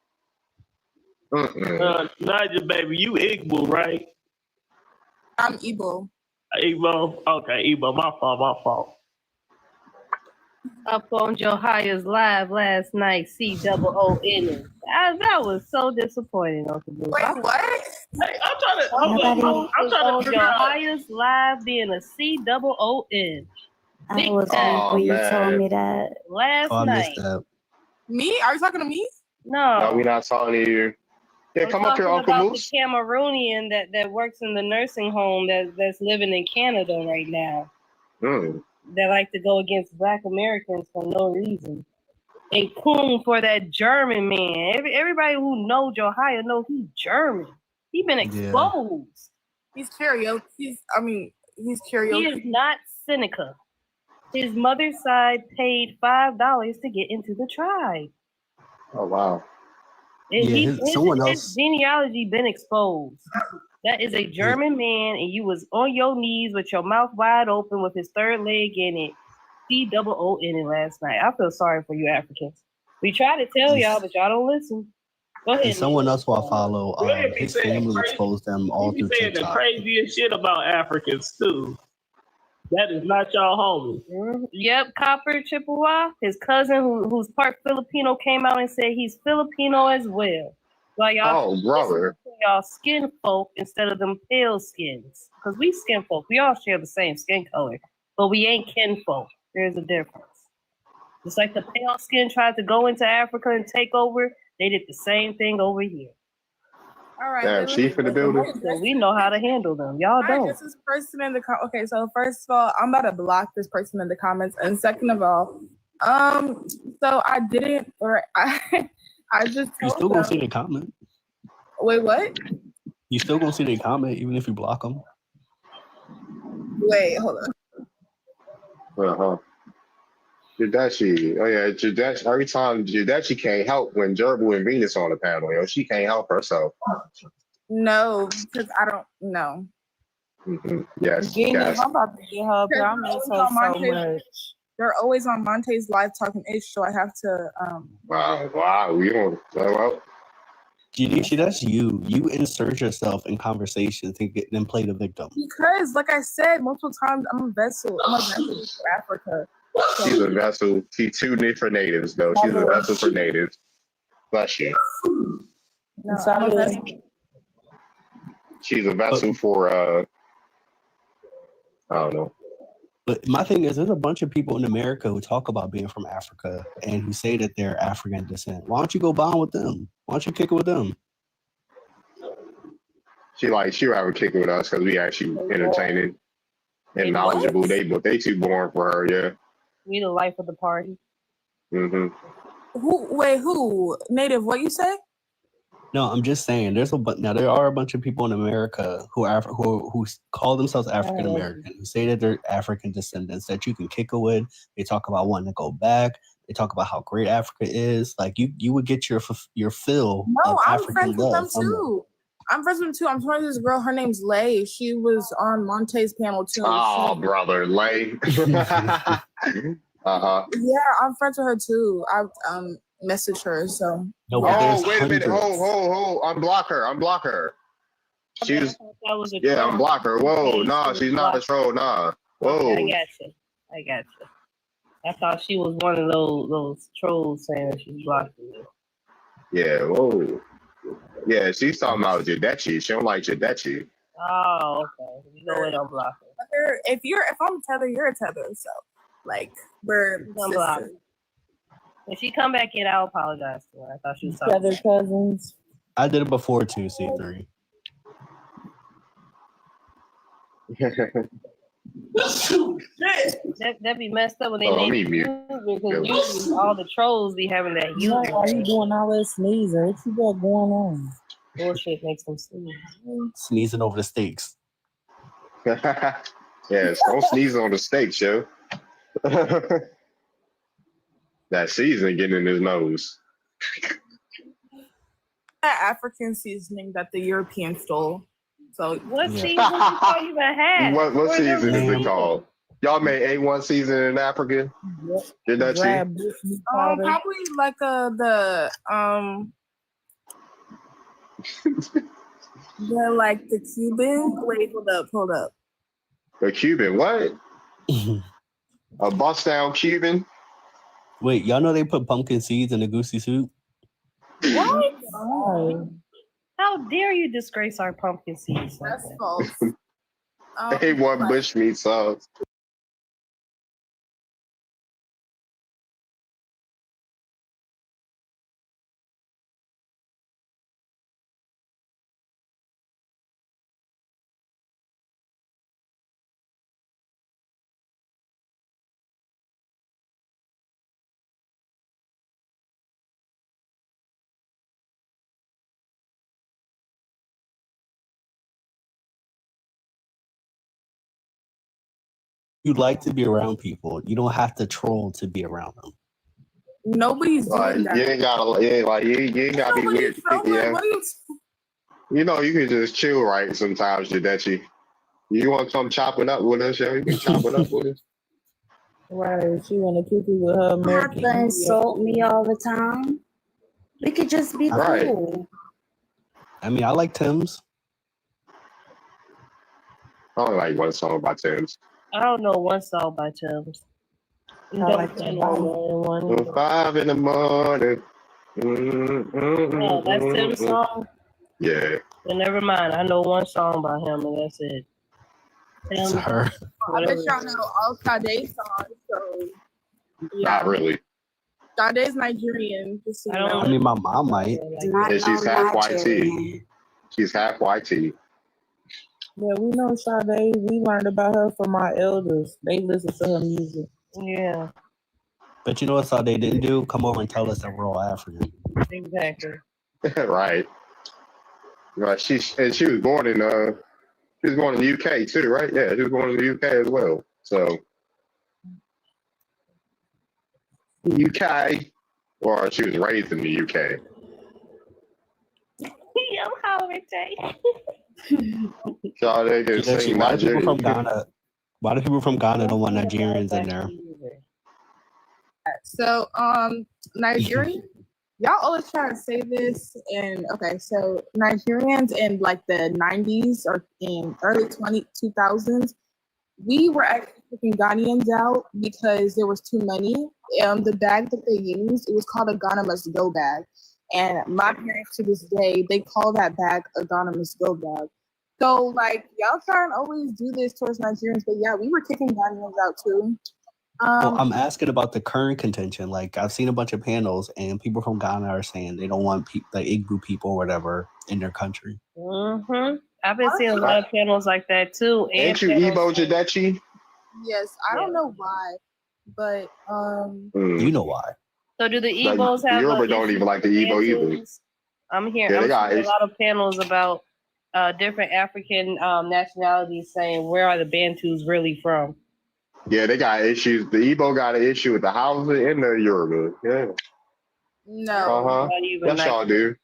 Nigel, baby, you Igbo, right? I'm Igbo. Igbo? Okay, Igbo. My fault. Up on Johia's live last night, COON. That was so disappointing, Uncle Blue. Wait, what? Hey, I'm trying to figure out. Johia's live being a COON. I was weak when you told me that. Last night. Me? Are you talking to me? No, we're not talking to you. Yeah, I'm come up here, talking Uncle about Moose. the Cameroonian that works in the nursing home that's living in Canada right now. That like to go against Black Americans for no reason. A coon for that German man. Everybody who knows Johia know he's German. He been exposed. He's karaoke. He's karaoke. He is not Seneca. His mother's side paid $5 to get into the tribe. Oh wow. His genealogy been exposed. That is a German man, and you was on your knees with your mouth wide open with his third leg in it. COON it last night. I feel sorry for you Africans. We try to tell y'all, but y'all don't listen. Go ahead. And someone else who I follow, his family exposed them all through saying TikTok. the craziest shit about Africans too. That is not y'all homie. Yep, Copper Chippewa. His cousin, who's part Filipino, came out and said he's Filipino as well. Like y'all, brother, y'all skin folk instead of them pale skins. Because we skin folk, we all share the same skin color, but we ain't kin folk. There's a difference. Just like the pale skin tried to go into Africa and take over, they did the same thing over here. All right. Damn, chief in the building. So we know how to handle them. Y'all I don't. guess this person in the okay. So first of all, I'm about to block this person in the comments, and second of all, so I didn't, or I just You told still gonna them. see the comment. Wait, what? You still gonna see the comment even if you block them. Wait, hold on. Uh-huh. Judachi. Oh yeah, Judachi. Every time Judachi can't help when Gerbil and Venus on the panel, she can't help herself. No, because I don't know. Yes, Gina, yes. I'm about to get her, but I miss her so much. They're always on Monte's live talking ish, so I have to. Wow. We don't. Well, Judisha, that's you. You insert yourself in conversations and get then play the victim. Because, like I said multiple times, I'm a vessel. I'm a vessel for Africa. she's a vessel. She's too neat for natives, though. She's a vessel for natives. Bless you. No, I'm a vessel. She's a vessel for I don't know. But my thing is, there's a bunch of people in America who talk about being from Africa and who say that they're African descent. Why don't you go bond with them? Why don't you kick it with them? She have a kick with us because we actually entertaining and knowledgeable. They too boring for her. Yeah. We the life of the party. Mm-hmm. Who? Native, what you say? No, I'm just saying. Now there are a bunch of people in America who call themselves African American, who say that they're African descendants that you can kick it with. They talk about wanting to go back. They talk about how great Africa is. Like you would get your fill. No, of I'm African friends with them love from them. too. I'm friends with them too. I'm friends with this girl. Her name's Lay. She was on Monte's panel too. Oh, brother, Lay. Uh-huh. Yeah, I'm friends with her too. I messaged her. So. No, oh, wait a minute. Hold. Unblock her. She was. Unblock her. Whoa, nah, she's not a troll. Nah. Whoa. Okay, I got you. I thought she was one of those trolls saying that she's blocking you. Yeah. Whoa. Yeah, she's talking about Judechi. She don't like Judechi. Oh, okay. You go ahead and block her. If I'm tether, you're a tether. So, like, we're block. When she come back in, I'll apologize to her. I thought she was talking. Tether cousins. I did it before too, C3. That'd be messed up when they me name mute. because usually all the trolls be having that You know, why you doing all that sneezing? What you got going on? bullshit makes them sneeze. Sneezing over the steaks. Yes, don't sneeze on the steak, yo. That seasoning getting in his nose. That African seasoning that the Europeans stole. So what season you even had? What season is it called? Y'all made A1 season in Africa? Yep. Did that probably like the like the Cuban. Wait, hold up. A Cuban, what? A bust down Cuban? Wait, y'all know they put pumpkin seeds in the goosey soup? What? How dare you disgrace our pumpkin seeds? That's false. A1 bushmeat sauce. You like to be around people. You don't have to troll to be around them. Nobody's doing that. You ain't gotta be weird. Yeah. You know, you can just chill right sometimes, Judechi. You want to come chopping up with us, yo? You can chop it up with us. Right, she want to kick it with her American. You have to insult me all the time. We could just be Right. cool. I mean, I like Tim's. I only like one song by Tim's. I don't know one song by Tim's. like that one. 5 in the morning. Oh, that's Tim's song? Yeah. Well, never mind. I know one song by him, and that's it. It's her. I bet y'all know all Sade's songs. So Not really. Sade's Nigerian. Just so you know. I mean, my mom might. And she's half white too. She's half YT. Yeah, we know Sade. We learned about her from our elders. They listen to her music. Yeah, But you know what Sade didn't do? Come over and tell us that we're all African. exactly. Right. Right. She was born in the UK too, right? Yeah, she was born in the UK as well. So UK, or she was raised in the UK. I'm hollering, Jay. So they can sing Why do people from Nigeria. Ghana? Why do people from Ghana don't want Nigerians in there? So, Nigerian, y'all always try to say this, and okay, so Nigerians in like the 90s or in early 2000s, we were actually picking Ghanaians out because there was too many. The bag that they used, it was called a Ghana Must Go bag. And my parents to this day, they call that bag a Ghana Must Go bag. So like y'all try and always do this towards Nigerians, but yeah, we were kicking Ghanaians out too. Well, I'm asking about the current contention. Like I've seen a bunch of panels, and people from Ghana are saying they don't want the Igbo people or whatever in their country. I've been seeing a lot of panels like that too. Ain't you Igbo, Jadechi? Yes, I don't know why, but You know why? So do the Like, Igbos have? Yoruba a don't issue even like the with Igbo either. Bantus? I'm hearing Yeah, they got seeing a issues. lot of panels about different African nationalities saying where are the Bantus really from? Yeah, they got issues. The Igbo got an issue with the Hausa and the Yoruba. Yeah. no, Uh-huh. Not even Yes, like y'all do.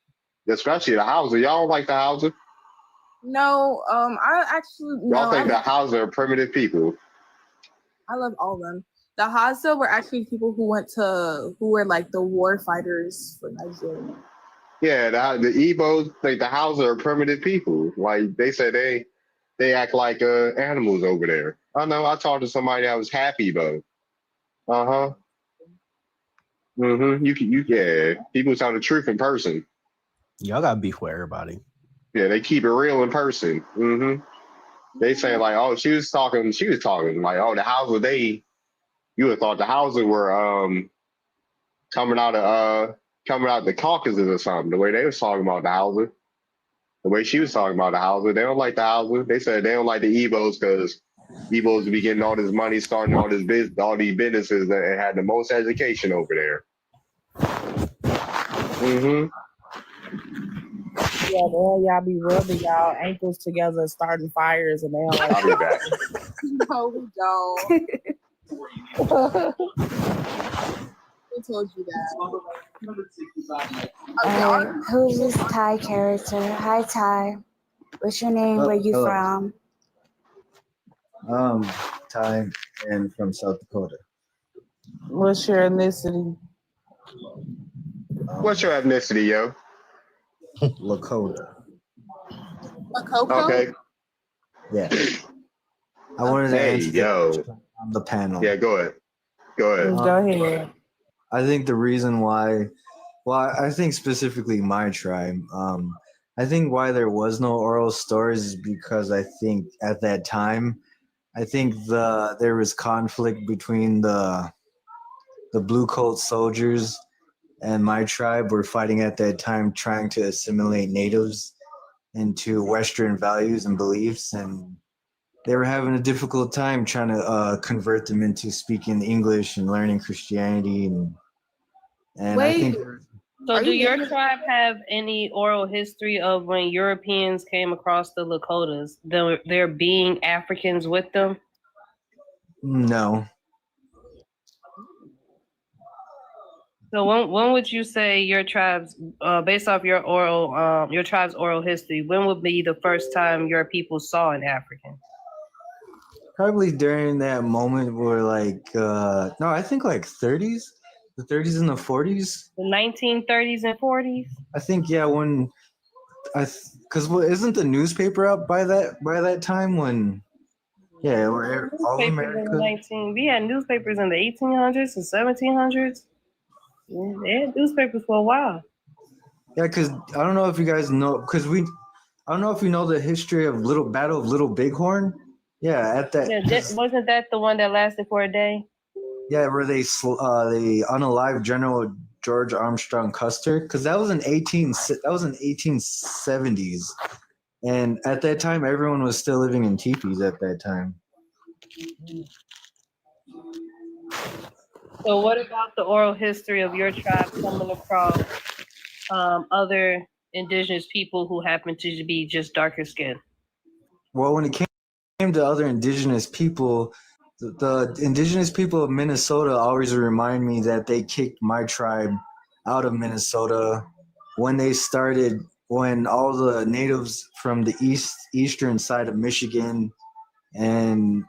Especially the Hausa. Y'all don't like the Hausa? no. I actually Y'all no. think I, the Hausa are primitive people. I love all of them. The Hausa were actually people who were like the war fighters for Nigeria. Yeah, the Igbos think the Hausa are primitive people. Like they said they act like animals over there. I know. I talked to somebody that was happy though. Uh-huh. Yeah. People tell the truth in person. Y'all got beef with everybody. Yeah, they keep it real in person. They say like, oh, she was talking like, oh, the Hausa, you would have thought the Hausa were coming out the Caucasus or something. The way they was talking about the Hausa, the way she was talking about the Hausa, they don't like the Hausa. They said they don't like the Igbos because Igbos be getting all this money, starting all these businesses, and had the most education over there. Yeah, y'all be rubbing y'all ankles together, starting fires, and they all like. I'll be back. No, we don't. Who told you that? Who's this Thai character? Hi, Thai. What's your name? Where you hello. from? Thai and from South Dakota. What's your ethnicity? What's your ethnicity, yo? Lakota. Lakota? Okay. Yeah. I wanted to answer on the panel. Yeah, go ahead. Go ahead. I think the reason why, I think specifically my tribe, I think why there was no oral stories is because I think at that time, I think there was conflict between the blue coat soldiers and my tribe were fighting at that time, trying to assimilate natives into Western values and beliefs, and they were having a difficult time trying to convert them into speaking English and learning Christianity, and I think. So do your tribe have any oral history of when Europeans came across the Lakotas, there being Africans with them? No. So when would you say your tribe's, based off your tribe's oral history, when would be the first time your people saw an African? Probably during that moment where no, I think like 30s, the 30s and the 40s. The 1930s and 40s? I think, yeah, when because isn't the newspaper up by that time when, yeah, where all America. We had newspapers in the 1800s and 1700s. They had newspapers for a while. Yeah, because I don't know if you guys know, I don't know if you know the history of Battle of Little Bighorn. Yeah, at that. Yeah, wasn't that the one that lasted for a day? Yeah, where they unalived George Armstrong Custer, because that was in 1870s, and at that time everyone was still living in teepees at that time. So what about the oral history of your tribe coming across other indigenous people who happen to be just darker skinned? Well, when it came to other indigenous people, the indigenous people of Minnesota always remind me that they kicked my tribe out of Minnesota when all the natives from the eastern side of Michigan and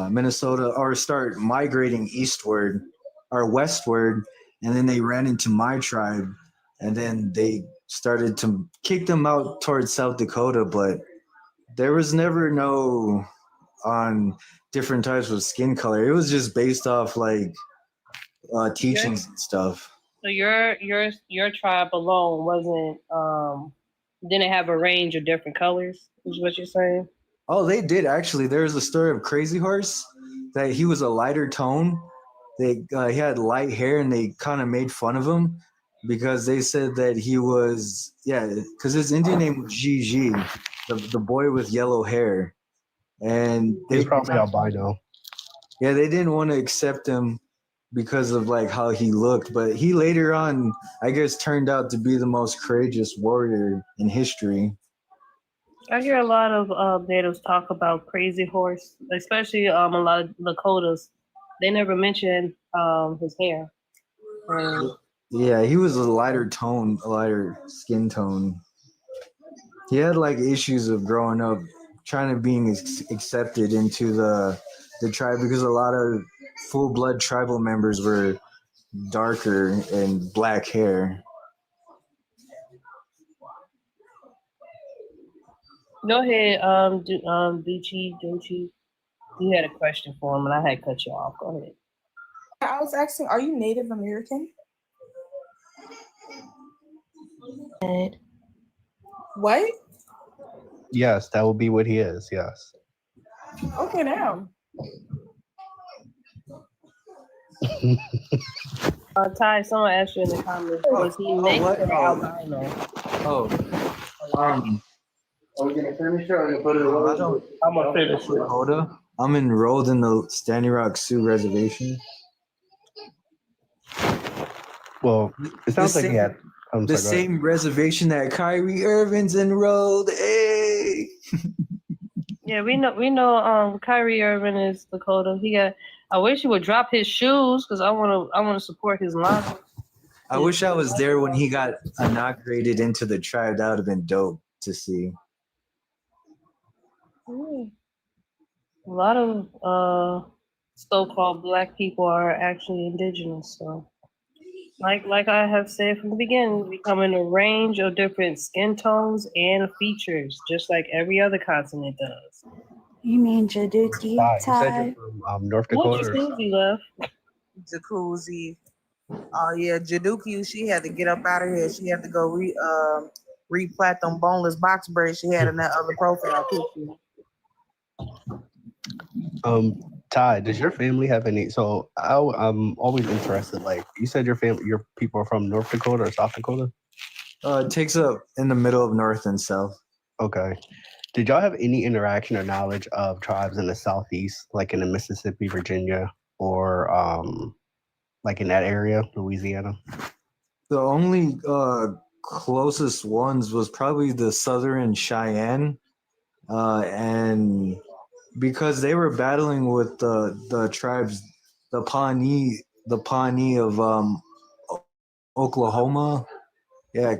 Minnesota start migrating eastward or westward, and then they ran into my tribe, and then they started to kick them out towards South Dakota, but there was never no on different types of skin color. It was just based off like teachings and stuff. So your tribe alone wasn't didn't have a range of different colors, is what you're saying? Oh, they did actually. There's a story of Crazy Horse that he was a lighter tone. He had light hair, and they kind of made fun of him because they said that he was because his Indian name was Gigi, the boy with yellow hair, and He's probably albino. Yeah, they didn't want to accept him because of like how he looked, but he later on, I guess, turned out to be the most courageous warrior in history. I hear a lot of natives talk about Crazy Horse, especially a lot of Lakotas. They never mention his hair. Yeah, he was a lighter skin tone. He had like issues of growing up, trying to being accepted into the tribe because a lot of full-blood tribal members were darker and black hair. Go ahead, Ducci. You had a question for him, and I had cut you off. Go ahead. I was asking, are you Native American? What? Yes, that would be what he is. Yes. Okay, now. Ty, someone asked you in the comments, was he native or albino? Are we gonna finish it or gonna put it away? I'm gonna finish it. Dakota. I'm enrolled in the Standing Rock Sioux Reservation. Well, it sounds like he had the same reservation that Kyrie Irving's enrolled. Hey. Yeah, we know. Kyrie Irving is Dakota. I wish he would drop his shoes because I want to support his line. I wish I was there when he got inaugurated into the tribe. That would have been dope to see. A lot of so-called Black people are actually indigenous. So, like I have said from the beginning, we come in a range of different skin tones and features, just like every other continent does. You mean Jaduki, You said Ty? you're from North Dakota. Jacuzzi left. Jacuzzi. Oh yeah, Jaduki. She had to get up out of here. She had to go replat them boneless box braids she had in that other profile picture. Ty, does your family have any? So I'm always interested. Like you said, your people are from North Dakota or South Dakota. It takes up in the middle of North and South. Okay. Did y'all have any interaction or knowledge of tribes in the Southeast, like in the Mississippi, Virginia, or like in that area, Louisiana? The only closest ones was probably the Southern Cheyenne, and because they were battling with the tribes, the Pawnee of Oklahoma. Yeah,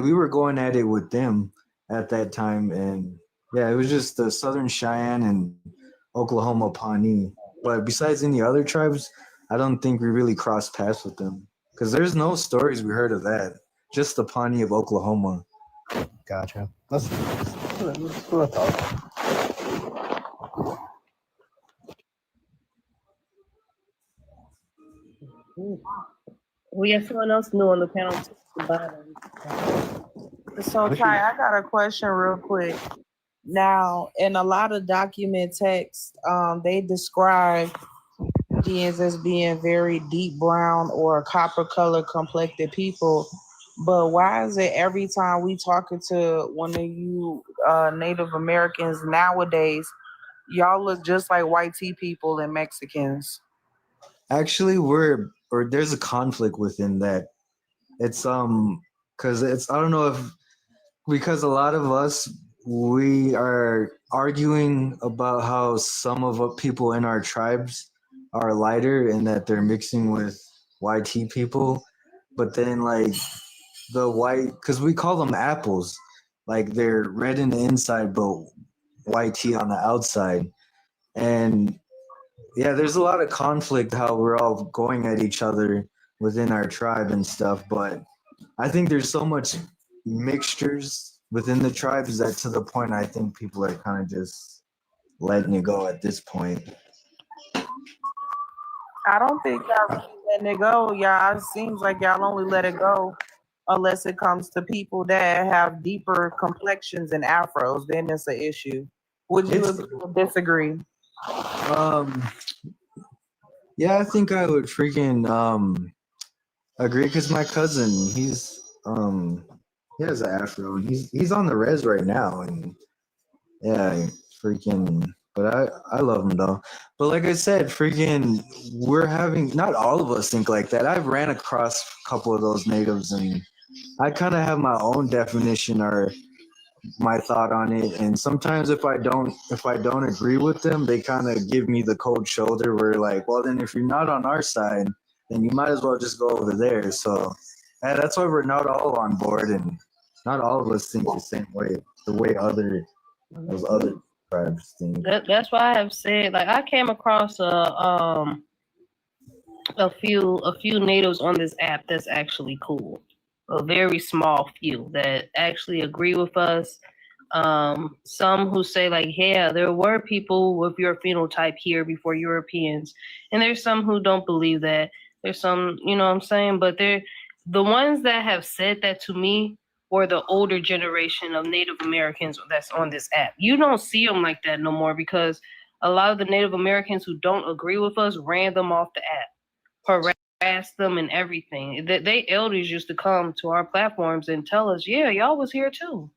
we were going at it with them at that time, and yeah, it was just the Southern Cheyenne and Oklahoma Pawnee. But besides any other tribes, I don't think we really crossed paths with them because there's no stories we heard of that. Just the Pawnee of Oklahoma. Gotcha. That's what I thought. We have someone else new on the panel. So Ty, I got a question real quick. Now, in a lot of document text, they describe Europeans as being very deep brown or copper color complected people. But why is it every time we talking to one of you Native Americans nowadays, y'all look just like white tea people and Mexicans? Actually, there's a conflict within that. It's because it's, I don't know if, because a lot of us, we are arguing about how some of the people in our tribes are lighter and that they're mixing with white tea people, but then like the white, because we call them apples, like they're red in the inside but white tea on the outside. And yeah, there's a lot of conflict how we're all going at each other within our tribe and stuff, but I think there's so much mixtures within the tribes that to the point I think people are kind of just letting it go at this point. I don't think y'all really letting it go. Y'all, it seems like y'all only let it go unless it comes to people that have deeper complexions and afros. Then it's an issue. Would you agree or disagree? Yeah, I think I would freaking agree, because my cousin, he's he has an afro and he's on the res right now, and yeah, freaking, but I love him though. But like I said, freaking, we're having, not all of us think like that. I've ran across a couple of those natives and I kind of have my own definition or my thought on it, and sometimes if I don't agree with them, they kind of give me the cold shoulder where like, well then if you're not on our side, then you might as well just go over there. So yeah, that's why we're not all on board, and not all of us think the same way, the way those other tribes think. That's why I have said, like, I came across a few natives on this app that's actually cool. A very small few that actually agree with us. Some who say like, yeah, there were people with your phenotype here before Europeans, and there's some who don't believe that. There's some, you know what I'm saying, but they're the ones that have said that to me were the older generation of Native Americans that's on this app. You don't see them like that no more, because a lot of the Native Americans who don't agree with us ran them off the app, harassed them and everything. They elders used to come to our platforms and tell us, yeah, y'all was here too.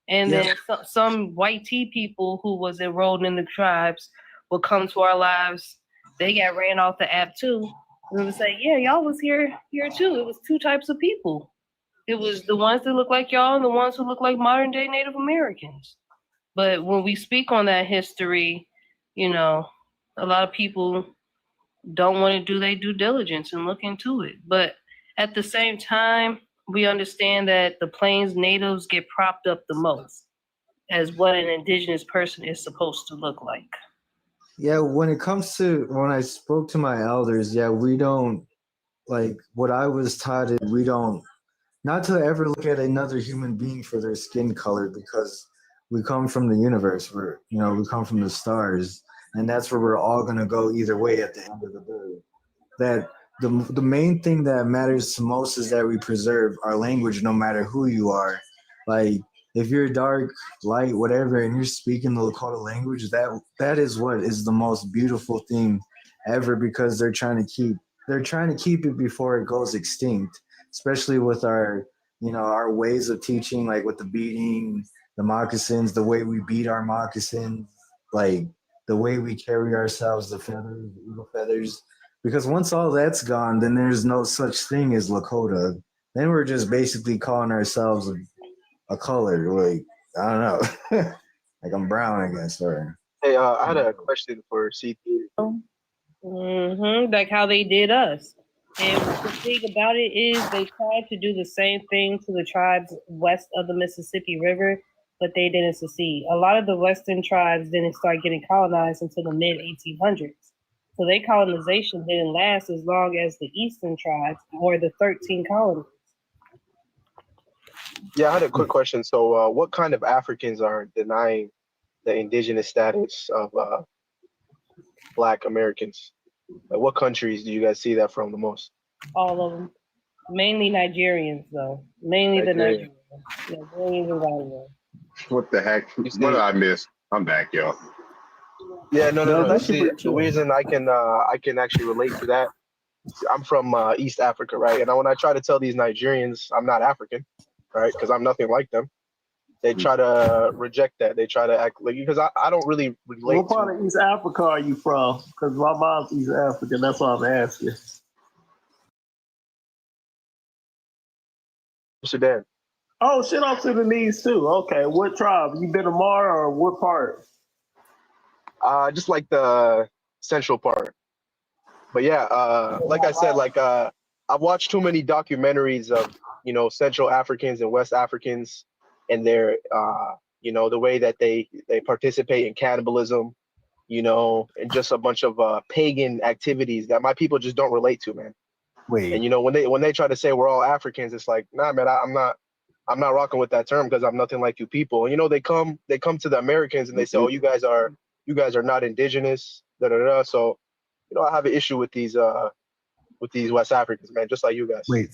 And then some white tea people who was enrolled in the tribes would come to our lives. They got ran off the app too. And would say, yeah, y'all was here too. It was two types of people. It was the ones that look like y'all and the ones who look like modern day Native Americans. But when we speak on that history, you know, a lot of people don't want to do their due diligence and look into it. But at the same time, we understand that the Plains natives get propped up the most as what an indigenous person is supposed to look like. Yeah, when it comes to, when I spoke to my elders, yeah, we don't, like, what I was taught is we don't, not to ever look at another human being for their skin color, because we come from the universe, we come from the stars, and that's where we're all gonna go either way at the end of the day. That the main thing that matters to most is that we preserve our language no matter who you are. Like, if you're dark, light, whatever, and you're speaking the Lakota language, that is what is the most beautiful thing ever, because they're trying to keep it before it goes extinct, especially with our ways of teaching, like with the beating, the moccasins, the way we beat our moccasins, like the way we carry ourselves, the feathers, the eagle feathers. Because once all that's gone, then there's no such thing as Lakota. Then we're just basically calling ourselves a color, like, I don't know. Like, I'm brown, I guess. Or Hey, I had a question for CT. Like how they did us. And the thing about it is they tried to do the same thing to the tribes west of the Mississippi River, but they didn't succeed. A lot of the western tribes didn't start getting colonized until the mid-1800s. So their colonization didn't last as long as the eastern tribes or the 13 colonies. Yeah, I had a quick question. So, what kind of Africans are denying the indigenous status of Black Americans? Like, what countries do you guys see that from the most? All of them. Mainly Nigerians, though. Mainly the Nigerians. Nigerians and Ghanaians. What the heck? What did I miss? I'm back, y'all. Yeah, no. that's See, super the chill. reason I can actually relate to that, I'm from East Africa, right? And when I try to tell these Nigerians I'm not African, right, because I'm nothing like them, they try to reject that. They try to act like, because I don't really relate What part of East Africa are you from? Because my mom's East African. That's why I'm asking. Sudan. Oh shit, I'm Sudanese too. Okay, what tribe? You been to Mara or what part? Just like the central part. But yeah, like I said, I've watched too many documentaries of, Central Africans and West Africans and their, the way that they participate in cannibalism, and just a bunch of pagan activities that my people just don't relate to, man. Wait. And when they try to say we're all Africans, it's like, nah, man, I'm not rocking with that term because I'm nothing like you people. And they come to the Americans and they say, oh, you guys are not indigenous, da da da. So, I have an issue with these West Africans, man, just like you guys. Wait.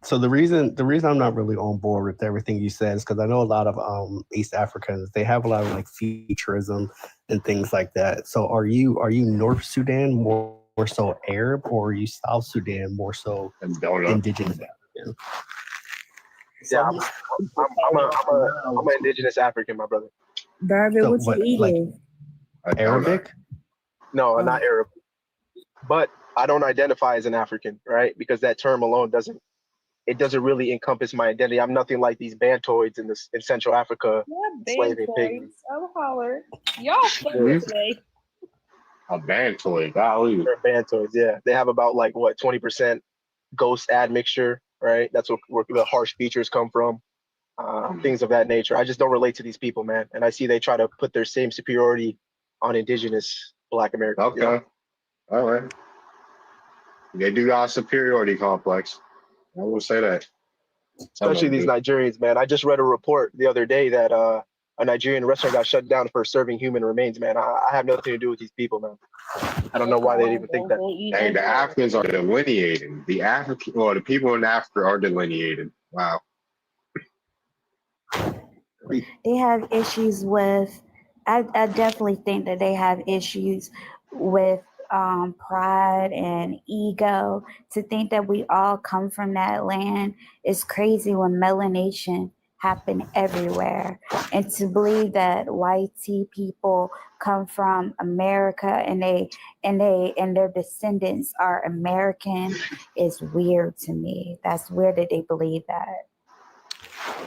So the reason I'm not really on board with everything you said is because I know a lot of East Africans, they have a lot of like futurism and things like that. So are you North Sudan more so Arab, or are you South Sudan more so indigenous African? Yeah, I'm an indigenous African, my brother. David, So what what, you eating? Arabic? No, I'm not Arab, but I don't identify as an African, right? Because that term alone doesn't really encompass my identity. I'm nothing like these Bantoids in Central Africa, slaving pigs. I'm holler. Y'all funny today. A Bantoid, golly. They're Bantoids, yeah. They have about 20% ghost admixture, right? That's where the harsh features come from. Things of that nature. I just don't relate to these people, man. And I see they try to put their same superiority on indigenous Black Americans. Okay. All right. They do got a superiority complex. I will say that. Especially these Nigerians, man. I just read a report the other day that a Nigerian restaurant got shut down for serving human remains, man. I have nothing to do with these people, man. I don't know why they even think that. Hey, the Africans are delineated. The people in Africa are delineated. Wow. They have issues with, I definitely think that they have issues with pride and ego. To think that we all come from that land is crazy when melanation happened everywhere. And to believe that white people come from America and their descendants are American is weird to me. That's weird that they believe that.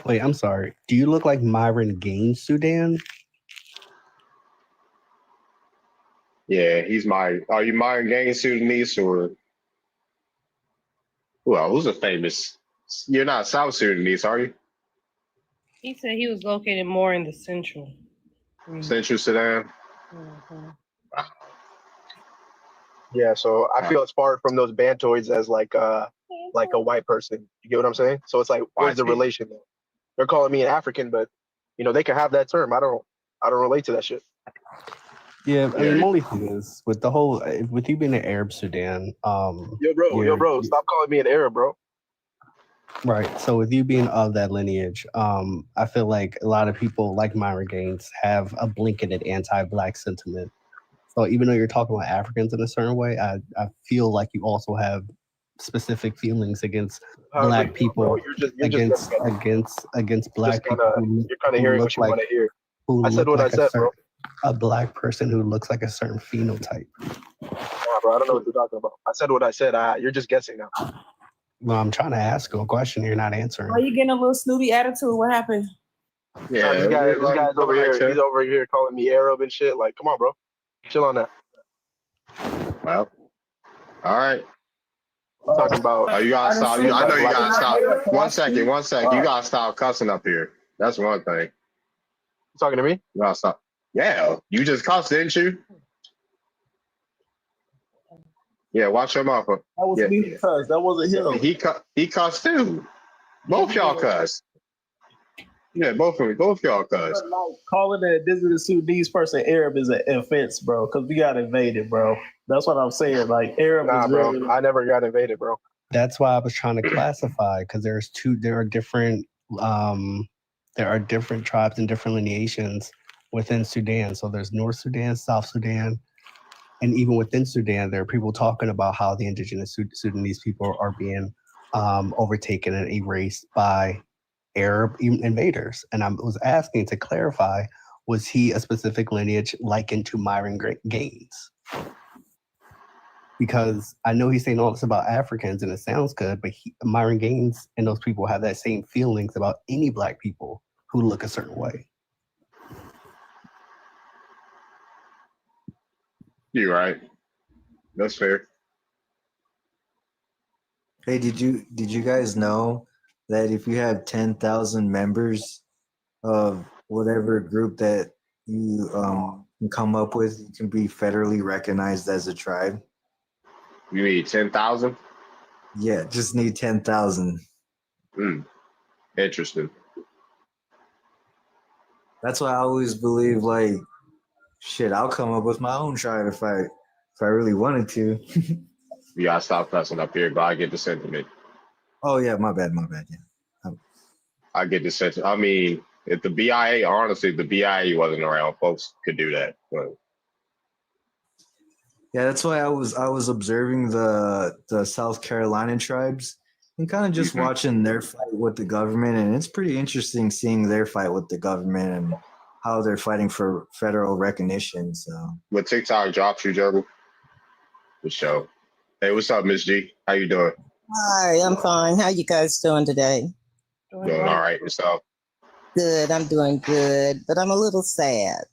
Wait, I'm sorry. Do you look like Myron Gaines, Sudan? Yeah, are you Myron Gaines Sudanese or who's a famous? You're not South Sudanese, are you? He said he was located more in the central. Central Sudan. Mm-hmm. Yeah, so I feel as far from those Bantoids as like a white person. You get what I'm saying? So it's like, where's the relation there? They're calling me an African, but they can have that term. I don't relate to that shit. Yeah, I mean, the only thing is with you being an Arab Sudan. Yo, bro, stop calling me an Arab, bro. Right. So with you being of that lineage, I feel like a lot of people like Myron Gaines have a blanketed anti-Black sentiment. So even though you're talking about Africans in a certain way, I feel like you also have specific feelings against Black people, against Black people. You're kind of hearing what you want to hear. I said what I said, bro. A Black person who looks like a certain phenotype. Nah, bro, I don't know what you're talking about. I said what I said. You're just guessing now. Well, I'm trying to ask you a question. You're not answering. Are you getting a little snooty attitude? What happened? Yeah, this guy's over here. He's over here calling me Arab and shit. Like, come on, bro. Chill on that. Well, all right. Talking about. You gotta stop. I know you gotta stop. One second. You gotta stop cussing up here. That's one thing. You talking to me? You gotta stop. Yeah, you just cussed, didn't you? Yeah, watch your mouth. That was me cuss. That wasn't him. He cussed too. Both y'all cuss. Yeah, both y'all cuss. Calling an indigenous Sudanese person Arab is an offense, bro, because we got invaded, bro. That's what I'm saying. Like Arab Nah, is bro. really... I never got invaded, bro. That's why I was trying to classify, because there are different tribes and different lineations within Sudan. So there's North Sudan, South Sudan, and even within Sudan, there are people talking about how the indigenous Sudanese people are being overtaken and erased by Arab invaders. And I was asking to clarify, was he a specific lineage likened to Myron Gaines? Because I know he's saying all this about Africans and it sounds good, but Myron Gaines and those people have that same feelings about any Black people who look a certain way. You're right. That's fair. Hey, did you guys know that if you have 10,000 members of whatever group that you can come up with, you can be federally recognized as a tribe? You need 10,000? Yeah, just need 10,000. Interesting. That's why I always believe, like, shit, I'll come up with my own tribe if I really wanted to. You gotta stop cussing up here, but I get the sentiment. Oh yeah, my bad, yeah. I get the sentiment. I mean, if the BIA, honestly, if the BIA wasn't around, folks could do that. But yeah, that's why I was observing the South Carolina tribes and kind of just watching their fight with the government, and it's pretty interesting seeing their fight with the government and how they're fighting for federal recognition. So when TikTok drops you, Juggle, the show. Hey, what's up, Miss G? How you doing? Hi, I'm fine. How you guys doing today? Doing all right. Yourself? Good. I'm doing good, but I'm a little sad.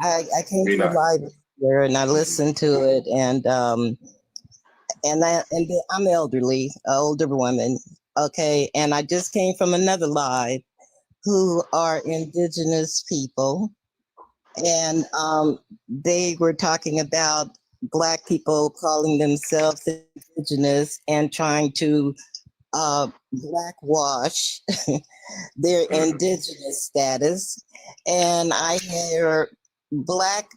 I came to the live here and I listened to it, and I'm elderly, older woman. Okay, and I just came from another live who are indigenous people, and they were talking about Black people calling themselves indigenous and trying to blackwash their indigenous status. And I hear Black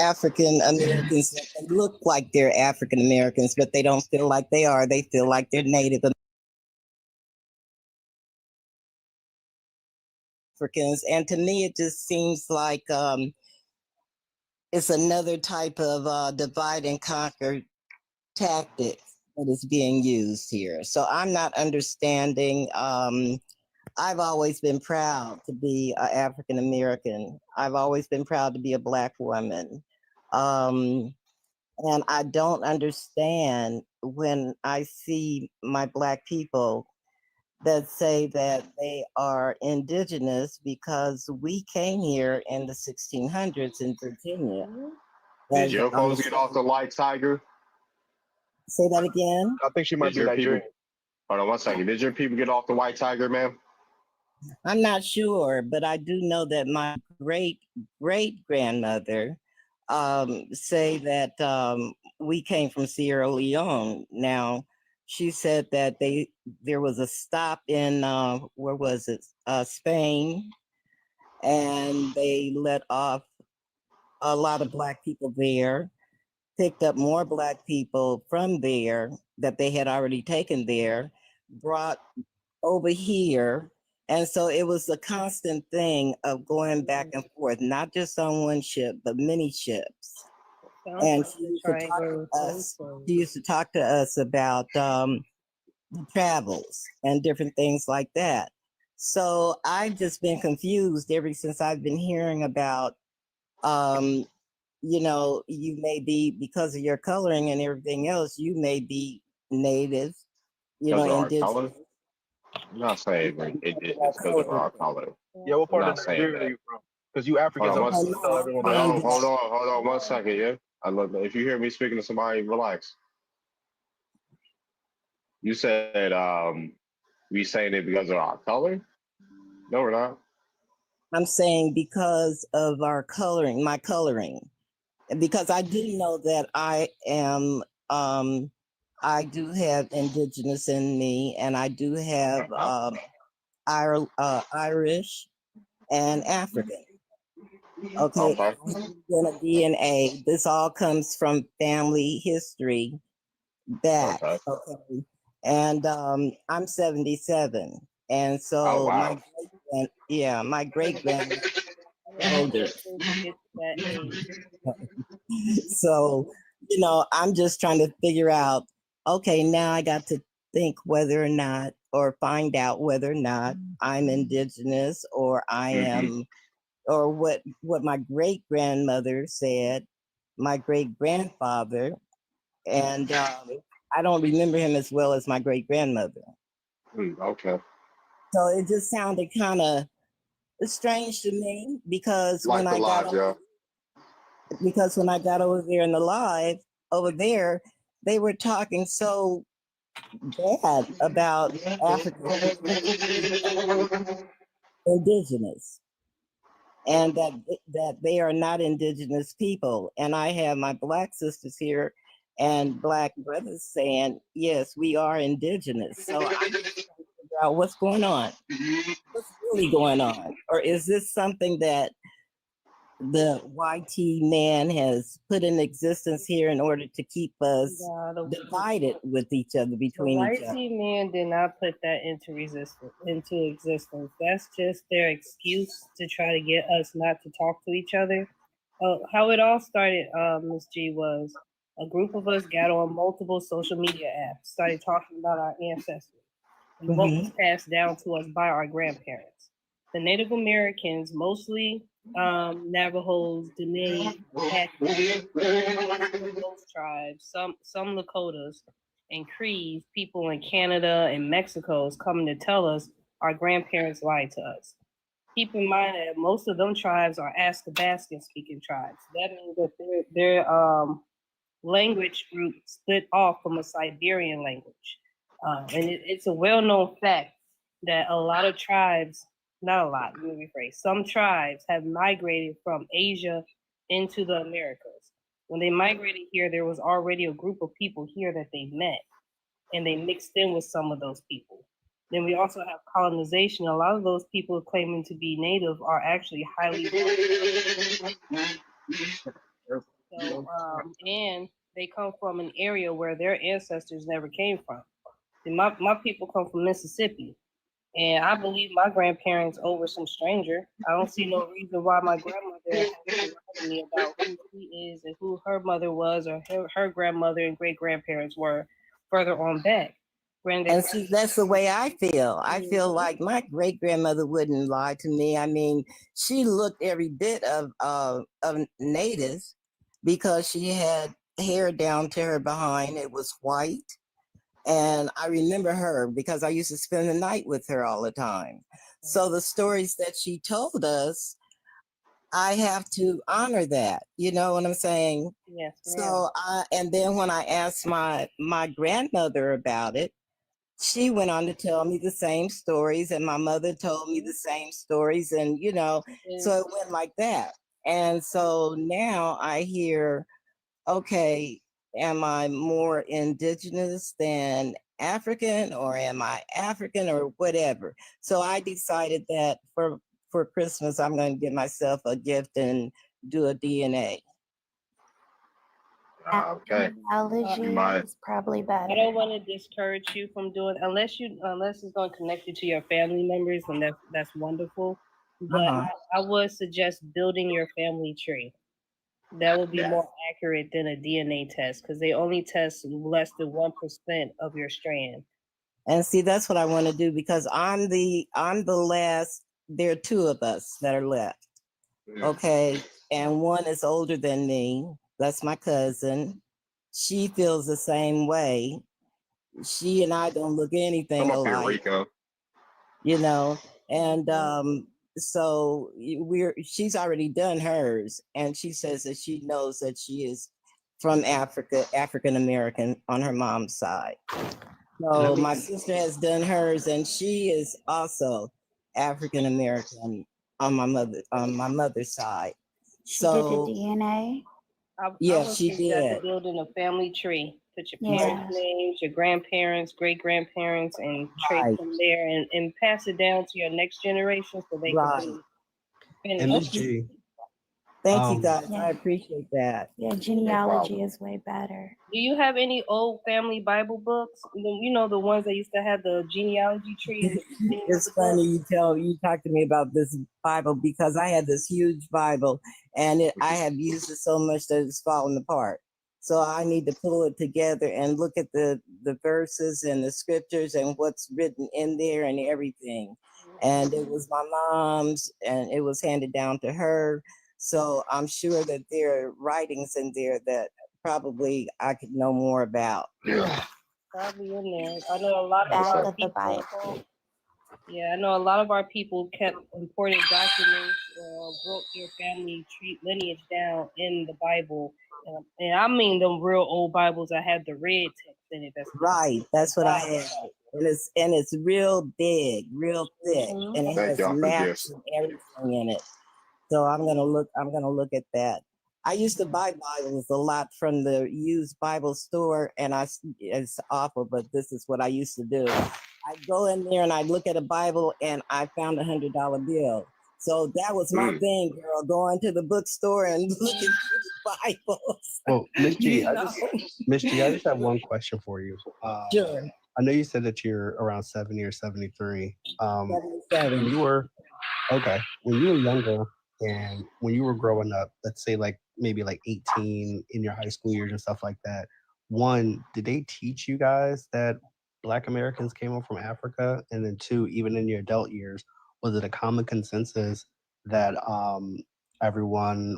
African Americans that look like they're African Americans, but they don't feel like they are. They feel like they're Native Africans. And to me, it just seems like it's another type of divide and conquer tactic that is being used here. So I'm not understanding. I've always been proud to be an African American. I've always been proud to be a Black woman. And I don't understand when I see my Black people that say that they are indigenous because we came here in the 1600s in Virginia. Did your folks get off the white tiger? Say that again? I think she might be Nigerian. Hold on 1 second. Did your people get off the white tiger, ma'am? I'm not sure, but I do know that my great-great-grandmother say that we came from Sierra Leone. Now, she said that there was a stop in, where was it? Spain, and they let off a lot of Black people there, picked up more Black people from there that they had already taken there, brought over here. And so it was a constant thing of going back and forth, not just on one ship, but many ships. And she used to talk to us about the travels and different things like that. So I've just been confused ever since I've been hearing about, you know, you may be, because of your coloring and everything else, you may be Native, you know, indigenous. I'm not saying like, it's because of our color. Yeah, what part of not Nigeria are you from? Because you Africans, Hold I'm tell everyone that. on 1 second, yeah? If you hear me speaking to somebody, relax. You said we saying it because of our color? No, we're not. I'm saying because of our coloring, my coloring. Because I do know that I am, I do have indigenous in me, and I do have Irish and African. Okay, in a DNA. This all comes from family history back. Okay, and I'm 77, and so my great grand, older. Get to that age. So, I'm just trying to figure out, okay, now I got to think whether or not, or find out whether or not I'm indigenous or I am, or what my great grandmother said, my great grandfather, and I don't remember him as well as my great grandmother. Okay. So it just sounded kind of strange to me because Like the live, yeah. because when I got over there in the live over there, they were talking so bad about African indigenous, and that they are not indigenous people. And I have my Black sisters here and Black brothers saying, yes, we are indigenous. So I'm just trying to figure out what's going on. What's really going on? Or is this something that the YT man has put in existence here in order to keep us divided with each other, between each other? The YT man did not put that into existence. That's just their excuse to try to get us not to talk to each other. How it all started, Ms. G, was a group of us got on multiple social media apps, started talking about our ancestors and what was passed down to us by our grandparents. The Native Americans, mostly Navajos, Dene, those tribes, some Lakotas, and Crees, people in Canada and Mexico is coming to tell us our grandparents lied to us. Keep in mind that most of them tribes are Athabascan speaking tribes. That means that their language group split off from a Siberian language. And it's a well-known fact that a lot of tribes, not a lot, let me rephrase, some tribes have migrated from Asia into the Americas. When they migrated here, there was already a group of people here that they met, and they mixed in with some of those people. Then we also have colonization. A lot of those people claiming to be native are actually highly and they come from an area where their ancestors never came from. And my people come from Mississippi, and I believe my grandparents over some stranger. I don't see no reason why my grandmother has to lie to me about who she is and who her mother was, or her grandmother and great grandparents were further on back. And see, that's the way I feel. I feel like my great grandmother wouldn't lie to me. I mean, she looked every bit of native because she had hair down to her behind. It was white. And I remember her because I used to spend the night with her all the time. So the stories that she told us, I have to honor that. You know what I'm saying? Yes. So and then when I asked my grandmother about it, she went on to tell me the same stories, and my mother told me the same stories, and so it went like that. And so now I hear, okay, am I more indigenous than African, or am I African, or whatever? So I decided that for Christmas, I'm going to give myself a gift and do a DNA. Okay. Allergy is probably better. I don't want to discourage you from doing, unless it's going to connect you to your family members, and that's wonderful. But I would suggest building your family tree. That would be more accurate than a DNA test, because they only test less than 1% of your strand. And see, that's what I want to do, because I'm the last. There are two of us that are left. Okay, and one is older than me. That's my cousin. She feels the same way. She and I don't look anything alike. And so she's already done hers, and she says that she knows that she is from Africa, African American on her mom's side. So my sister has done hers, and she is also African American on my mother's side. So did the DNA. Yes, she did. Building a family tree. Put your parents' names, your grandparents, great grandparents, and trace from there, and pass it down to your next generation so they can finish. And Ms. G, Thank you guys. Yeah. I appreciate that. Yeah, genealogy is way better. Do you have any old family Bible books? You know, the ones that used to have the genealogy tree. And the It's funny you talk to me about this Bible because I had this huge Bible and I have used it so much that it's fallen apart. So I need to pull it together and look at the verses and the scriptures and what's written in there and everything. And it was my mom's and it was handed down to her. So I'm sure that there are writings in there that probably I could know more about. Probably in there. I know a lot of Back our of the people. Bible. Yeah, I know a lot of our people kept important documents or wrote their family tree lineage down in the Bible. And I mean them real old Bibles that had the red text in it. Right, that's what I have. And it's real big, real thick, and it Thank has y'all for maps this. and everything in it. So I'm gonna look at that. I used to buy Bibles a lot from the used Bible store, and it's awful, but this is what I used to do. I'd go in there and I'd look at a Bible and I found $100 bill. So that was my thing, girl, going to the bookstore and looking through the Bibles. Well, Miss G, You know? Miss G, I just have one question for you. Sure. I know you said that you're around 70 or 73. 77. When you were younger and when you were growing up, let's say like maybe like 18 in your high school years and stuff like that, one, did they teach you guys that Black Americans came up from Africa? And then two, even in your adult years, was it a common consensus that everyone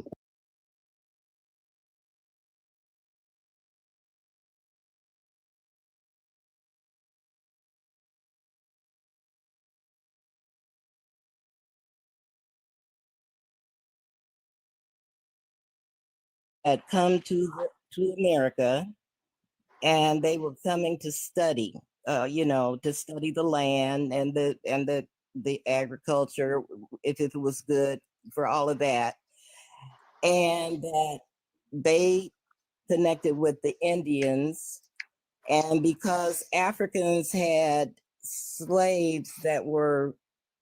had come to America, and they were coming to study, to study the land and the agriculture, if it was good for all of that, and that they connected with the Indians, and because Africans had slaves that were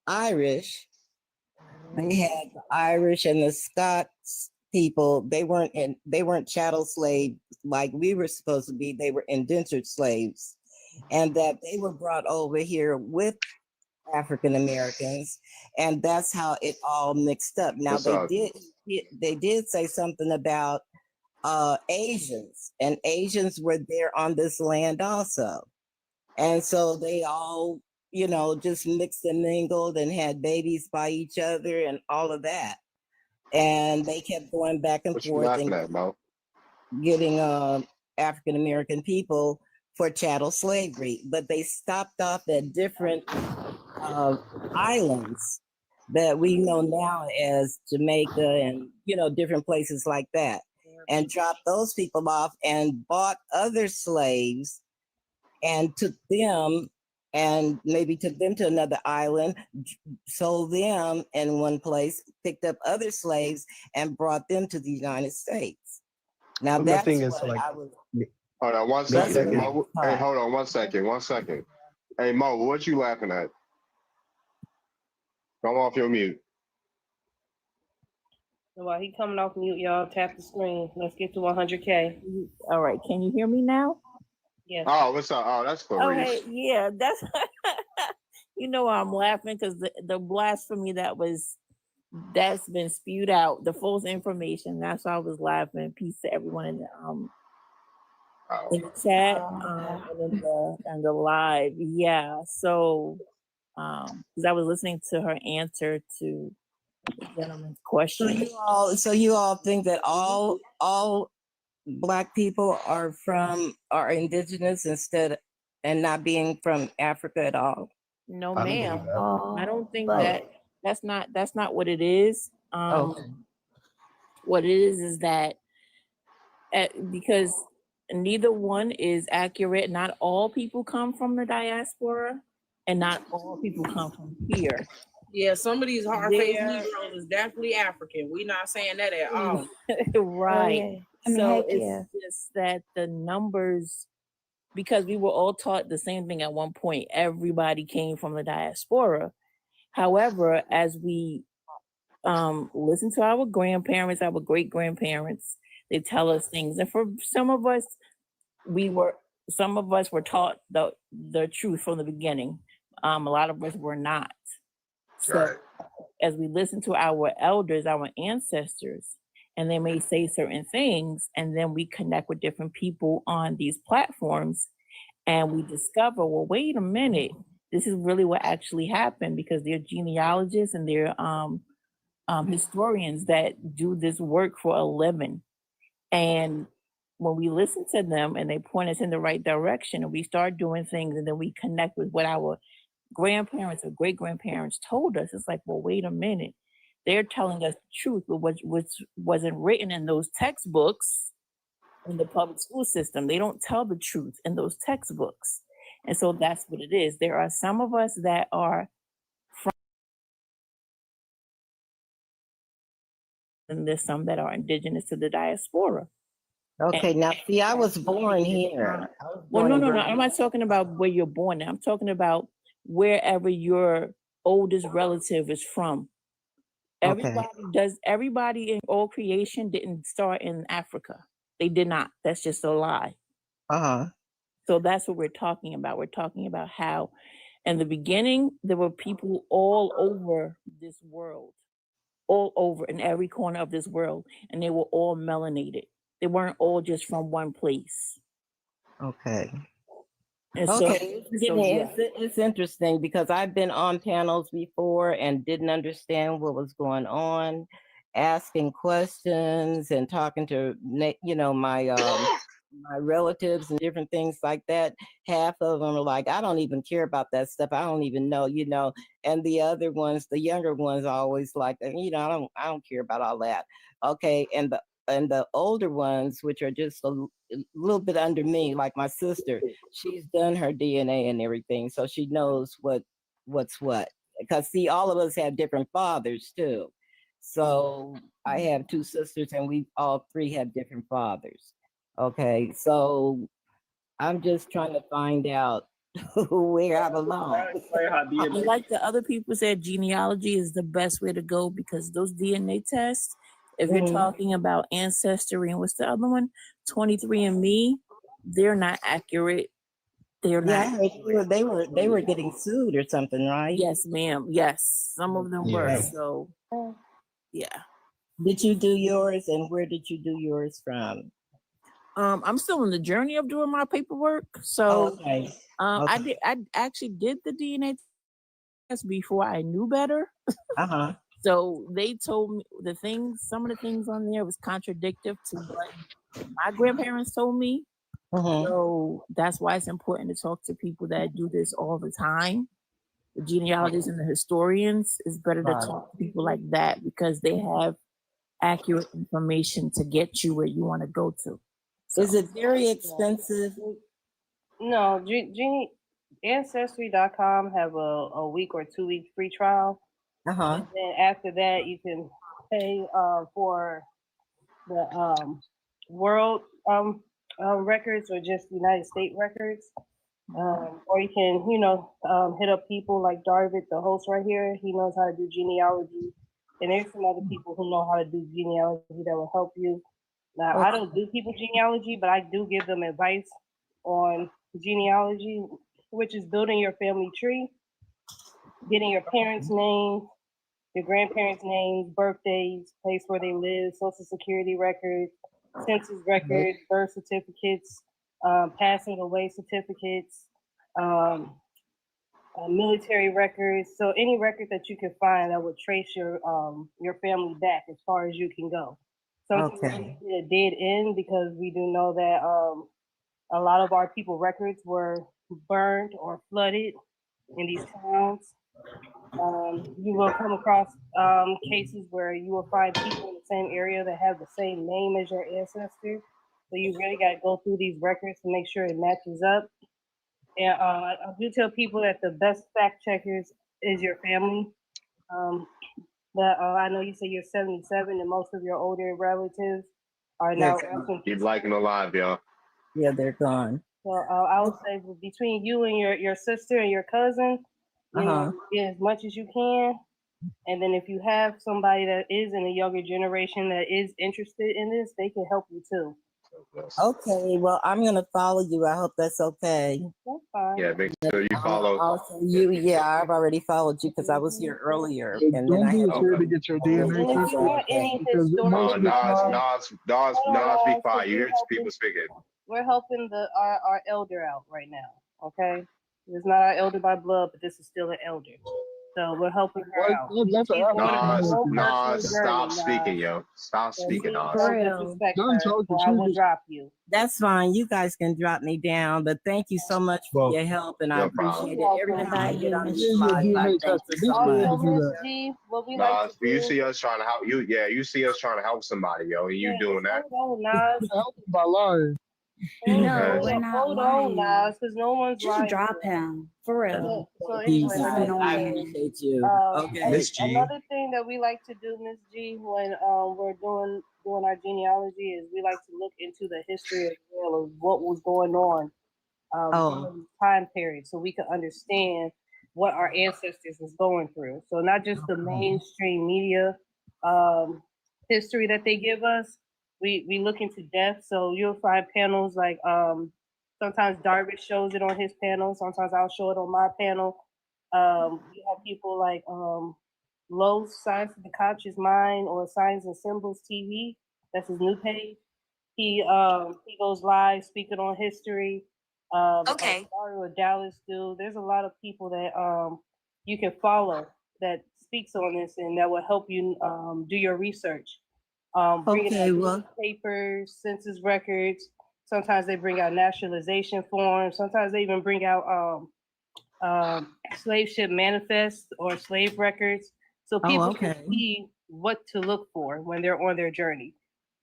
Irish, they had the Irish and the Scots people. They weren't chattel slaves like we were supposed to be. They were indentured slaves, and that they were brought over here with African Americans, and that's how it all mixed up. Now they did say something about Asians, and Asians were there on this land also, and so they all just mixed and mingled and had babies by each other and all of that. And they kept going back and What you forth laughing and at, Mo? getting African American people for chattel slavery, but they stopped off at different islands that we know now as Jamaica and different places like that, and dropped those people off and bought other slaves and took them and maybe took them to another island, sold them in one place, picked up other slaves and brought them to the United States. Now But my that's thing is, what like, I was. Hold on one That's second. okay. Mo, hey, hold on 1 second. 1 second. Hey Mo, what you laughing at? Come off your mute. While he coming off mute, y'all tap the screen. Let's get to 100K. All right, can you hear me now? Yes. Oh, what's up? Oh, that's Clarice. Okay, yeah, that's I'm laughing because the blasphemy that's been spewed out, the false information. That's why I was laughing. Peace to everyone in the chat and the live. Yeah, so because I was listening to her answer to the gentleman's question. So you all think that all Black people are indigenous and not being from Africa at all? No, I don't ma'am. believe that. I don't think But- that's not what it is. What it is that because neither one is accurate. Not all people come from the diaspora, and not all people come from here. Yeah, some of these hard-faced There- Negroes is definitely African. We're not saying that at all. Right. I mean, So heck it's yeah. just that the numbers, because we were all taught the same thing at one point. Everybody came from the diaspora. However, as we listen to our grandparents, our great grandparents. They tell us things, and for some of us were taught the truth from the beginning. A lot of us were not. So as we listen to our elders, our ancestors, and they may say certain things, and then we connect with different people on these platforms, and we discover, well, wait a minute, this is really what actually happened, because they're genealogists and they're historians that do this work for a living. And when we listen to them and they point us in the right direction, and we start doing things, and then we connect with what our grandparents or great grandparents told us, it's like, well, wait a minute, they're telling us the truth, but which wasn't written in those textbooks in the public school system. They don't tell the truth in those textbooks. And so that's what it is. There are some of us that are from, and there's some that are indigenous to the diaspora. Okay, now see, I was born here. Well, no. I'm not talking about where you're born now. I'm talking about wherever your oldest relative is from. Everybody in all creation didn't start in Africa. They did not. That's just a lie. So that's what we're talking about. We're talking about how in the beginning there were people all over this world, all over in every corner of this world, and they were all melanated. They weren't all just from one place. Okay. And It's interesting because I've been on panels before and didn't understand what was going on, asking questions and talking to my relatives and different things like that. Half of them are like, I don't even care about that stuff. I don't even know, and the other ones, the younger ones, are always like, I don't care about all that. Okay, and the older ones, which are just a little bit under me, like my sister, she's done her DNA and everything, so she knows what's what. Because see, all of us have different fathers too. So I have two sisters, and we all three have different fathers. Okay, so I'm just trying to find out where I belong. Like the other people said, genealogy is the best way to go, because those DNA tests, if you're talking about ancestry and what's the other one, 23andMe, they're not accurate. They're not. They were getting sued or something, right? Yes, ma'am. Yes, some of them were. So, yeah. Did you do yours, and where did you do yours from? I'm still in the journey of doing my paperwork. So, I actually did the DNA test before I knew better. So they told me some of the things on there was contradictory to what my grandparents told me. So that's why it's important to talk to people that do this all the time. The genealogists and the historians, is better to talk to people like that, because they have accurate information to get you where you want to go to. So, is it very expensive? No, Ancestry.com have a week or 2 week free trial. And then after that, you can pay for the world records or just United States records. Or you can, hit up people like Darvid, the host right here. He knows how to do genealogy. And there's some other people who know how to do genealogy that will help you. Now, I don't do people genealogy, but I do give them advice on genealogy, which is building your family tree, getting your parents' names, your grandparents' names, birthdays, place where they live, social security records, census records, birth certificates, passing away certificates, military records. So any record that you can find that would trace your family back as far as you can go. Something a dead end, because we do know that a lot of our people records were burned or flooded in these towns. You will come across cases where you will find people in the same area that have the same name as your ancestors. So you really got to go through these records to make sure it matches up. And I do tell people that the best fact checkers is your family. I know you say you're 77 and most of your older relatives are now. Keep liking alive, y'all. Yeah, they're gone. So I would say between you and your sister and your cousin, get as much as you can. And then if you have somebody that is in a younger generation that is interested in this, they can help you too. Okay, well, I'm gonna follow you. I hope that's okay. That's fine. Yeah, make sure you follow. Also, yeah, I've already followed you because I was here earlier, Hey, and then don't I be had afraid to get your DNA And if tested you want any because most of the time, Nas, be quiet. You hear people speaking. We're helping our elder out right now. Okay, it's not our elder by blood, but this is still an elder. So we're helping her out. that's an Nas, stop speaking, yo. Stop speaking, Nas. I will drop you. That's fine. You guys can drop me down, but thank you so much for your help, and I No appreciate problem. it. Every time I get on Yeah, this your live, I DNA thank tested. you Be so scared much. to do that. G, what we Nas, like to you do. see us trying to help you. Yeah, you see us trying to help somebody, yo, and you doing that. Hold on, Nas. Help him by lying. No, we're not Hold on, lying. Nas, because no one's Just lying. drop him for real. So Peace. anyway, I appreciate you. Okay. Miss G. Another thing that we like to do, Miss G, when we're doing our genealogy is we like to look into the history as well of what was going on during this time period, so we can understand what our ancestors was going through. So not just the mainstream media history that they give us. We look into death. So you'll find panels like sometimes Darvish shows it on his panel. Sometimes I'll show it on my panel. We have people like Lowe's Science of the Conscious Mind or Signs and Symbols TV. That's his new page. He goes live speaking on history. Okay. Mario Dallas do. There's a lot of people that you can follow that speaks on this and that will help you do your research. Bringing Okay, out well- papers, census records. Sometimes they bring out nationalization forms. Sometimes they even bring out slave ship manifests or slave records, so people can see what to look for when they're on their journey.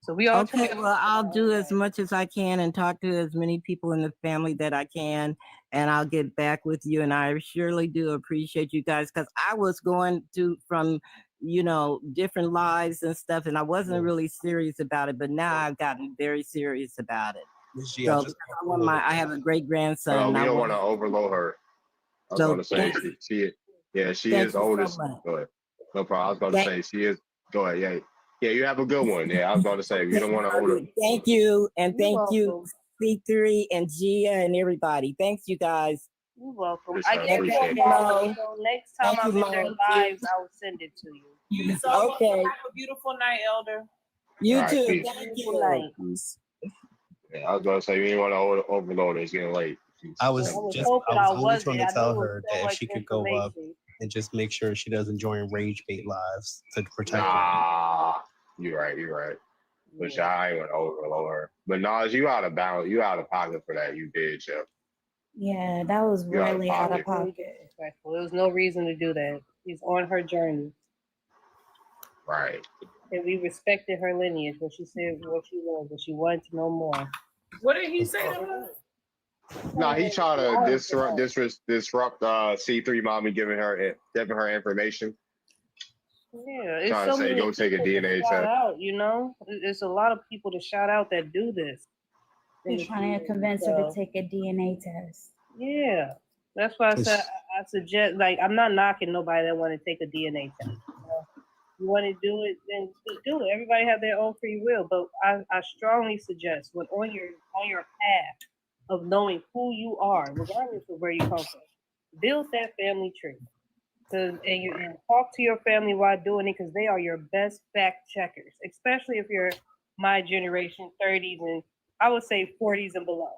So we all Okay, well, I'll do as much as I can and talk to as many people in the family that I can, and I'll get back with you. And I surely do appreciate you guys because I was going to from different lives and stuff, and I wasn't really serious about it, but now I've gotten very serious about it. Miss G, So I have a great grandson. We and I don't want want to overload her. I was So going to say thank she Thank is you so oldest. much. Go ahead. No problem. I was going to say she is. Go ahead. Yeah. You have a good one. Yeah, I was going to say you don't want to order. Thank you, and You're thank you, welcome. C3 and Gia and everybody. Thanks, you guys. You're welcome. Yes, I I gave you appreciate a it. follow, so next time Thank I'm you, in their Mom. lives, I will send it to you. So Okay. have a beautiful night, Elder. You All right, too. peace. Thank Good you. night. Yeah, I was going to say you didn't want to overload it. It's getting late. I was hoping I only wasn't. trying to I knew tell it was her so that if much she could go up information. and just make sure she doesn't join rage bait lives to protect her. Nah, you're right. Which I ain't going to overload her. But Nas, you out of balance. You out of pocket for that. You did, Jeff. Yeah, that was You out of really out of pocket. pocket. Respectful. There was no reason to do that. She's on her journey. Right. And we respected her lineage, what she said, what she was, but she wanted to know more. What did he say to her? No, he trying to disrupt C3 mommy giving her information. Yeah, it's Trying so to say many go take a people to DNA shout test. out, It's a lot of people to shout out that do this. He's trying to convince her to take a DNA test. Yeah, that's why I said I suggest. Like, I'm not knocking nobody that want to take a DNA test. You want to do it, then do it. Everybody have their own free will, but I strongly suggest when on your path of knowing who you are, regardless of where you come from, build that family tree. And talk to your family while doing it because they are your best fact checkers, especially if you're my generation, 30s and I would say 40s and below.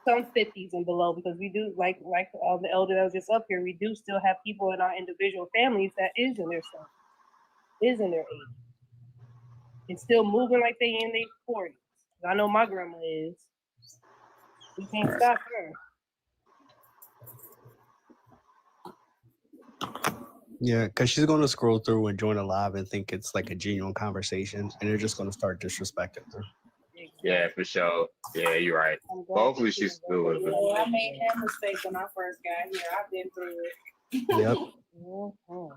Some 50s and below, because we do like the elder that was just up here, we do still have people in our individual families that is in their 80s, and still moving like they in their 40s. I know my grandma is. We can't stop her. Yeah, because she's going to scroll through and join a live and think it's like a genuine conversation, and they're just going to start disrespecting her. Yeah, for sure. Yeah, you're right. Hopefully she's doing it. Yeah, I made that mistake when I first got here. I've been through it. Yep. Mm-hmm.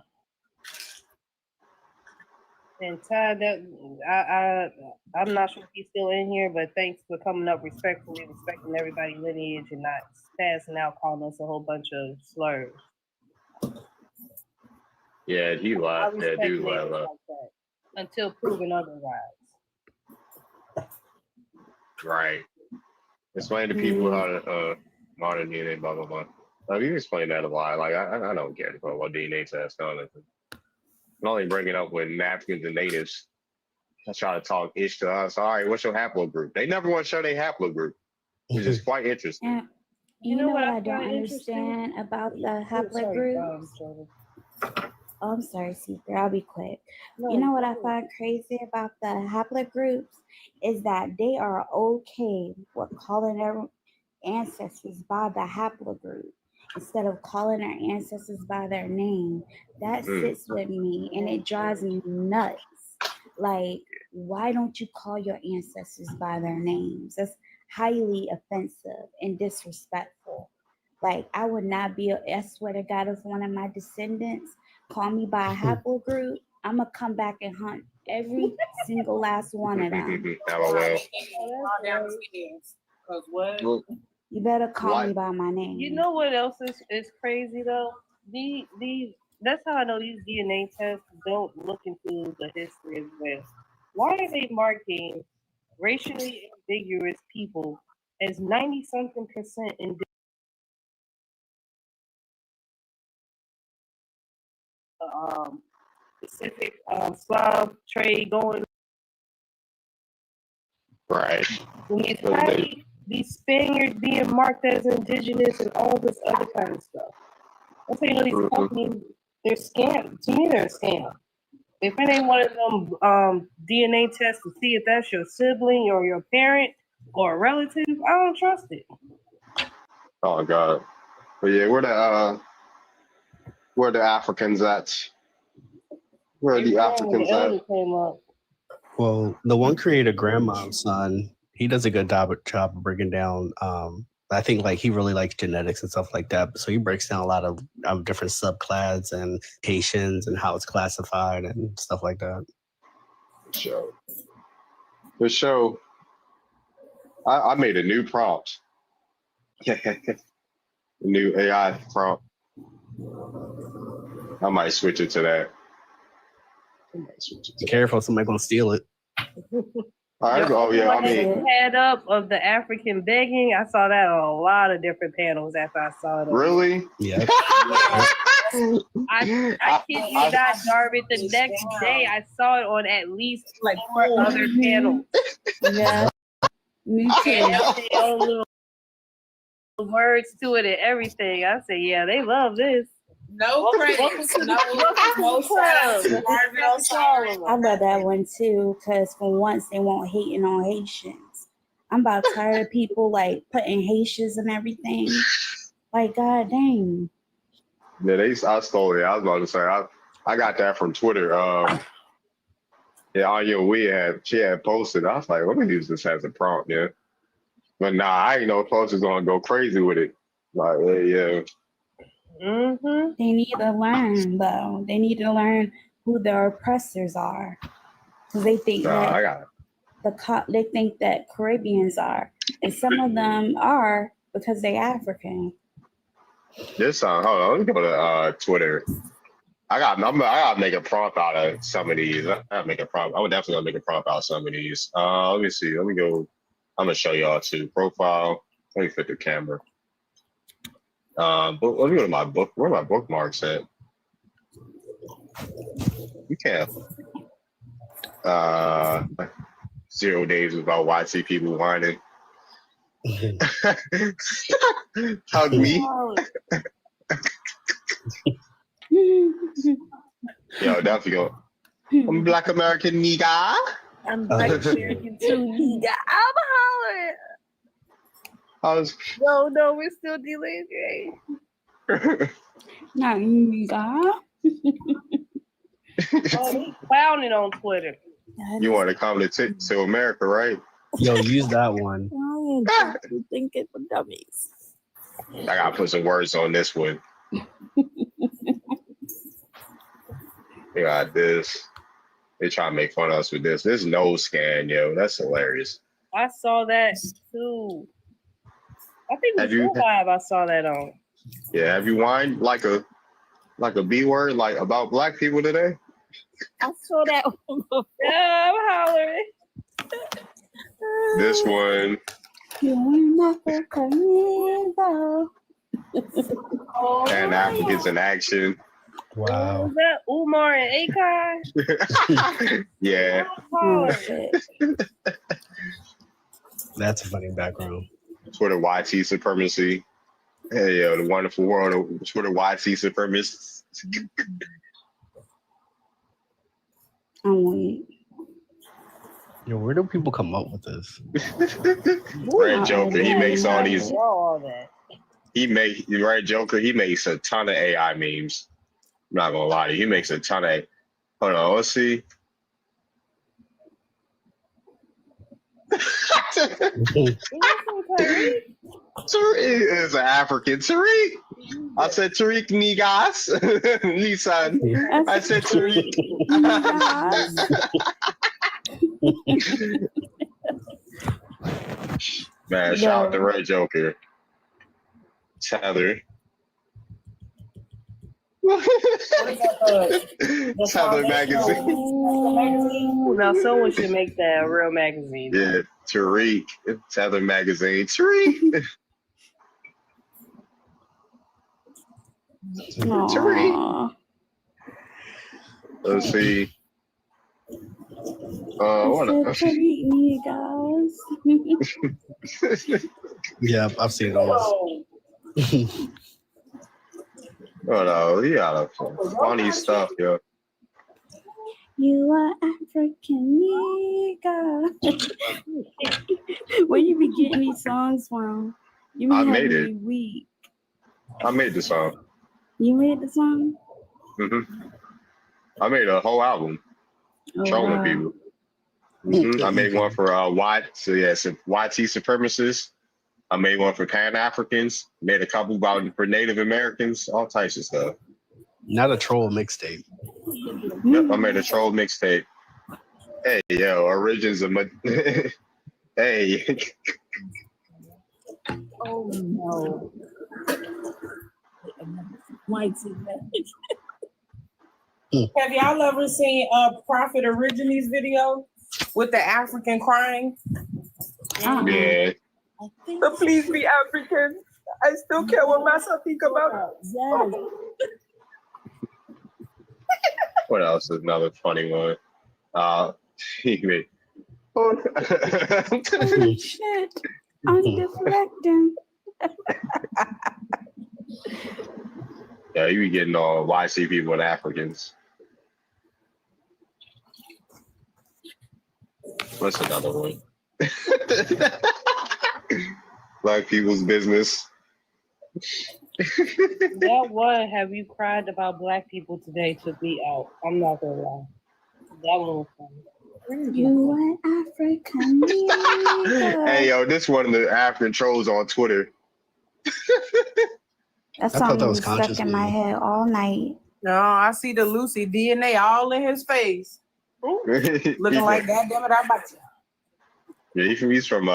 And Ty, that I'm not sure if he's still in here, but thanks for coming up respectfully, respecting everybody's lineage and not passing out, calling us a whole bunch of slurs. Yeah, he I left. Yeah, respect dude natives left. like that until proven otherwise. Right. Explain to people how to modern DNA, blah blah blah. You explain that a lot. Like I don't care about what DNA test on it. I'm only bring it up when Africans and natives try to talk ish to us. All right, what's your haplogroup? They never want to show their haplogroup, which is quite interesting. And you know what I don't understand about the haplogroups? Oh, I'm sorry, Seeker. I'll be quick. You know what I find crazy about the haplogroups is that they are okay with calling their ancestors by the haplogroup instead of calling their ancestors by their name. That sits with me and it drives me nuts. Like, why don't you call your ancestors by their names? That's highly offensive and disrespectful. Like, I would not be, I swear to God, if one of my descendants call me by a haplogroup, I'm going to come back and hunt every single last one of them. You better call me by my name. You know what else is crazy though? That's how I know these DNA tests don't look into the history as well. Why are they marking racially ambiguous people as 90-something% in Pacific Slav trade going? Right. When you have these Spaniards being marked as indigenous and all this other kind of stuff. That's how you know these companies, they're scam. To me, they're a scam. If it ain't one of them DNA tests to see if that's your sibling or your parent or a relative, I don't trust it. Oh God. But yeah, where the Africans at? Where are the Africans at? Well, the one creator, Grandma's son, he does a good job of breaking down. I think like he really likes genetics and stuff like that. So he breaks down a lot of different subclads and Haitians and how it's classified and stuff like that. The show. I made a new prompt. New AI prompt. I might switch it to that. Be careful, somebody gonna steal it. Head up of the African begging. I saw that on a lot of different panels after I saw it. Really? Yeah. I kid you not, Darby. The next day, I saw it on at least like 4 other panels. Yeah, me too. Their own little words to it and everything. I said, yeah, they love this. No credits. No shout-outs. I love that one too, because for once they won't hating on Haitians. I'm about tired of people like putting Haitians and everything. Like, god dang. Yeah, I stole it. I was about to say I got that from Twitter. Yeah, Anya she had posted. I was like, let me use this as a prompt, yeah. But nah, I ain't know folks is gonna go crazy with it. Like, yeah. They need to learn though. They need to learn who their oppressors are, because they think they think that Caribbeans are, and some of them are because they African. This hold on, let me go to Twitter. I gotta make a prompt out of some of these. I would definitely gonna make a prompt out of some of these. Let me see. Let me go. I'm gonna show y'all too. Profile. Let me fit the camera. Let me go to my book. Where are my bookmarks at? You can't. 0 days without YT people whining. Hug me. Yo, definitely go. I'm Black American nigga. I'm Black American too, nigga. I'm hollering. No, we're still dealing. Not nigga. He's clowning on Twitter. You want to come to America, right? Yo, use that one. Thinking for dummies. I gotta put some words on this one. They got this. They try to make fun of us with this. This nose scan, yo. That's hilarious. I saw that too. I think it was Live I saw that on. Yeah, have you whined like a Like a B word, like about black people today? I saw that one before. I'm hollering. This one. And Africans in action. Wow. Is that Umar and Akon? Yeah. That's a funny background. Twitter YT supremacy. Hey, yo, the wonderful world of Twitter YT supremacists. Yo, where do people come up with this? Red Joker, he makes all these. All that. Red Joker, he makes a ton of AI memes. I'm not gonna lie to you, he makes a ton of. Hold on, let's see. Tariq is an African. Tariq. I said Tariq Nigas. Nissan. I said Tariq. Man, shout out to Red Joker. Tether. Tether magazine. Now someone should make that a real magazine. Yeah, Tariq. Tether magazine. Tariq. Tariq. Let's see. Yeah, I've seen those. Oh no, he got a funny stuff, yo. You are African nigga. Where you be getting these songs from? You be I having made me it. weak. I made the song. You made the song? I made a whole album. Oh, Trolling wow. people. I made one for YT supremacists. I made one for Pan Africans. Made a couple about for Native Americans. All types of stuff. Not a troll mixtape. Yep, I made a troll mixtape. Hey, yo, origins of hey. Oh no. White Have y'all ever seen Prophet Origines video with the African crying? Yeah. But please be African. I still care what Massa think about it. What else is another funny one? He made. Shit. I'm deflecting. Yeah, you be getting all YC people and Africans. What's another one? Black people's business. That one, have you cried about black people today, took me out. I'm not gonna lie. That one was funny. You are African nigga. Hey, yo, this one of the African trolls on Twitter. That song was stuck in my head all night. No, I see the Lucy DNA all in his face. Looking like, God damn it, I bite you. Yeah, he's from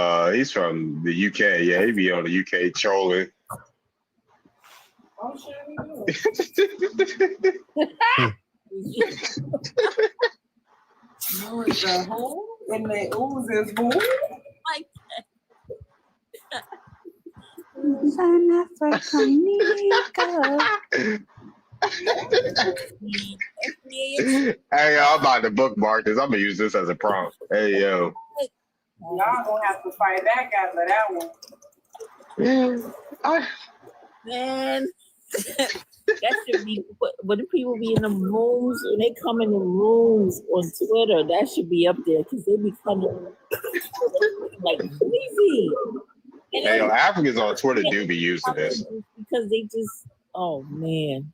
the UK. Yeah, he be on the UK trolling. I'm sure you is the who? And the ooze is who? Like An African nigga. Hey, yo, I'm about to bookmark this. I'm gonna use this as a prompt. Hey, yo. Y'all gonna have to fight back after that one. Man, that should be what do people be in the rooms when they come in the rooms on Twitter? That should be up there because they be coming like crazy. Hey, yo, Africans on Twitter do be using this. Because they just, oh man.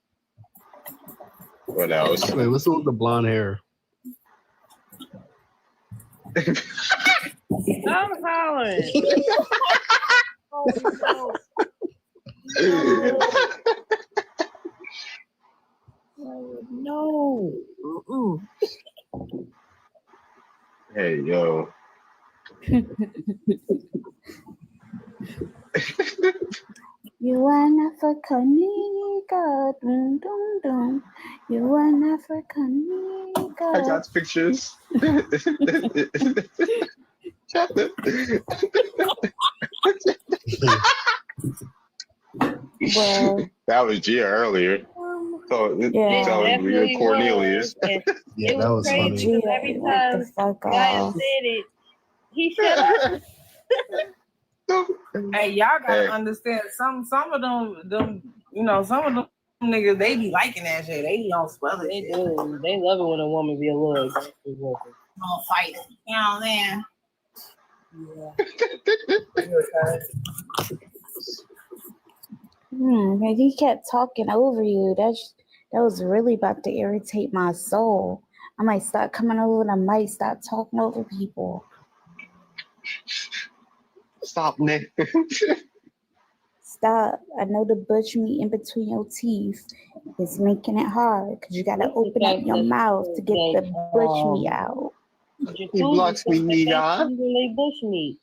What else? Wait, what's the one with the blonde hair? I'm hollering. Oh, no. No. Hey, yo. You an African nigga, dum dum dum. You an African nigga. I got pictures. Well, That was Gia earlier. So yeah. telling me Cornelius. Yeah, that was funny. Crazy because every time Giant said it, he shut up. Hey, y'all gotta Hey. understand. Some of them, some of them niggas, they be liking that shit. They be on swelling. They do. They love it when a woman be a little aggressive with it. On fight. You know what I'm saying? And he kept talking over you. That was really about to irritate my soul. I might start coming over and I might start talking over people. Stop, Nick. Stop. I know the bush meat in between your teeth is making it hard because you got to open up your mouth to get the bush meat out. He blocks me, nigga. Bush meat.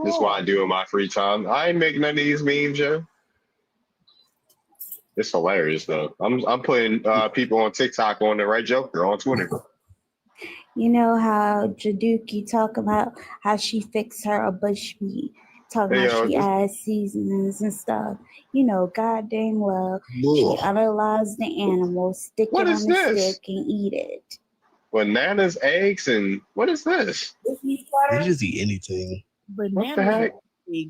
This is what I do in my free time. I ain't making none of these memes, yo. It's hilarious though. I'm putting people on TikTok on the right Joker on Twitter. You know how Jaduki talk about how she fixed her a bush meat, talking Hey, about she yo, adds seasonings and stuff. You know, god dang well, she Ugh. analyzed the animal, stick What it is on the this? stick and eat it. Bananas, eggs, and what is this? They just eat anything. What the heck?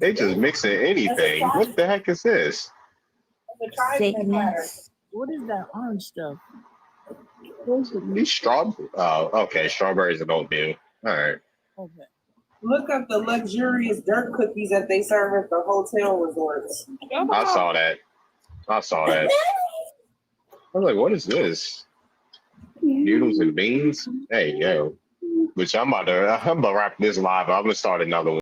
They just mixing anything. What the heck is this? Sickness. What is that orange stuff? These strawberries. Oh, okay. Strawberries and oatmeal. All right. Okay. Look up the luxurious dirt cookies that they serve at the hotel resorts. I saw that. I was like, what is this? Noodles and beans? Hey, yo. Which I'm about to wrap this live. I'm gonna start another one.